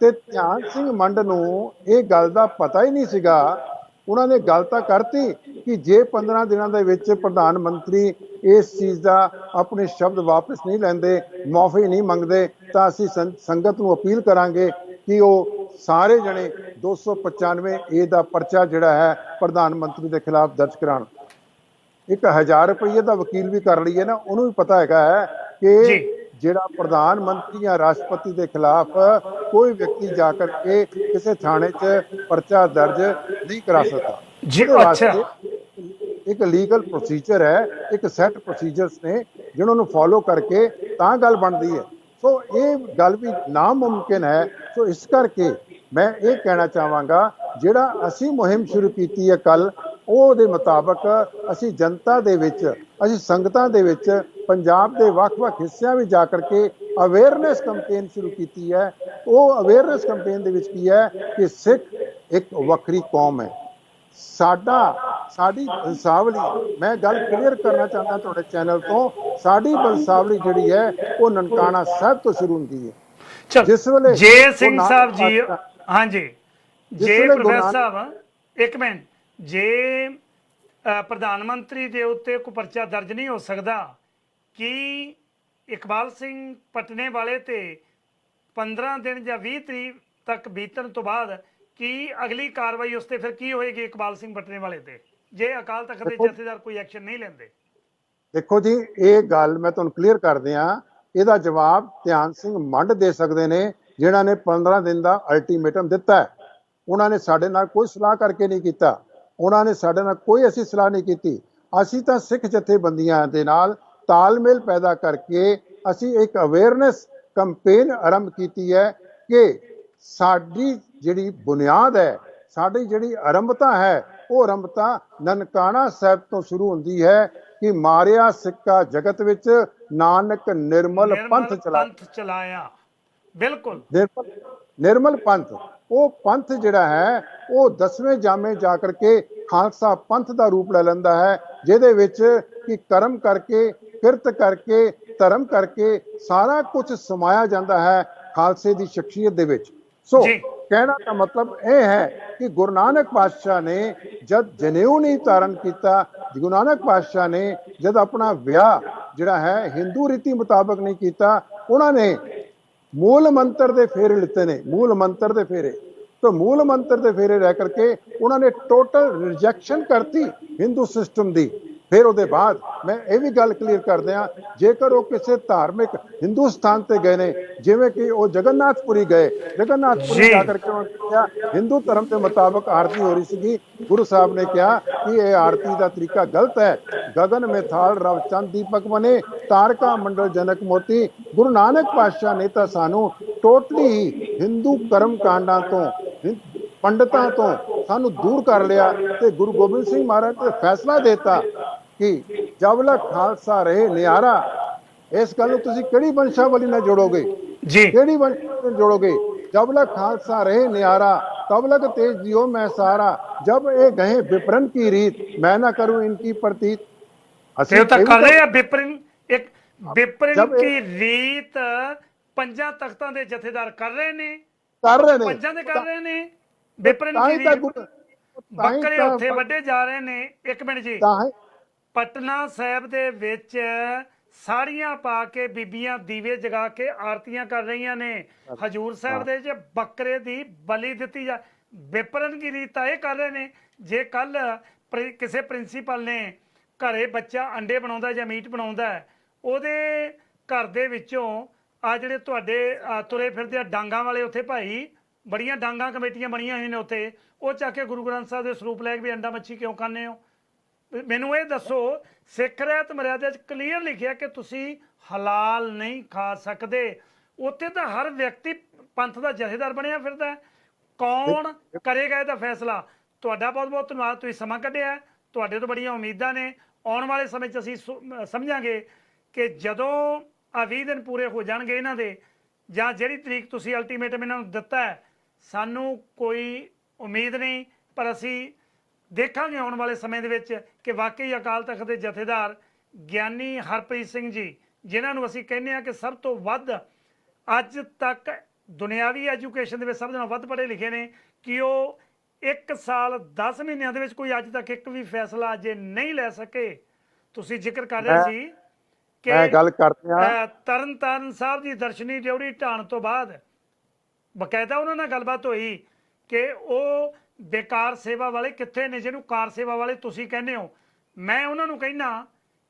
ਤੇ ਧਿਆਨ ਸਿੰਘ ਮੰਡ ਨੂੰ ਇਹ ਗੱਲ ਦਾ ਪਤਾ ਹੀ ਨਹੀਂ ਸੀਗਾ। ਉਹਨਾਂ ਨੇ ਗੱਲ ਤਾਂ ਕਰਤੀ ਕਿ ਜੇ 15 ਦਿਨਾਂ ਦੇ ਵਿੱਚ ਪ੍ਰਧਾਨ ਮੰਤਰੀ ਇਸ ਚੀਜ਼ ਦਾ ਆਪਣੇ ਸ਼ਬਦ ਵਾਪਸ ਨਹੀਂ ਲੈਂਦੇ, ਮਾਫੀ ਨਹੀਂ ਮੰਗਦੇ, ਤਾਂ ਅਸੀਂ ਸੰਗਤ ਨੂੰ ਅਪੀਲ ਕਰਾਂਗੇ ਕਿ ਉਹ ਸਾਰੇ ਜਣੇ 295 ਏ ਦਾ ਪਰਚਾ ਜਿਹੜਾ ਹੈ ਪ੍ਰਧਾਨ ਮੰਤਰੀ ਦੇ ਖਿਲਾਫ ਦਰਜ ਕਰਾਉਣ। 1000 ਰੁਪਏ ਦਾ ਵਕੀਲ ਵੀ ਕਰ ਲਈਏ ਨਾ, ਉਹਨੂੰ ਵੀ ਪਤਾ ਹੈਗਾ ਹੈ ਕਿ ਜਿਹੜਾ ਪ੍ਰਧਾਨ ਮੰਤਰੀ ਜਾਂ ਰਾਸ਼ਟਰਪਤੀ ਦੇ ਖਿਲਾਫ ਕੋਈ ਵਿਅਕਤੀ ਜਾ ਕਰਕੇ ਕਿਸੇ ਥਾਣੇ 'ਚ ਪਰਚਾ ਦਰਜ ਨਹੀਂ ਕਰਾ ਸਕਦਾ। ਇੱਕ ਲੀਗਲ ਪ੍ਰੋਸੀਜਰ ਹੈ, ਇੱਕ ਸੈੱਟ ਪ੍ਰੋਸੀਜਰਸ ਨੇ ਜਿਹਨਾਂ ਨੂੰ ਫੋਲੋ ਕਰਕੇ ਤਾਂ ਗੱਲ ਬਣਦੀ ਹੈ। ਸੋ ਇਹ ਗੱਲ ਵੀ ਨਾਮੁਮਕਿਨ ਹੈ। ਸੋ ਇਸ ਕਰਕੇ ਮੈਂ ਇਹ ਕਹਿਣਾ ਚਾਹਾਂਗਾ, ਜਿਹੜਾ ਅਸੀਂ ਮੁਹਿੰਮ ਸ਼ੁਰੂ ਕੀਤੀ ਹੈ ਕੱਲ, ਉਹਦੇ ਮੁਤਾਬਕ ਅਸੀਂ ਜਨਤਾ ਦੇ ਵਿੱਚ, ਅਸੀਂ ਸੰਗਤਾਂ ਦੇ ਵਿੱਚ ਪੰਜਾਬ ਦੇ ਵੱਖ-ਵੱਖ ਹਿੱਸਿਆਂ ਵਿੱਚ ਜਾ ਕਰਕੇ ਅਵੇਅਰਨੈਸ ਕੈਂਪੇਨ ਸ਼ੁਰੂ ਕੀਤੀ ਹੈ। ਉਹ ਅਵੇਅਰਨੈਸ ਕੈਂਪੇਨ ਦੇ ਵਿੱਚ ਕੀ ਹੈ ਕਿ ਸਿੱਖ ਇੱਕ ਵੱਖਰੀ ਕੌਮ ਹੈ। ਸਾਡੀ ਬੰਸਾਵਲੀ, ਮੈਂ ਗੱਲ ਕਲੀਅਰ ਕਰਨਾ ਚਾਹੁੰਦਾ ਤੁਹਾਡੇ ਚੈਨਲ ਤੋਂ, ਸਾਡੀ ਬੰਸਾਵਲੀ ਜਿਹੜੀ ਹੈ ਉਹ ਨਨਕਾਣਾ ਸਾਹਿਬ ਤੋਂ ਸ਼ੁਰੂ ਹੁੰਦੀ ਹੈ। ਚਲ ਜਿਸ ਵੇਲੇ ਜੇ ਸਿੰਘ ਗੁਰੂ ਸਾਹਿਬ ਨਾਨਕ ਜੀ, ਪਾਤਸ਼ਾਹ- ਹਾਂਜੀ, ਜਿਸ ਜੇ ਵੇਲੇ ਗੁਰੂ ਪ੍ਰੋਫੈਸਰ ਨਾਨਕ- ਸਾਹਿਬ ਇੱਕ ਮਿੰਟ, ਜੇ ਪ੍ਰਧਾਨ ਮੰਤਰੀ ਦੇ ਉੱਤੇ ਕੋਈ ਪਰਚਾ ਦਰਜ ਨਹੀਂ ਹੋ ਸਕਦਾ, ਕਿ ਇਕਬਾਲ ਸਿੰਘ ਪਟਨੇ ਵਾਲੇ ਤੇ 15 ਦਿਨ ਜਾਂ 20 ਤਰੀਕ ਤੱਕ ਬੀਤਣ ਤੋਂ ਬਾਅਦ ਕੀ ਅਗਲੀ ਕਾਰਵਾਈ ਉਸ ਤੇ ਫਿਰ ਕੀ ਹੋਏਗੀ ਇਕਬਾਲ ਸਿੰਘ ਪਟਨੇ ਵਾਲੇ ਤੇ, ਜੇ ਅਕਾਲ ਤਖਤ ਦੇ ਜਥੇਦਾਰ ਕੋਈ ਐਕਸ਼ਨ ਨਹੀਂ ਲੈਂਦੇ? ਦੇਖੋ ਜੀ, ਇਹ ਗੱਲ ਮੈਂ ਤੁਹਾਨੂੰ ਕਲੀਅਰ ਕਰ ਦਿਆਂ, ਇਹਦਾ ਜਵਾਬ ਧਿਆਨ ਸਿੰਘ ਮੰਡ ਦੇ ਸਕਦੇ ਨੇ, ਜਿਨ੍ਹਾਂ ਨੇ 15 ਦਿਨ ਦਾ ਅਲਟੀਮੇਟਮ ਦਿੱਤਾ ਹੈ। ਉਹਨਾਂ ਨੇ ਸਾਡੇ ਨਾਲ ਕੋਈ ਸਲਾਹ ਕਰਕੇ ਨਹੀਂ ਕੀਤਾ, ਉਹਨਾਂ ਨੇ ਸਾਡੇ ਨਾਲ ਕੋਈ ਅਸੀਂ ਸਲਾਹ ਨਹੀਂ ਕੀਤੀ। ਅਸੀਂ ਤਾਂ ਸਿੱਖ ਜਥੇਬੰਦੀਆਂ ਦੇ ਨਾਲ ਤਾਲਮੇਲ ਪੈਦਾ ਕਰਕੇ ਅਸੀਂ ਇੱਕ ਅਵੇਅਰਨੈਸ ਕੰਪੇਨ ਆਰੰਭ ਕੀਤੀ ਹੈ ਕਿ ਸਾਡੀ ਜਿਹੜੀ ਬੁਨਿਆਦ ਹੈ, ਸਾਡੀ ਜਿਹੜੀ ਆਰੰਭਤਾ ਹੈ, ਉਹ ਆਰੰਭਤਾ ਨਨਕਾਣਾ ਸਾਹਿਬ ਤੋਂ ਸ਼ੁਰੂ ਹੁੰਦੀ ਹੈ ਕਿ ਮਾਰਿਆ ਸਿੱਕਾ ਜਗਤ ਵਿੱਚ ਨਾਨਕ ਨਿਰਮਲ ਪੰਥ ਚਲਾਇਆ। ਬਿਲਕੁਲ ਨਿਰਮਲ ਪੰਥ, ਉਹ ਪੰਥ ਜਿਹੜਾ ਹੈ ਉਹ 10ਵੇਂ ਜਾਮੇ ਜਾ ਕਰਕੇ ਖਾਲਸਾ ਪੰਥ ਦਾ ਰੂਪ ਲੈ ਲੈਂਦਾ ਹੈ, ਜਿਹਦੇ ਵਿੱਚ ਕਿ ਕਰਮ ਕਰਕੇ, ਕਿਰਤ ਕਰਕੇ, ਧਰਮ ਕਰਕੇ ਸਾਰਾ ਕੁਝ ਸਮਾਇਆ ਜਾਂਦਾ ਹੈ ਖਾਲਸੇ ਦੀ ਸ਼ਖਸੀਅਤ ਦੇ ਵਿੱਚ। ਸੋ ਕਹਿਣਾ ਦਾ ਮਤਲਬ ਇਹ ਹੈ ਕਿ ਗੁਰੂ ਨਾਨਕ ਪਾਤਸ਼ਾਹ ਨੇ ਜਦ ਜਨੇਊ ਨਹੀਂ ਧਾਰਨ ਕੀਤਾ, ਗੁਰੂ ਨਾਨਕ ਪਾਤਸ਼ਾਹ ਨੇ ਜਦ ਆਪਣਾ ਵਿਆਹ ਜਿਹੜਾ ਹੈ ਹਿੰਦੂ ਰੀਤੀ ਮੁਤਾਬਕ ਨਹੀਂ ਕੀਤਾ, ਉਹਨਾਂ ਨੇ ਮੂਲ ਮੰਤਰ ਦੇ ਫੇਰੇ ਲਿੱਤੇ ਨੇ, ਮੂਲ ਮੰਤਰ ਦੇ ਫੇਰੇ। ਤਾਂ ਮੂਲ ਮੰਤਰ ਦੇ ਫੇਰੇ ਰਹਿ ਕਰਕੇ ਉਹਨਾਂ ਨੇ ਟੋਟਲ ਰਿਜੈਕਸ਼ਨ ਕਰਤੀ ਹਿੰਦੂ ਸਿਸਟਮ ਦੀ। ਫਿਰ ਉਹਦੇ ਬਾਅਦ ਮੈਂ ਇਹ ਵੀ ਗੱਲ ਕਲੀਅਰ ਕਰ ਦਿਆਂ, ਜੇਕਰ ਉਹ ਕਿਸੇ ਧਾਰਮਿਕ ਹਿੰਦੂ ਸਥਾਨ ਤੇ ਗਏ ਨੇ, ਜਿਵੇਂ ਕਿ ਉਹ ਜਗਨਨਾਥਪੁਰੀ ਗਏ, ਜਗਨਨਾਥਪੁਰੀ ਜਾ ਕਰਕੇ ਉਹਨਾਂ ਨੇ ਕਿਹਾ ਹਿੰਦੂ ਧਰਮ ਦੇ ਮੁਤਾਬਕ ਆਰਤੀ ਹੋ ਰਹੀ ਸੀਗੀ, ਗੁਰੂ ਸਾਹਿਬ ਨੇ ਕਿਹਾ ਕਿ ਇਹ ਆਰਤੀ ਦਾ ਤਰੀਕਾ ਗਲਤ ਹੈ। ਗगन में थाल रव चंद दीपक बने तारका मंडल जनक मोती। गुरु नानक पातशाह ने तो सानू टोटली ही हिंदू कर्म कांडां तो पंडितां तो सानू दूर कर लिया ते गुरु गोबिंद सिंह महाराज ने फैसला देता कि जब तक खालसा रहे नियारा। इस गल नूं तुसीं किहड़ी वंशावली नाल जोड़ोगे जी, किहड़ी वंशावली नाल जोड़ोगे? जब तक खालसा रहे नियारा तब तक तेज दियो मैं सारा, जब ये गए विपरन की रीत मैं ना करूं इनकी प्रतीत। ਅਸੀਂ ਤਾਂ ਕਰ ਰਹੇ ਆ ਵਿਪਰਨ ਕੀ ਰੀਤ ਪੰਜਾਂ ਤਖਤਾਂ ਦੇ ਜਥੇਦਾਰ ਕਰ ਰਹੇ ਨੇ, ਪੰਜਾਂ ਦੇ ਕਰ ਰਹੇ ਨੇ ਵਿਪਰਨ ਕੀ ਰੀਤ। ਬੱਕਰੇ ਉੱਥੇ ਵੱਡੇ ਜਾ ਰਹੇ ਨੇ। ਇੱਕ ਮਿੰਟ ਜੀ, ਪਟਨਾ ਸਾਹਿਬ ਦੇ ਵਿੱਚ ਸਾੜੀਆਂ ਪਾ ਕੇ ਬੀਬੀਆਂ ਦੀਵੇ ਜਗਾ ਕੇ ਆਰਤੀਆਂ ਕਰ ਰਹੀਆਂ ਨੇ। ਹਜੂਰ ਸਾਹਿਬ ਦੇ ਵਿੱਚ ਬੱਕਰੇ ਦੀ ਬਲੀ ਦਿੱਤੀ ਜਾ, ਵਿਪਰਨ ਕੀ ਰੀਤ ਇਹ ਕਰ ਰਹੇ ਨੇ। ਜੇ ਕੱਲ ਕਿਸੇ ਪ੍ਰਿੰਸੀਪਲ ਨੇ ਘਰੇ ਬੱਚਾ ਅੰਡੇ ਬਣਾਉਂਦਾ ਜਾਂ ਮੀਟ ਬਣਾਉਂਦਾ, ਉਹਦੇ ਘਰ ਦੇ ਵਿੱਚੋਂ ਆ ਜਿਹੜੇ ਤੁਹਾਡੇ ਤੁਰੇ ਫਿਰਦੇ ਆ ਡਾਂਗਾਂ ਵਾਲੇ, ਉੱਥੇ ਭਾਈ ਬੜੀਆਂ ਡਾਂਗਾਂ ਕਮੇਟੀਆਂ ਬਣੀਆਂ ਹੋਈਆਂ ਨੇ ਉੱਥੇ, ਉਹ ਚੱਕ ਕੇ ਗੁਰੂ ਗ੍ਰੰਥ ਸਾਹਿਬ ਦੇ ਸਰੂਪ ਲੈ ਕੇ ਵੀ ਅੰਡਾ ਮੱਛੀ ਕਿਉਂ ਖਾਂਦੇ ਹੋ? ਮੈਨੂੰ ਇਹ ਦੱਸੋ, ਸਿੱਖ ਰਹਿਤ ਮਰਿਆਦਾ 'ਚ ਕਲੀਅਰ ਲਿਖਿਆ ਕਿ ਤੁਸੀਂ ਹਲਾਲ ਨਹੀਂ ਖਾ ਸਕਦੇ। ਉੱਥੇ ਤਾਂ ਹਰ ਵਿਅਕਤੀ ਪੰਥ ਦਾ ਜਥੇਦਾਰ ਬਣਿਆ ਫਿਰਦਾ। ਕੌਣ ਕਰੇਗਾ ਇਹਦਾ ਫੈਸਲਾ? ਤੁਹਾਡਾ ਬਹੁਤ ਬਹੁਤ ਧੰਨਵਾਦ, ਤੁਸੀਂ ਸਮਾਂ ਕੱਢਿਆ। ਤੁਹਾਡੇ ਤੋਂ ਬੜੀਆਂ ਉਮੀਦਾਂ ਨੇ। ਆਉਣ ਵਾਲੇ ਸਮੇਂ 'ਚ ਅਸੀਂ ਸਮਝਾਂਗੇ ਕਿ ਜਦੋਂ ਆ 20 ਦਿਨ ਪੂਰੇ ਹੋ ਜਾਣਗੇ ਇਹਨਾਂ ਦੇ, ਜਾਂ ਜਿਹੜੀ ਤਰੀਕ ਤੁਸੀਂ ਅਲਟੀਮੇਟਮ ਇਹਨਾਂ ਨੂੰ ਦਿੱਤਾ ਹੈ, ਸਾਨੂੰ ਕੋਈ ਉਮੀਦ ਨਹੀਂ, ਪਰ ਅਸੀਂ ਦੇਖਾਂਗੇ ਆਉਣ ਵਾਲੇ ਸਮੇਂ ਦੇ ਵਿੱਚ ਕਿ ਵਾਕਈ ਅਕਾਲ ਤਖਤ ਦੇ ਜਥੇਦਾਰ ਗਿਆਨੀ ਹਰਪ੍ਰੀਤ ਸਿੰਘ ਜੀ, ਜਿਨ੍ਹਾਂ ਨੂੰ ਅਸੀਂ ਕਹਿੰਦੇ ਹਾਂ ਕਿ ਸਭ ਤੋਂ ਵੱਧ ਅੱਜ ਤੱਕ ਦੁਨਿਆਵੀ ਐਜੂਕੇਸ਼ਨ ਦੇ ਵਿੱਚ ਸਭ ਤੋਂ ਵੱਧ ਪੜ੍ਹੇ ਲਿਖੇ ਨੇ, ਕਿ ਉਹ 1 ਸਾਲ 10 ਮਹੀਨਿਆਂ ਦੇ ਵਿੱਚ ਕੋਈ ਅੱਜ ਤੱਕ ਇੱਕ ਵੀ ਫੈਸਲਾ ਅਜੇ ਨਹੀਂ ਲੈ ਸਕੇ। ਤੁਸੀਂ ਜ਼ਿਕਰ ਕਰ ਰਹੇ ਸੀ ਕਿ ਗੱਲ ਕਰਦੇ ਹਾਂ ਤਰਨ ਤਾਰਨ ਸਾਹਿਬ ਦੀ ਦਰਸ਼ਨੀ ਡਿਊਟੀ ਢਾਣ ਤੋਂ ਬਾਅਦ ਬਕਾਇਦਾ ਉਹਨਾਂ ਨਾਲ ਗੱਲਬਾਤ ਹੋਈ ਕਿ ਉਹ ਬੇਕਾਰ ਸੇਵਾ ਵਾਲੇ ਕਿੱਥੇ ਨੇ, ਜਿਹਨੂੰ ਕਾਰ ਸੇਵਾ ਵਾਲੇ ਤੁਸੀਂ ਕਹਿੰਦੇ ਹੋ। ਮੈਂ ਉਹਨਾਂ ਨੂੰ ਕਹਿਣਾ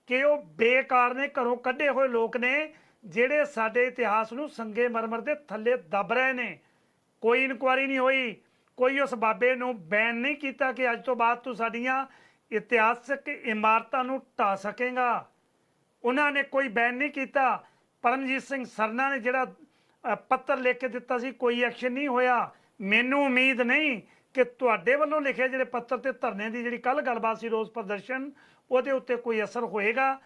ਕਿ ਉਹ ਬੇਕਾਰ ਨੇ, ਘਰੋਂ ਕੱਢੇ ਹੋਏ ਲੋਕ ਨੇ, ਜਿਹੜੇ ਸਾਡੇ ਇਤਿਹਾਸ ਨੂੰ ਸੰਗੇ ਮਰਮਰ ਦੇ ਥੱਲੇ ਦੱਬ ਰਹੇ ਨੇ। ਕੋਈ ਇਨਕੁਆਰੀ ਨਹੀਂ ਹੋਈ, ਕੋਈ ਉਸ ਬਾਬੇ ਨੂੰ ਬੈਨ ਨਹੀਂ ਕੀਤਾ ਕਿ ਅੱਜ ਤੋਂ ਬਾਅਦ ਤੂੰ ਸਾਡੀਆਂ ਇਤਿਹਾਸਕ ਇਮਾਰਤਾਂ ਨੂੰ ਢਾਹ ਸਕੇਗਾ। ਉਹਨਾਂ ਨੇ ਕੋਈ ਬੈਨ ਨਹੀਂ ਕੀਤਾ। ਪਰਮਜੀਤ ਸਿੰਘ ਸਰਨਾ ਨੇ ਜਿਹੜਾ ਪੱਤਰ ਲਿਖ ਕੇ ਦਿੱਤਾ ਸੀ, ਕੋਈ ਐਕਸ਼ਨ ਨਹੀਂ ਹੋਇਆ। ਮੈਨੂੰ ਉਮੀਦ ਨਹੀਂ ਕਿ ਤੁਹਾਡੇ ਵੱਲੋਂ ਲਿਖੇ ਜਿਹੜੇ ਪੱਤਰ ਤੇ ਧਰਨੇ ਦੀ ਜਿਹੜੀ ਕੱਲ ਗੱਲਬਾਤ ਸੀ, ਰੋਸ ਪ੍ਰਦਰਸ਼ਨ, ਉਹਦੇ ਉੱਤੇ ਕੋਈ ਅਸਰ ਹੋਏਗਾ।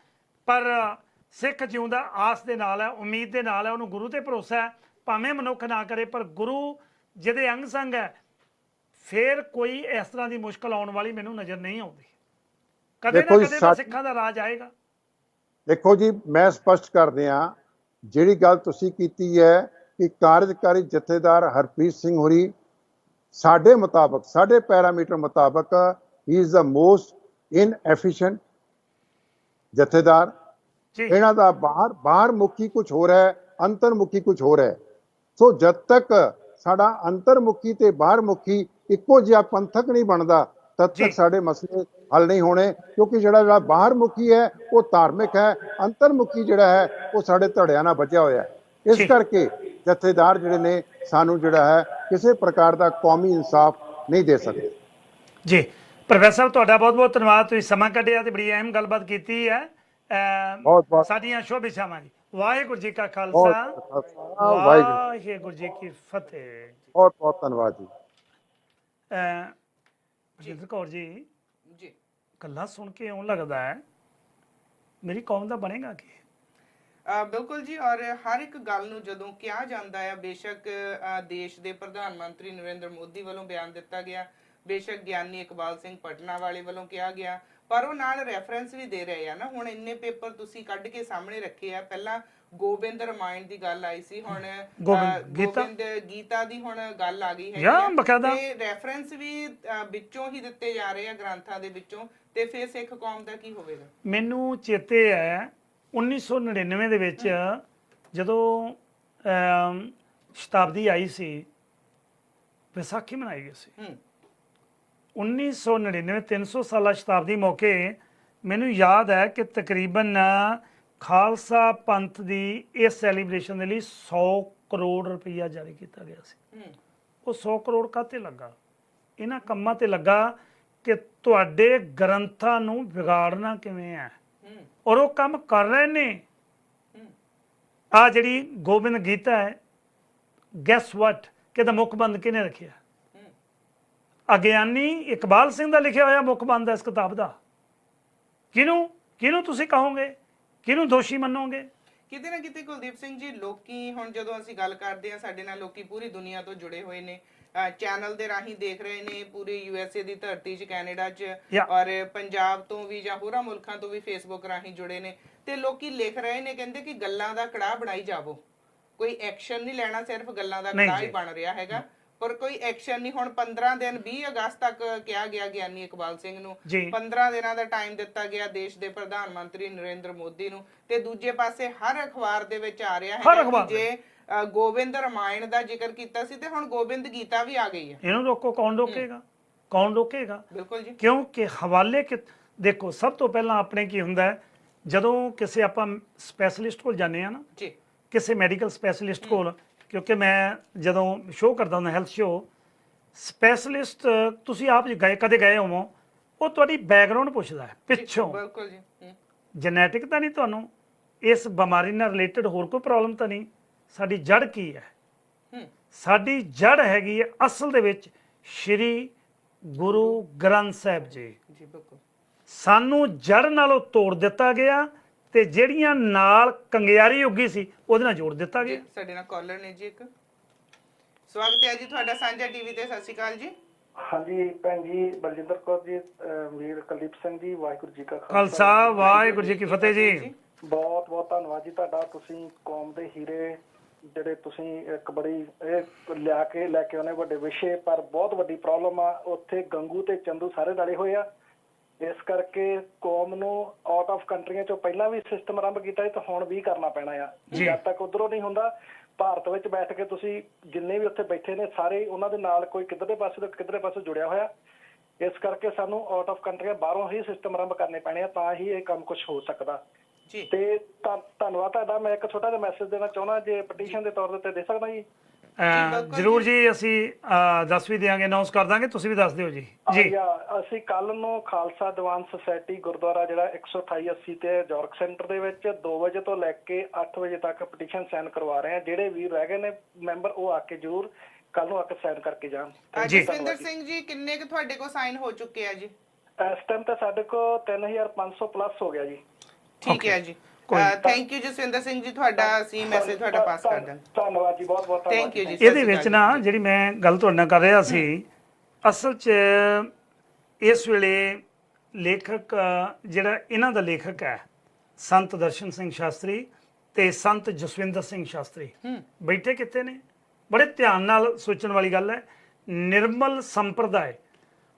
ਪਰ ਸਿੱਖ ਜਿਉਂਦਾ ਆਸ ਦੇ ਨਾਲ ਹੈ, ਉਮੀਦ ਦੇ ਨਾਲ ਹੈ, ਉਹਨੂੰ ਗੁਰੂ ਤੇ ਭਰੋਸਾ ਹੈ। ਭਾਵੇਂ ਮਨੁੱਖ ਨਾ ਕਰੇ, ਪਰ ਗੁਰੂ ਜਿਹਦੇ ਅੰਗ ਸੰਗ ਹੈ, ਫਿਰ ਕੋਈ ਇਸ ਤਰ੍ਹਾਂ ਦੀ ਮੁਸ਼ਕਲ ਆਉਣ ਵਾਲੀ ਮੈਨੂੰ ਨਜ਼ਰ ਨਹੀਂ ਆਉਂਦੀ। ਕਦੇ ਨਾ ਕਦੇ ਤਾਂ ਸਿੱਖਾਂ ਦਾ ਰਾਜ ਆਏਗਾ। ਦੇਖੋ ਜੀ, ਮੈਂ ਸਪਸ਼ਟ ਕਰ ਦਿਆਂ, ਜਿਹੜੀ ਗੱਲ ਤੁਸੀਂ ਕੀਤੀ ਹੈ ਕਿ ਕਾਰਜਕਾਰੀ ਜਥੇਦਾਰ ਹਰਪ੍ਰੀਤ ਸਿੰਘ ਹੋਰੀ ਸਾਡੇ ਮੁਤਾਬਕ, ਸਾਡੇ ਪੈਰਾਮੀਟਰ ਮੁਤਾਬਕ ਹੀ ਇਜ਼ ਦਾ ਮੋਸਟ ਇਨਐਫੀਸ਼ੀਐਂਟ ਜਥੇਦਾਰ। ਜੀ ਇਹਨਾਂ ਦਾ ਬਾਹਰ ਮੁਖੀ ਕੁਝ ਹੋਰ ਹੈ, ਅੰਤਰਮੁਖੀ ਕੁਝ ਹੋਰ ਹੈ। ਸੋ ਜਦ ਤੱਕ ਸਾਡਾ ਅੰਤਰਮੁਖੀ ਤੇ ਬਾਹਰਮੁਖੀ ਇੱਕੋ ਜਿਹਾ ਪੰਥਕ ਨਹੀਂ ਬਣਦਾ, ਤਦ ਜੀ। ਤੱਕ ਸਾਡੇ ਮਸਲੇ ਹੱਲ ਨਹੀਂ ਹੋਣੇ। ਕਿਉਂਕਿ ਜਿਹੜਾ ਬਾਹਰਮੁਖੀ ਹੈ ਉਹ ਧਾਰਮਿਕ ਹੈ, ਅੰਤਰਮੁਖੀ ਜਿਹੜਾ ਹੈ ਉਹ ਸਾਡੇ ਧੜਿਆਂ ਨਾਲ ਬਚਿਆ ਹੋਇਆ ਹੈ। ਇਸ ਜੀ। ਕਰਕੇ ਜਥੇਦਾਰ ਜਿਹੜੇ ਨੇ ਸਾਨੂੰ ਜਿਹੜਾ ਹੈ ਕਿਸੇ ਪ੍ਰਕਾਰ ਦਾ ਕੌਮੀ ਇਨਸਾਫ ਨਹੀਂ ਦੇ ਸਕਦੇ। ਜੀ ਪ੍ਰੋਫੈਸਰ ਸਾਹਿਬ, ਤੁਹਾਡਾ ਬਹੁਤ ਬਹੁਤ ਧੰਨਵਾਦ, ਤੁਸੀਂ ਸਮਾਂ ਕੱਢਿਆ ਤੇ ਬੜੀ ਅਹਿਮ ਗੱਲਬਾਤ ਕੀਤੀ ਹੈ। ਬਹੁਤ ਸਾਡੀਆਂ ਸ਼ੁਭ ਇਛਾਵਾਂ ਜੀ। ਵਾਹਿਗੁਰੂ ਜੀ ਕਾ ਬਹੁਤ ਖਾਲਸਾ, ਵਾਹਿਗੁਰੂ ਜੀ ਕੀ ਫਤਿਹ। ਬਹੁਤ ਬਹੁਤ ਧੰਨਵਾਦ ਜੀ। ਬਲਜਿੰਦਰ ਕੌਰ ਜੀ, ਜੀ ਗੱਲਾਂ ਸੁਣ ਕੇ ਇਉਂ ਲੱਗਦਾ ਹੈ ਮੇਰੀ ਕੌਮ ਦਾ ਬਣੇਗਾ ਕੀ? ਬਿਲਕੁਲ ਜੀ, ਔਰ ਹਰ ਇੱਕ ਗੱਲ ਨੂੰ ਜਦੋਂ ਕਿਹਾ ਜਾਂਦਾ ਹੈ, ਬੇਸ਼ੱਕ ਦੇਸ਼ ਦੇ ਪ੍ਰਧਾਨ ਮੰਤਰੀ ਨਰਿੰਦਰ ਮੋਦੀ ਵੱਲੋਂ ਬਿਆਨ ਦਿੱਤਾ ਗਿਆ, ਬੇਸ਼ੱਕ ਗਿਆਨੀ ਇਕਬਾਲ ਸਿੰਘ ਪਟਨਾ ਵਾਲੇ ਵੱਲੋਂ ਕਿਹਾ ਗਿਆ, ਪਰ ਉਹ ਨਾਲ ਰੈਫਰੈਂਸ ਵੀ ਦੇ ਰਹੇ ਆ ਨਾ। ਹੁਣ ਇੰਨੇ ਪੇਪਰ ਤੁਸੀਂ ਕੱਢ ਕੇ ਸਾਹਮਣੇ ਰੱਖੇ ਆ। ਪਹਿਲਾਂ ਗੋਬਿੰਦ ਰਾਮਾਇਣ ਦੀ ਗੱਲ ਆਈ ਸੀ, ਹੁਣ ਗੋਬਿੰਦ ਗੀਤਾ ਦੀ ਹੁਣ ਗੱਲ ਆ ਗਈ ਹੈ ਤੇ ਰੈਫਰੈਂਸ ਵੀ ਵਿੱਚੋਂ ਹੀ ਦਿੱਤੇ ਜਾ ਰਹੇ ਆ, ਗ੍ਰੰਥਾਂ ਦੇ ਵਿੱਚੋਂ। ਤੇ ਫਿਰ ਸਿੱਖ ਕੌਮ ਦਾ ਕੀ ਹੋਵੇਗਾ? ਮੈਨੂੰ ਚੇਤੇ ਹੈ 1999 ਦੇ ਵਿੱਚ ਜਦੋਂ ਸ਼ਤਾਬਦੀ ਆਈ ਸੀ, ਵਿਸਾਖੀ ਮਨਾਈ ਗਈ ਸੀ। 1999 300 ਸਾਲਾ ਸ਼ਤਾਬਦੀ ਮੌਕੇ ਮੈਨੂੰ ਯਾਦ ਹੈ ਕਿ ਤਕਰੀਬਨ ਖਾਲਸਾ ਪੰਥ ਦੀ ਇਸ ਸੈਲੀਬ੍ਰੇਸ਼ਨ ਦੇ ਲਈ 100 ਕਰੋੜ ਰੁਪਈਆ ਜਾਰੀ ਕੀਤਾ ਗਿਆ ਸੀ। ਉਹ 100 ਕਰੋੜ ਕਾਹਤੇ ਲੱਗਾ? ਇਹਨਾਂ ਕੰਮਾਂ ਤੇ ਲੱਗਾ ਕਿ ਤੁਹਾਡੇ ਗ੍ਰੰਥਾਂ ਨੂੰ ਵਿਗਾੜਨਾ ਕਿਵੇਂ ਹੈ, ਔਰ ਉਹ ਕੰਮ ਕਰ ਰਹੇ ਨੇ। ਆ ਜਿਹੜੀ ਗੋਬਿੰਦ ਗੀਤਾ ਹੈ, ਗੈਸ ਵਾਟ ਕਿ ਦਾ ਮੁੱਖਬੰਦ ਕਿਹਨੇ ਰੱਖਿਆ? ਅਗਿਆਨੀ ਇਕਬਾਲ ਸਿੰਘ ਦਾ ਲਿਖਿਆ ਹੋਇਆ ਮੁੱਖਬੰਦ ਹੈ ਇਸ ਕਿਤਾਬ ਦਾ। ਕਿਹਨੂੰ ਤੁਸੀਂ ਕਹੋਗੇ, ਕਿਹਨੂੰ ਦੋਸ਼ੀ ਮੰਨੋਗੇ? ਕਿਤੇ ਨਾ ਕਿਤੇ ਕੁਲਦੀਪ ਸਿੰਘ ਜੀ, ਲੋਕੀ ਹੁਣ ਜਦੋਂ ਅਸੀਂ ਗੱਲ ਕਰਦੇ ਆ, ਸਾਡੇ ਨਾਲ ਲੋਕੀ ਪੂਰੀ ਦੁਨੀਆ ਤੋਂ ਜੁੜੇ ਹੋਏ ਨੇ, ਚੈਨਲ ਦੇ ਰਾਹੀਂ ਦੇਖ ਰਹੇ ਨੇ, ਪੂਰੇ USA ਦੀ ਧਰਤੀ 'ਚ, ਕੈਨੇਡਾ 'ਚ, ਔਰ ਪੰਜਾਬ ਤੋਂ ਵੀ ਜਾਂ ਹੋਰਾਂ ਮੁਲਕਾਂ ਤੋਂ ਵੀ ਫੇਸਬੁੱਕ ਰਾਹੀਂ ਜੁੜੇ ਨੇ। ਤੇ ਲੋਕੀ ਲਿਖ ਰਹੇ ਨੇ, ਕਹਿੰਦੇ ਕਿ ਗੱਲਾਂ ਦਾ ਕੜਾਹ ਬਣਾਈ ਜਾਵੋ, ਕੋਈ ਐਕਸ਼ਨ ਨਹੀਂ ਲੈਣਾ, ਸਿਰਫ ਗੱਲਾਂ ਦਾ ਕੜਾਹ ਹੀ ਬਣ ਰਿਹਾ ਹੈਗਾ, ਪਰ ਕੋਈ ਐਕਸ਼ਨ ਨਹੀਂ। ਹੁਣ 15 ਦਿਨ 20 ਅਗਸਤ ਤੱਕ ਕਿਹਾ ਗਿਆ ਗਿਆਨੀ ਇਕਬਾਲ ਸਿੰਘ ਨੂੰ, 15 ਦਿਨਾਂ ਦਾ ਟਾਈਮ ਦਿੱਤਾ ਗਿਆ ਦੇਸ਼ ਦੇ ਪ੍ਰਧਾਨ ਮੰਤਰੀ ਨਰਿੰਦਰ ਮੋਦੀ ਨੂੰ। ਤੇ ਦੂਜੇ ਪਾਸੇ ਹਰ ਅਖਬਾਰ ਦੇ ਵਿੱਚ ਆ ਰਿਹਾ ਹੈ ਕਿ ਜੇ ਗੋਬਿੰਦ ਰਾਮਾਇਣ ਦਾ ਜ਼ਿਕਰ ਕੀਤਾ ਸੀ ਤੇ ਹੁਣ ਗੋਬਿੰਦ ਗੀਤਾ ਵੀ ਆ ਗਈ ਹੈ। ਇਹਨੂੰ ਰੋਕੋ, ਕੌਣ ਰੋਕੇਗਾ? ਕੌਣ ਰੋਕੇਗਾ? ਬਿਲਕੁਲ ਜੀ। ਕਿਉਂਕਿ ਹਵਾਲੇ ਦੇਖੋ, ਸਭ ਤੋਂ ਪਹਿਲਾਂ ਆਪਣੇ ਕੀ ਹੁੰਦਾ ਹੈ, ਜਦੋਂ ਕਿਸੇ ਆਪਾਂ ਸਪੈਸ਼ਲਿਸਟ ਕੋਲ ਜਾਂਦੇ ਆ ਨਾ, ਕਿਸੇ ਮੈਡੀਕਲ ਸਪੈਸ਼ਲਿਸਟ ਕੋਲ, ਕਿਉਂਕਿ ਮੈਂ ਜਦੋਂ ਸ਼ੋਅ ਕਰਦਾ ਹੁੰਦਾ ਹੈਲਥ ਸ਼ੋਅ, ਸਪੈਸ਼ਲਿਸਟ ਤੁਸੀਂ ਆਪ ਕਦੇ ਗਏ ਹੋਵੋ, ਉਹ ਤੁਹਾਡੀ ਬੈਕਗ੍ਰਾਉਂਡ ਪੁੱਛਦਾ ਹੈ ਪਿੱਛੋਂ। ਬਿਲਕੁਲ ਜੀ। ਜੈਨੇਟਿਕ ਤਾਂ ਨਹੀਂ, ਤੁਹਾਨੂੰ ਇਸ ਬਿਮਾਰੀ ਨਾਲ ਰਿਲੇਟਡ ਹੋਰ ਕੋਈ ਪ੍ਰੋਬਲਮ ਤਾਂ ਨਹੀਂ? ਸਾਡੀ ਜੜ ਕੀ ਹੈ? ਸਾਡੀ ਜੜ ਹੈਗੀ ਹੈ ਅਸਲ ਦੇ ਵਿੱਚ ਸ਼੍ਰੀ ਗੁਰੂ ਗ੍ਰੰਥ ਸਾਹਿਬ ਜੀ। ਬਿਲਕੁਲ। ਸਾਨੂੰ ਜੜ ਨਾਲੋਂ ਤੋੜ ਦਿੱਤਾ ਗਿਆ ਤੇ ਜਿਹੜੀਆਂ ਨਾਲ ਕੰਗਿਆਰੀ ਉੱਗੀ ਸੀ ਉਹਦੇ ਨਾਲ ਜੋੜ ਦਿੱਤਾ ਗਿਆ। ਸਾਡੇ ਨਾਲ ਕਾਲਰ ਨੇ ਜੀ ਇੱਕ। ਸਵਾਗਤ ਹੈ ਜੀ ਤੁਹਾਡਾ ਸਾਂਝਾ ਟੀਵੀ ਤੇ। ਸਤਿ ਸ਼੍ਰੀ ਅਕਾਲ ਜੀ। ਹਾਂਜੀ ਭੈਣ ਜੀ, ਬਲਜਿੰਦਰ ਕੌਰ ਜੀ, ਵੀਰ ਕੁਲਦੀਪ ਸਿੰਘ ਜੀ, ਵਾਹਿਗੁਰੂ ਜੀ ਕਾ ਖਾਲਸਾ, ਵਾਹਿਗੁਰੂ ਜੀ ਕੀ ਫਤਿਹ ਜੀ। ਬਹੁਤ ਬਹੁਤ ਧੰਨਵਾਦ ਜੀ ਤੁਹਾਡਾ। ਤੁਸੀਂ ਕੌਮ ਦੇ ਹੀਰੇ ਜਿਹੜੇ ਤੁਸੀਂ ਇੱਕ ਬੜੀ ਇਹ ਲੈ ਕੇ ਆਉਣੇ ਵੱਡੇ ਵਿਸ਼ੇ, ਪਰ ਬਹੁਤ ਵੱਡੀ ਪ੍ਰੋਬਲਮ ਆ ਉੱਥੇ। ਗੰਗੂ ਤੇ ਚੰਦੂ ਸਾਰੇ ਰਲੇ ਹੋਏ ਆ, ਇਸ ਕਰਕੇ ਕੌਮ ਨੂੰ ਆਊਟ ਆਫ ਕੰਟਰੀਆਂ ਚੋਂ ਪਹਿਲਾਂ ਵੀ ਸਿਸਟਮ ਆਰੰਭ ਕੀਤਾ ਸੀ ਤੇ ਹੁਣ ਵੀ ਕਰਨਾ ਪੈਣਾ ਆ। ਜਦ ਤੱਕ ਉਧਰੋਂ ਨਹੀਂ ਹੁੰਦਾ, ਭਾਰਤ ਵਿੱਚ ਬੈਠ ਕੇ ਤੁਸੀਂ ਜਿੰਨੇ ਵੀ ਉੱਥੇ ਬੈਠੇ ਨੇ ਸਾਰੇ ਉਹਨਾਂ ਦੇ ਨਾਲ ਕੋਈ ਕਿੱਧਰਲੇ ਪਾਸੇ ਤੋਂ ਕਿੱਧਰਲੇ ਪਾਸੇ ਜੁੜਿਆ ਹੋਇਆ। ਇਸ ਕਰਕੇ ਸਾਨੂੰ ਆਊਟ ਆਫ ਕੰਟਰੀਆਂ ਬਾਹਰੋਂ ਹੀ ਸਿਸਟਮ ਆਰੰਭ ਕਰਨੇ ਪੈਣੇ ਆ, ਤਾਂ ਹੀ ਇਹ ਕੰਮ ਕੁਝ ਹੋ ਸਕਦਾ। ਤੇ ਧੰਨਵਾਦ ਤੁਹਾਡਾ। ਮੈਂ ਇੱਕ ਛੋਟਾ ਜਿਹਾ ਮੈਸੇਜ ਦੇਣਾ ਚਾਹੁੰਦਾ, ਜੇ ਪਟੀਸ਼ਨ ਦੇ ਤੌਰ ਤੇ ਦੇ ਸਕਦਾ ਜੀ? ਜਰੂਰ ਜੀ, ਅਸੀਂ ਦੱਸ ਵੀ ਦਿਆਂਗੇ, ਅਨਾਉਂਸ ਕਰ ਦਾਂਗੇ, ਤੁਸੀਂ ਵੀ ਦੱਸ ਦਿਓ ਜੀ। ਅਸੀਂ ਕੱਲ ਨੂੰ ਖਾਲਸਾ ਦੀਵਾਨ ਸੁਸਾਇਟੀ ਗੁਰਦੁਆਰਾ ਜਿਹੜਾ 12880 ਤੇ ਜੌਰਕ ਸੈਂਟਰ ਦੇ ਵਿੱਚ 2 ਵਜੇ ਤੋਂ ਲੈ ਕੇ 8 ਵਜੇ ਤੱਕ ਪਟੀਸ਼ਨ ਸਾਈਨ ਕਰਵਾ ਰਹੇ ਹਾਂ। ਜਿਹੜੇ ਵੀਰ ਰਹਿ ਗਏ ਨੇ ਮੈਂਬਰ, ਉਹ ਆ ਕੇ ਜਰੂਰ ਕੱਲ ਨੂੰ ਆ ਕੇ ਸਾਈਨ ਕਰਕੇ ਜਾਣ। ਜਸਵਿੰਦਰ ਸਿੰਘ ਜੀ, ਕਿੰਨੇ ਕੁ ਤੁਹਾਡੇ ਕੋਲ ਸਾਈਨ ਹੋ ਚੁੱਕੇ ਆ ਜੀ? ਇਸ ਟਾਈਮ ਤੇ ਸਾਡੇ ਕੋਲ 3500 ਪਲੱਸ ਹੋ ਗਿਆ ਜੀ। ਠੀਕ ਹੈ ਜੀ, ਥੈਂਕ ਯੂ ਜਸਵਿੰਦਰ ਸਿੰਘ ਜੀ, ਤੁਹਾਡਾ ਅਸੀਂ ਮੈਸੇਜ ਤੁਹਾਡਾ ਪਾਸ ਕਰ ਦਾਂਗੇ। ਧੰਨਵਾਦ ਜੀ, ਬਹੁਤ ਬਹੁਤ ਥੈਂਕ ਯੂ ਜੀ। ਇਹਦੇ ਵਿੱਚ ਨਾ ਜਿਹੜੀ ਮੈਂ ਗੱਲ ਤੁਹਾਡੇ ਨਾਲ ਕਰ ਰਿਹਾ ਸੀ, ਅਸਲ 'ਚ ਇਸ ਵੇਲੇ ਲੇਖਕ ਜਿਹੜਾ ਇਹਨਾਂ ਦਾ ਲੇਖਕ ਹੈ ਸੰਤ ਦਰਸ਼ਨ ਸਿੰਘ ਸ਼ਾਸਤਰੀ, ਤੇ ਸੰਤ ਜਸਵਿੰਦਰ ਸਿੰਘ ਸ਼ਾਸਤਰੀ ਬੈਠੇ ਕਿੱਥੇ ਨੇ? ਬੜੇ ਧਿਆਨ ਨਾਲ ਸੋਚਣ ਵਾਲੀ ਗੱਲ ਹੈ। ਨਿਰਮਲ ਸੰਪਰਦਾਇ,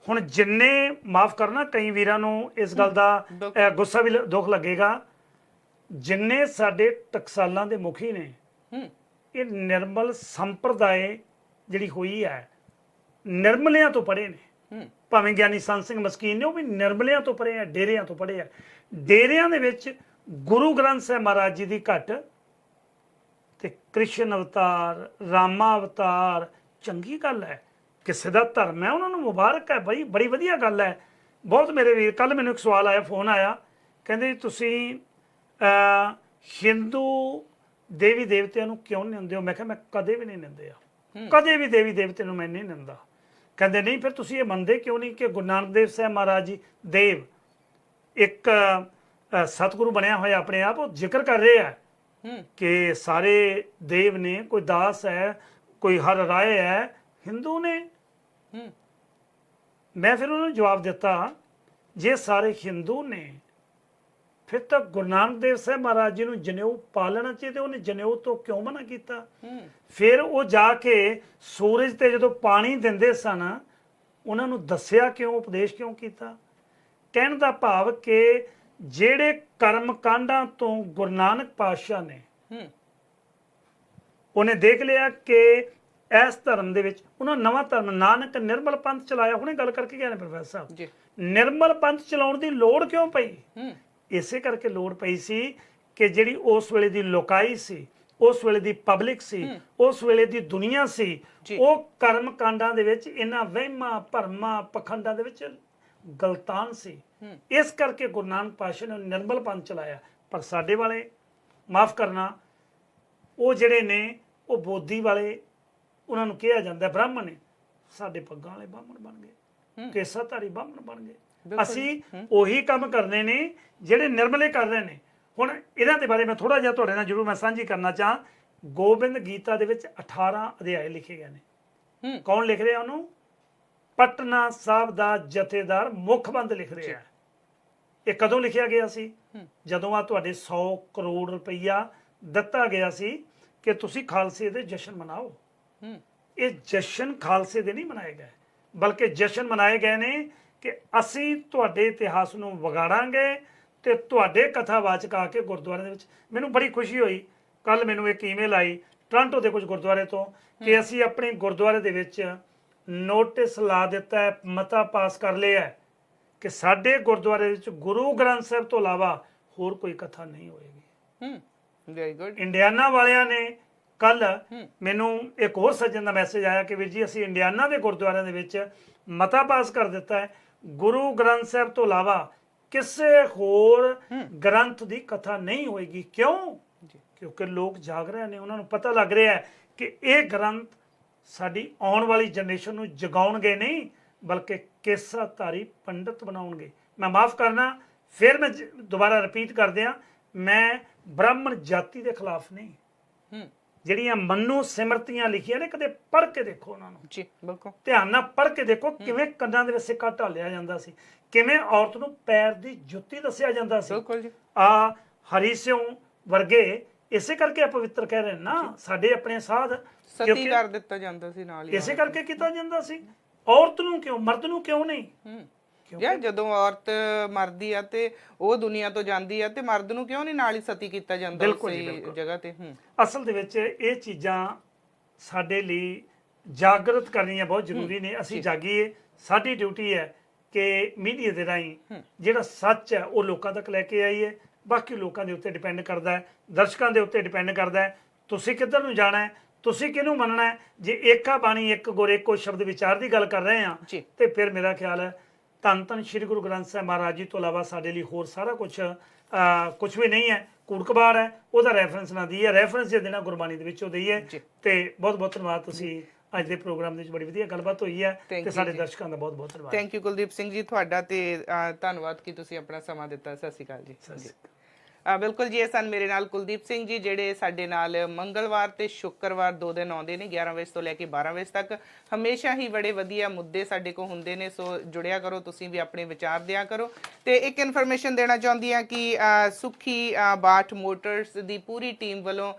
ਹੁਣ ਜਿੰਨੇ ਮਾਫ ਕਰਨਾ ਕਈ ਵੀਰਾਂ ਨੂੰ ਇਸ ਗੱਲ ਦਾ ਗੁੱਸਾ ਵੀ ਦੁੱਖ ਲੱਗੇਗਾ, ਜਿੰਨੇ ਸਾਡੇ ਟਕਸਾਲਾਂ ਦੇ ਮੁਖੀ ਨੇ ਇਹ ਨਿਰਮਲ ਸੰਪਰਦਾਇ ਜਿਹੜੀ ਹੋਈ ਹੈ ਨਿਰਮਲਿਆਂ ਤੋਂ ਪੜ੍ਹੇ ਨੇ। ਭਾਵੇਂ ਗਿਆਨੀ ਸੰਤ ਸਿੰਘ ਮਸਕੀਨ ਨੇ ਉਹ ਵੀ ਨਿਰਮਲਿਆਂ ਤੋਂ ਪੜ੍ਹੇ ਆ, ਡੇਰਿਆਂ ਤੋਂ ਪੜ੍ਹੇ ਆ। ਡੇਰਿਆਂ ਦੇ ਵਿੱਚ ਗੁਰੂ ਗ੍ਰੰਥ ਸਾਹਿਬ ਮਹਾਰਾਜ ਜੀ ਦੀ ਘਟ ਤੇ ਕ੍ਰਿਸ਼ਨ ਅਵਤਾਰ, ਰਾਮਾ ਅਵਤਾਰ, ਚੰਗੀ ਗੱਲ ਹੈ। ਕਿਸੇ ਦਾ ਧਰਮ ਹੈ ਉਹਨਾਂ ਨੂੰ ਮੁਬਾਰਕ ਹੈ ਬਈ, ਬੜੀ ਵਧੀਆ ਗੱਲ ਹੈ। ਬਹੁਤ ਮੇਰੇ ਵੀਰ, ਕੱਲ ਮੈਨੂੰ ਇੱਕ ਸਵਾਲ ਆਇਆ, ਫੋਨ ਆਇਆ, ਕਹਿੰਦੇ ਤੁਸੀਂ ਹਿੰਦੂ ਦੇਵੀ ਦੇਵਤਿਆਂ ਨੂੰ ਕਿਉਂ ਨਹੀਂ ਨਿੰਦਦੇ ਹੋ? ਮੈਂ ਕਿਹਾ ਮੈਂ ਕਦੇ ਵੀ ਨਹੀਂ ਨਿੰਦਿਆ, ਕਦੇ ਵੀ ਦੇਵੀ ਦੇਵਤੇ ਨੂੰ ਮੈਂ ਨਹੀਂ ਨਿੰਦਾ। ਕਹਿੰਦੇ ਨਹੀਂ ਫਿਰ ਤੁਸੀਂ ਇਹ ਮੰਨਦੇ ਕਿਉਂ ਨਹੀਂ ਕਿ ਗੁਰੂ ਨਾਨਕ ਦੇਵ ਸਾਹਿਬ ਮਹਾਰਾਜ ਜੀ ਦੇਵ ਇੱਕ ਸਤਿਗੁਰੂ ਬਣਿਆ ਹੋਇਆ ਆਪਣੇ ਆਪ, ਉਹ ਜ਼ਿਕਰ ਕਰ ਰਹੇ ਆ ਕਿ ਸਾਰੇ ਦੇਵ ਨੇ, ਕੋਈ ਦਾਸ ਹੈ, ਕੋਈ ਹਰ ਰਾਏ ਹੈ, ਹਿੰਦੂ ਨੇ। ਮੈਂ ਫਿਰ ਉਹਨਾਂ ਨੂੰ ਜਵਾਬ ਦਿੱਤਾ, ਜੇ ਸਾਰੇ ਹਿੰਦੂ ਨੇ ਫਿਰ ਤਾਂ ਗੁਰੂ ਨਾਨਕ ਦੇਵ ਸਾਹਿਬ ਮਹਾਰਾਜ ਜੀ ਨੂੰ ਜਨੇਊ ਪਾਲਣਾ ਚਾਹੀਦਾ, ਉਹਨੇ ਜਨੇਊ ਤੋਂ ਕਿਉਂ ਮਨਾ ਕੀਤਾ? ਫਿਰ ਉਹ ਜਾ ਕੇ ਸੂਰਜ ਤੇ ਜਦੋਂ ਪਾਣੀ ਦਿੰਦੇ ਸਨ ਉਹਨਾਂ ਨੂੰ ਦੱਸਿਆ ਕਿਉਂ, ਉਪਦੇਸ਼ ਕਿਉਂ ਕੀਤਾ? ਕਹਿਣ ਦਾ ਭਾਵ ਕਿ ਜਿਹੜੇ ਕਰਮ ਕਾਂਡਾਂ ਤੋਂ ਗੁਰੂ ਨਾਨਕ ਪਾਤਸ਼ਾਹ ਨੇ ਉਹਨੇ ਦੇਖ ਲਿਆ ਕਿ ਇਸ ਧਰਮ ਦੇ ਵਿੱਚ ਉਹਨਾਂ ਨਵਾਂ ਧਰਮ ਨਾਨਕ ਨਿਰਮਲ ਪੰਥ ਚਲਾਇਆ। ਹੁਣੇ ਗੱਲ ਕਰਕੇ ਗਏ ਨੇ ਪ੍ਰੋਫੈਸਰ ਸਾਹਿਬ, ਨਿਰਮਲ ਪੰਥ ਚਲਾਉਣ ਦੀ ਲੋੜ ਕਿਉਂ ਪਈ? ਇਸੇ ਕਰਕੇ ਲੋੜ ਪਈ ਸੀ ਕਿ ਜਿਹੜੀ ਉਸ ਵੇਲੇ ਦੀ ਲੋਕਾਈ ਸੀ, ਉਸ ਵੇਲੇ ਦੀ ਪਬਲਿਕ ਸੀ, ਉਸ ਵੇਲੇ ਦੀ ਦੁਨੀਆ ਸੀ, ਉਹ ਕਰਮ ਕਾਂਡਾਂ ਦੇ ਵਿੱਚ ਇਹਨਾਂ ਵਹਿਮਾਂ ਭਰਮਾਂ ਪਖੰਡਾਂ ਦੇ ਵਿੱਚ ਗਲਤਾਨ ਸੀ। ਇਸ ਕਰਕੇ ਗੁਰੂ ਨਾਨਕ ਪਾਤਸ਼ਾਹ ਨੇ ਨਿਰਮਲ ਪੰਥ ਚਲਾਇਆ। ਪਰ ਸਾਡੇ ਵਾਲੇ ਮਾਫ ਕਰਨਾ, ਉਹ ਜਿਹੜੇ ਨੇ ਉਹ ਬੋਧੀ ਵਾਲੇ, ਉਹਨਾਂ ਨੂੰ ਕਿਹਾ ਜਾਂਦਾ ਬ੍ਰਾਹਮਣ ਨੇ, ਸਾਡੇ ਪੱਗਾਂ ਵਾਲੇ ਬ੍ਰਾਹਮਣ ਬਣ ਗਏ, ਕੇਸਾਧਾਰੀ ਬ੍ਰਾਹਮਣ ਬਣ ਗਏ। ਅਸੀਂ ਉਹੀ ਕੰਮ ਕਰਨੇ ਨੇ ਜਿਹੜੇ ਨਿਰਮਲੇ ਕਰ ਰਹੇ ਨੇ। ਹੁਣ ਇਹਨਾਂ ਦੇ ਬਾਰੇ ਮੈਂ ਥੋੜਾ ਜਿਹਾ ਤੁਹਾਡੇ ਨਾਲ ਜ਼ਰੂਰ ਮੈਂ ਸਾਂਝੀ ਕਰਨਾ ਚਾਹਾਂ। ਗੋਬਿੰਦ ਗੀਤਾ ਦੇ ਵਿੱਚ 18 ਅਧਿਆਏ ਲਿਖੇ ਗਏ ਨੇ। ਕੌਣ ਲਿਖ ਰਿਹਾ ਉਹਨੂੰ? ਪਟਨਾ ਸਾਹਿਬ ਦਾ ਜਥੇਦਾਰ ਮੁਖਬੰਦ ਲਿਖ ਰਿਹਾ ਹੈ। ਇਹ ਕਦੋਂ ਲਿਖਿਆ ਗਿਆ ਸੀ? ਜਦੋਂ ਆ ਤੁਹਾਡੇ 100 ਕਰੋੜ ਰੁਪਈਆ ਦਿੱਤਾ ਗਿਆ ਸੀ ਕਿ ਤੁਸੀਂ ਖਾਲਸੇ ਦੇ ਜਸ਼ਨ ਮਨਾਓ। ਇਹ ਜਸ਼ਨ ਖਾਲਸੇ ਦੇ ਨਹੀਂ ਮਨਾਏ ਗਏ, ਬਲਕਿ ਜਸ਼ਨ ਮਨਾਏ ਗਏ ਨੇ ਕਿ ਅਸੀਂ ਤੁਹਾਡੇ ਇਤਿਹਾਸ ਨੂੰ ਵਿਗਾੜਾਂਗੇ ਤੇ ਤੁਹਾਡੇ ਕਥਾਵਾਚਕ ਆ ਕੇ ਗੁਰਦੁਆਰੇ ਦੇ ਵਿੱਚ। ਮੈਨੂੰ ਬੜੀ ਖੁਸ਼ੀ ਹੋਈ, ਕੱਲ ਮੈਨੂੰ ਇੱਕ ਈਮੇਲ ਆਈ ਟੋਰਾਂਟੋ ਦੇ ਕੁਝ ਗੁਰਦੁਆਰੇ ਤੋਂ ਕਿ ਅਸੀਂ ਆਪਣੇ ਗੁਰਦੁਆਰੇ ਦੇ ਵਿੱਚ ਨੋਟਿਸ ਲਾ ਦਿੱਤਾ ਹੈ, ਮਤਾ ਪਾਸ ਕਰ ਲਿਆ ਹੈ ਕਿ ਸਾਡੇ ਗੁਰਦੁਆਰੇ ਵਿੱਚ ਗੁਰੂ ਗ੍ਰੰਥ ਸਾਹਿਬ ਤੋਂ ਇਲਾਵਾ ਹੋਰ ਕੋਈ ਕਥਾ ਨਹੀਂ ਹੋਏਗੀ। Very good. ਇੰਡੀਆਨਾ ਵਾਲਿਆਂ ਨੇ ਕੱਲ ਮੈਨੂੰ ਇੱਕ ਹੋਰ ਸੱਜਣ ਦਾ ਮੈਸੇਜ ਆਇਆ ਕਿ ਵੀਰ ਜੀ ਅਸੀਂ ਇੰਡੀਆਨਾ ਦੇ ਗੁਰਦੁਆਰਿਆਂ ਦੇ ਵਿੱਚ ਮਤਾ ਪਾਸ ਕਰ ਦਿੱਤਾ ਹੈ, ਗੁਰੂ ਗ੍ਰੰਥ ਸਾਹਿਬ ਤੋਂ ਇਲਾਵਾ ਕਿਸੇ ਹੋਰ ਗ੍ਰੰਥ ਦੀ ਕਥਾ ਨਹੀਂ ਹੋਏਗੀ। ਕਿਉਂ? ਕਿਉਂਕਿ ਲੋਕ ਜਾਗ ਰਹੇ ਨੇ, ਉਹਨਾਂ ਨੂੰ ਪਤਾ ਲੱਗ ਰਿਹਾ ਹੈ ਕਿ ਇਹ ਗ੍ਰੰਥ ਸਾਡੀ ਆਉਣ ਵਾਲੀ ਜਨਰੇਸ਼ਨ ਨੂੰ ਜਗਾਉਣਗੇ ਨਹੀਂ, ਬਲਕਿ ਕੇਸਾਧਾਰੀ ਪੰਡਤ ਬਣਾਉਣਗੇ। ਮੈਂ ਮਾਫ ਕਰਨਾ, ਫਿਰ ਮੈਂ ਦੁਬਾਰਾ ਰਿਪੀਟ ਕਰ ਦਿਆਂ, ਮੈਂ ਬ੍ਰਾਹਮਣ ਜਾਤੀ ਦੇ ਖਿਲਾਫ ਨਹੀਂ। ਜਿਹੜੀਆਂ ਮਨੂ ਸਿਮਰਤੀਆਂ ਲਿਖੀਆਂ ਨੇ, ਕਦੇ ਪੜ੍ਹ ਕੇ ਦੇਖੋ ਉਹਨਾਂ ਨੂੰ ਜੀ, ਬਿਲਕੁਲ ਧਿਆਨ ਨਾਲ ਪੜ੍ਹ ਕੇ ਦੇਖੋ ਕਿਵੇਂ ਕੰਨਾਂ ਦੇ ਵਿੱਚ ਸਿੱਕਾ ਢਾਲਿਆ ਜਾਂਦਾ ਸੀ, ਕਿਵੇਂ ਔਰਤ ਨੂੰ ਪੈਰ ਦੀ ਜੁੱਤੀ ਦੱਸਿਆ ਜਾਂਦਾ ਸੀ। ਬਿਲਕੁਲ ਜੀ। ਆ ਹਰੀ ਸਿਉ ਵਰਗੇ ਇਸੇ ਕਰਕੇ ਪਵਿੱਤਰ ਕਹਿ ਰਹੇ ਨਾ, ਸਾਡੇ ਆਪਣੇ ਸਾਧ ਸਤੀ ਕਰ ਦਿੱਤਾ ਜਾਂਦਾ ਸੀ ਨਾਲ ਹੀ। ਇਸੇ ਕਰਕੇ ਕੀਤਾ ਜਾਂਦਾ ਸੀ। ਔਰਤ ਨੂੰ ਕਿਉਂ, ਮਰਦ ਨੂੰ ਕਿਉਂ ਨਹੀਂ? ਯਾਰ ਜਦੋਂ ਔਰਤ ਮਰਦੀ ਆ ਤੇ ਉਹ ਦੁਨੀਆ ਤੋਂ ਜਾਂਦੀ ਆ ਤੇ ਮਰਦ ਨੂੰ ਕਿਉਂ ਨਹੀਂ ਨਾਲ ਹੀ ਸਤੀ ਕੀਤਾ ਜਾਂਦਾ ਉਸੇ ਜਗ੍ਹਾ ਤੇ? ਅਸਲ ਦੇ ਵਿੱਚ ਇਹ ਚੀਜ਼ਾਂ ਸਾਡੇ ਲਈ ਜਾਗਰਤ ਕਰਨੀਆਂ ਬਹੁਤ ਜ਼ਰੂਰੀ ਨੇ। ਅਸੀਂ ਜਾਗੀਏ, ਸਾਡੀ ਡਿਊਟੀ ਹੈ ਕਿ ਮੀਡੀਆ ਦੇ ਰਾਹੀਂ ਜਿਹੜਾ ਸੱਚ ਹੈ ਉਹ ਲੋਕਾਂ ਤੱਕ ਲੈ ਕੇ ਆਈਏ। ਬਾਕੀ ਲੋਕਾਂ ਦੇ ਉੱਤੇ ਡਿਪੈਂਡ ਕਰਦਾ ਹੈ, ਦਰਸ਼ਕਾਂ ਦੇ ਉੱਤੇ ਡਿਪੈਂਡ ਕਰਦਾ ਹੈ ਤੁਸੀਂ ਕਿੱਧਰ ਨੂੰ ਜਾਣਾ ਹੈ, ਤੁਸੀਂ ਕਿਹਨੂੰ ਮੰਨਣਾ ਹੈ। ਜੇ ਏਕਾ ਬਾਣੀ ਇੱਕ ਗੁਰ ਇੱਕੋ ਸ਼ਬਦ ਵਿਚਾਰ ਦੀ ਗੱਲ ਕਰ ਰਹੇ ਹਾਂ ਤੇ ਫਿਰ ਮੇਰਾ ਖਿਆਲ ਹੈ ਧੰਨ ਧੰਨ ਸ਼੍ਰੀ ਗੁਰੂ ਗ੍ਰੰਥ ਸਾਹਿਬ ਮਹਾਰਾਜ ਜੀ ਤੋਂ ਇਲਾਵਾ ਸਾਡੇ ਲਈ ਹੋਰ ਸਾਰਾ ਕੁਝ ਵੀ ਨਹੀਂ ਹੈ। ਕੂੜ ਕਬਾੜ ਹੈ, ਉਹਦਾ ਰੈਫਰੈਂਸ ਨਾ ਦਈਏ, ਰੈਫਰੈਂਸ ਜੇ ਦੇਣਾ ਗੁਰਬਾਣੀ ਦੇ ਵਿੱਚੋਂ ਦਈਏ। ਤੇ ਬਹੁਤ ਬਹੁਤ ਧੰਨਵਾਦ, ਤੁਸੀਂ ਅੱਜ ਦੇ ਪ੍ਰੋਗਰਾਮ ਦੇ ਵਿੱਚ ਬੜੀ ਵਧੀਆ ਗੱਲਬਾਤ ਹੋਈ ਹੈ ਤੇ ਸਾਡੇ ਦਰਸ਼ਕਾਂ ਦਾ ਬਹੁਤ ਬਹੁਤ ਧੰਨਵਾਦ। ਥੈਂਕ ਯੂ ਕੁਲਦੀਪ ਸਿੰਘ ਜੀ ਤੁਹਾਡਾ, ਤੇ ਧੰਨਵਾਦ ਕਿ ਤੁਸੀਂ ਆਪਣਾ ਸਮਾਂ ਦਿੱਤਾ। ਸਤਿ ਸ਼੍ਰੀ ਅਕਾਲ ਜੀ। ਬਿਲਕੁਲ ਜੀ, ਇਹ ਸਨ ਮੇਰੇ ਨਾਲ ਕੁਲਦੀਪ ਸਿੰਘ ਜੀ, ਜਿਹੜੇ ਸਾਡੇ ਨਾਲ ਮੰਗਲਵਾਰ ਤੇ ਸ਼ੁੱਕਰਵਾਰ 2 ਦਿਨ ਆਉਂਦੇ ਨੇ 11 ਵਜੇ ਤੋਂ ਲੈ ਕੇ 12 ਵਜੇ ਤੱਕ। ਹਮੇਸ਼ਾ ਹੀ ਬੜੇ ਵਧੀਆ ਮੁੱਦੇ ਸਾਡੇ ਕੋਲ ਹੁੰਦੇ ਨੇ, ਸੋ ਜੁੜਿਆ ਕਰੋ, ਤੁਸੀਂ ਵੀ ਆਪਣੇ ਵਿਚਾਰ ਦਿਆ ਕਰੋ। ਤੇ ਇੱਕ ਇਨਫੋਰਮੇਸ਼ਨ ਦੇਣਾ ਚਾਹੁੰਦੀ ਹਾਂ ਕਿ ਸੁਖੀ ਬਾਠ ਮੋਟਰਸ ਦੀ ਪੂਰੀ ਟੀਮ ਵੱਲੋਂ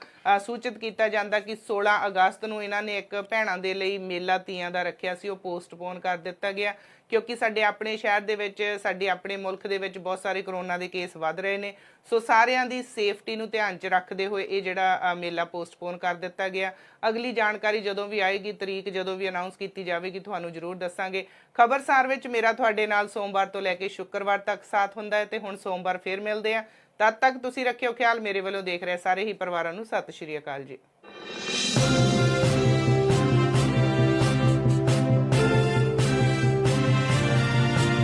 ਸੂਚਿਤ ਕੀਤਾ ਜਾਂਦਾ ਕਿ 16 ਅਗਸਤ ਨੂੰ ਇਹਨਾਂ ਨੇ ਇੱਕ ਭੈਣਾਂ ਦੇ ਲਈ ਮੇਲਾ ਤੀਆਂ ਦਾ ਰੱਖਿਆ ਸੀ, ਉਹ ਪੋਸਟਪੋਨ ਕਰ ਦਿੱਤਾ ਗਿਆ ਕਿਉਂਕਿ ਸਾਡੇ ਆਪਣੇ ਸ਼ਹਿਰ ਦੇ ਵਿੱਚ, ਸਾਡੇ ਆਪਣੇ ਮੁਲਕ ਦੇ ਵਿੱਚ ਬਹੁਤ ਸਾਰੇ ਕਰੋਨਾ ਦੇ ਕੇਸ ਵੱਧ ਰਹੇ ਨੇ। ਸੋ ਸਾਰਿਆਂ ਦੀ ਸੇਫਟੀ ਨੂੰ ਧਿਆਨ 'ਚ ਰੱਖਦੇ ਹੋਏ ਇਹ ਜਿਹੜਾ ਮੇਲਾ ਪੋਸਟਪੋਨ ਕਰ ਦਿੱਤਾ ਗਿਆ। ਅਗਲੀ ਜਾਣਕਾਰੀ ਜਦੋਂ ਵੀ ਆਏਗੀ, ਤਰੀਕ ਜਦੋਂ ਵੀ ਅਨਾਉਂਸ ਕੀਤੀ ਜਾਵੇਗੀ, ਤੁਹਾਨੂੰ ਜ਼ਰੂਰ ਦੱਸਾਂਗੇ। ਖਬਰਸਾਰ ਵਿੱਚ ਮੇਰਾ ਤੁਹਾਡੇ ਨਾਲ ਸੋਮਵਾਰ ਤੋਂ ਲੈ ਕੇ ਸ਼ੁੱਕਰਵਾਰ ਤੱਕ ਸਾਥ ਹੁੰਦਾ ਹੈ ਤੇ ਹੁਣ ਸੋਮਵਾਰ ਫੇਰ ਮਿਲਦੇ ਆ। ਤਦ ਤੱਕ ਤੁਸੀਂ ਰੱਖਿਓ ਖਿਆਲ। ਮੇਰੇ ਵੱਲੋਂ ਦੇਖ ਰਹੇ ਸਾਰੇ ਹੀ ਪਰਿਵਾਰਾਂ ਨੂੰ ਸਤਿ ਸ਼੍ਰੀ ਅਕਾਲ ਜੀ।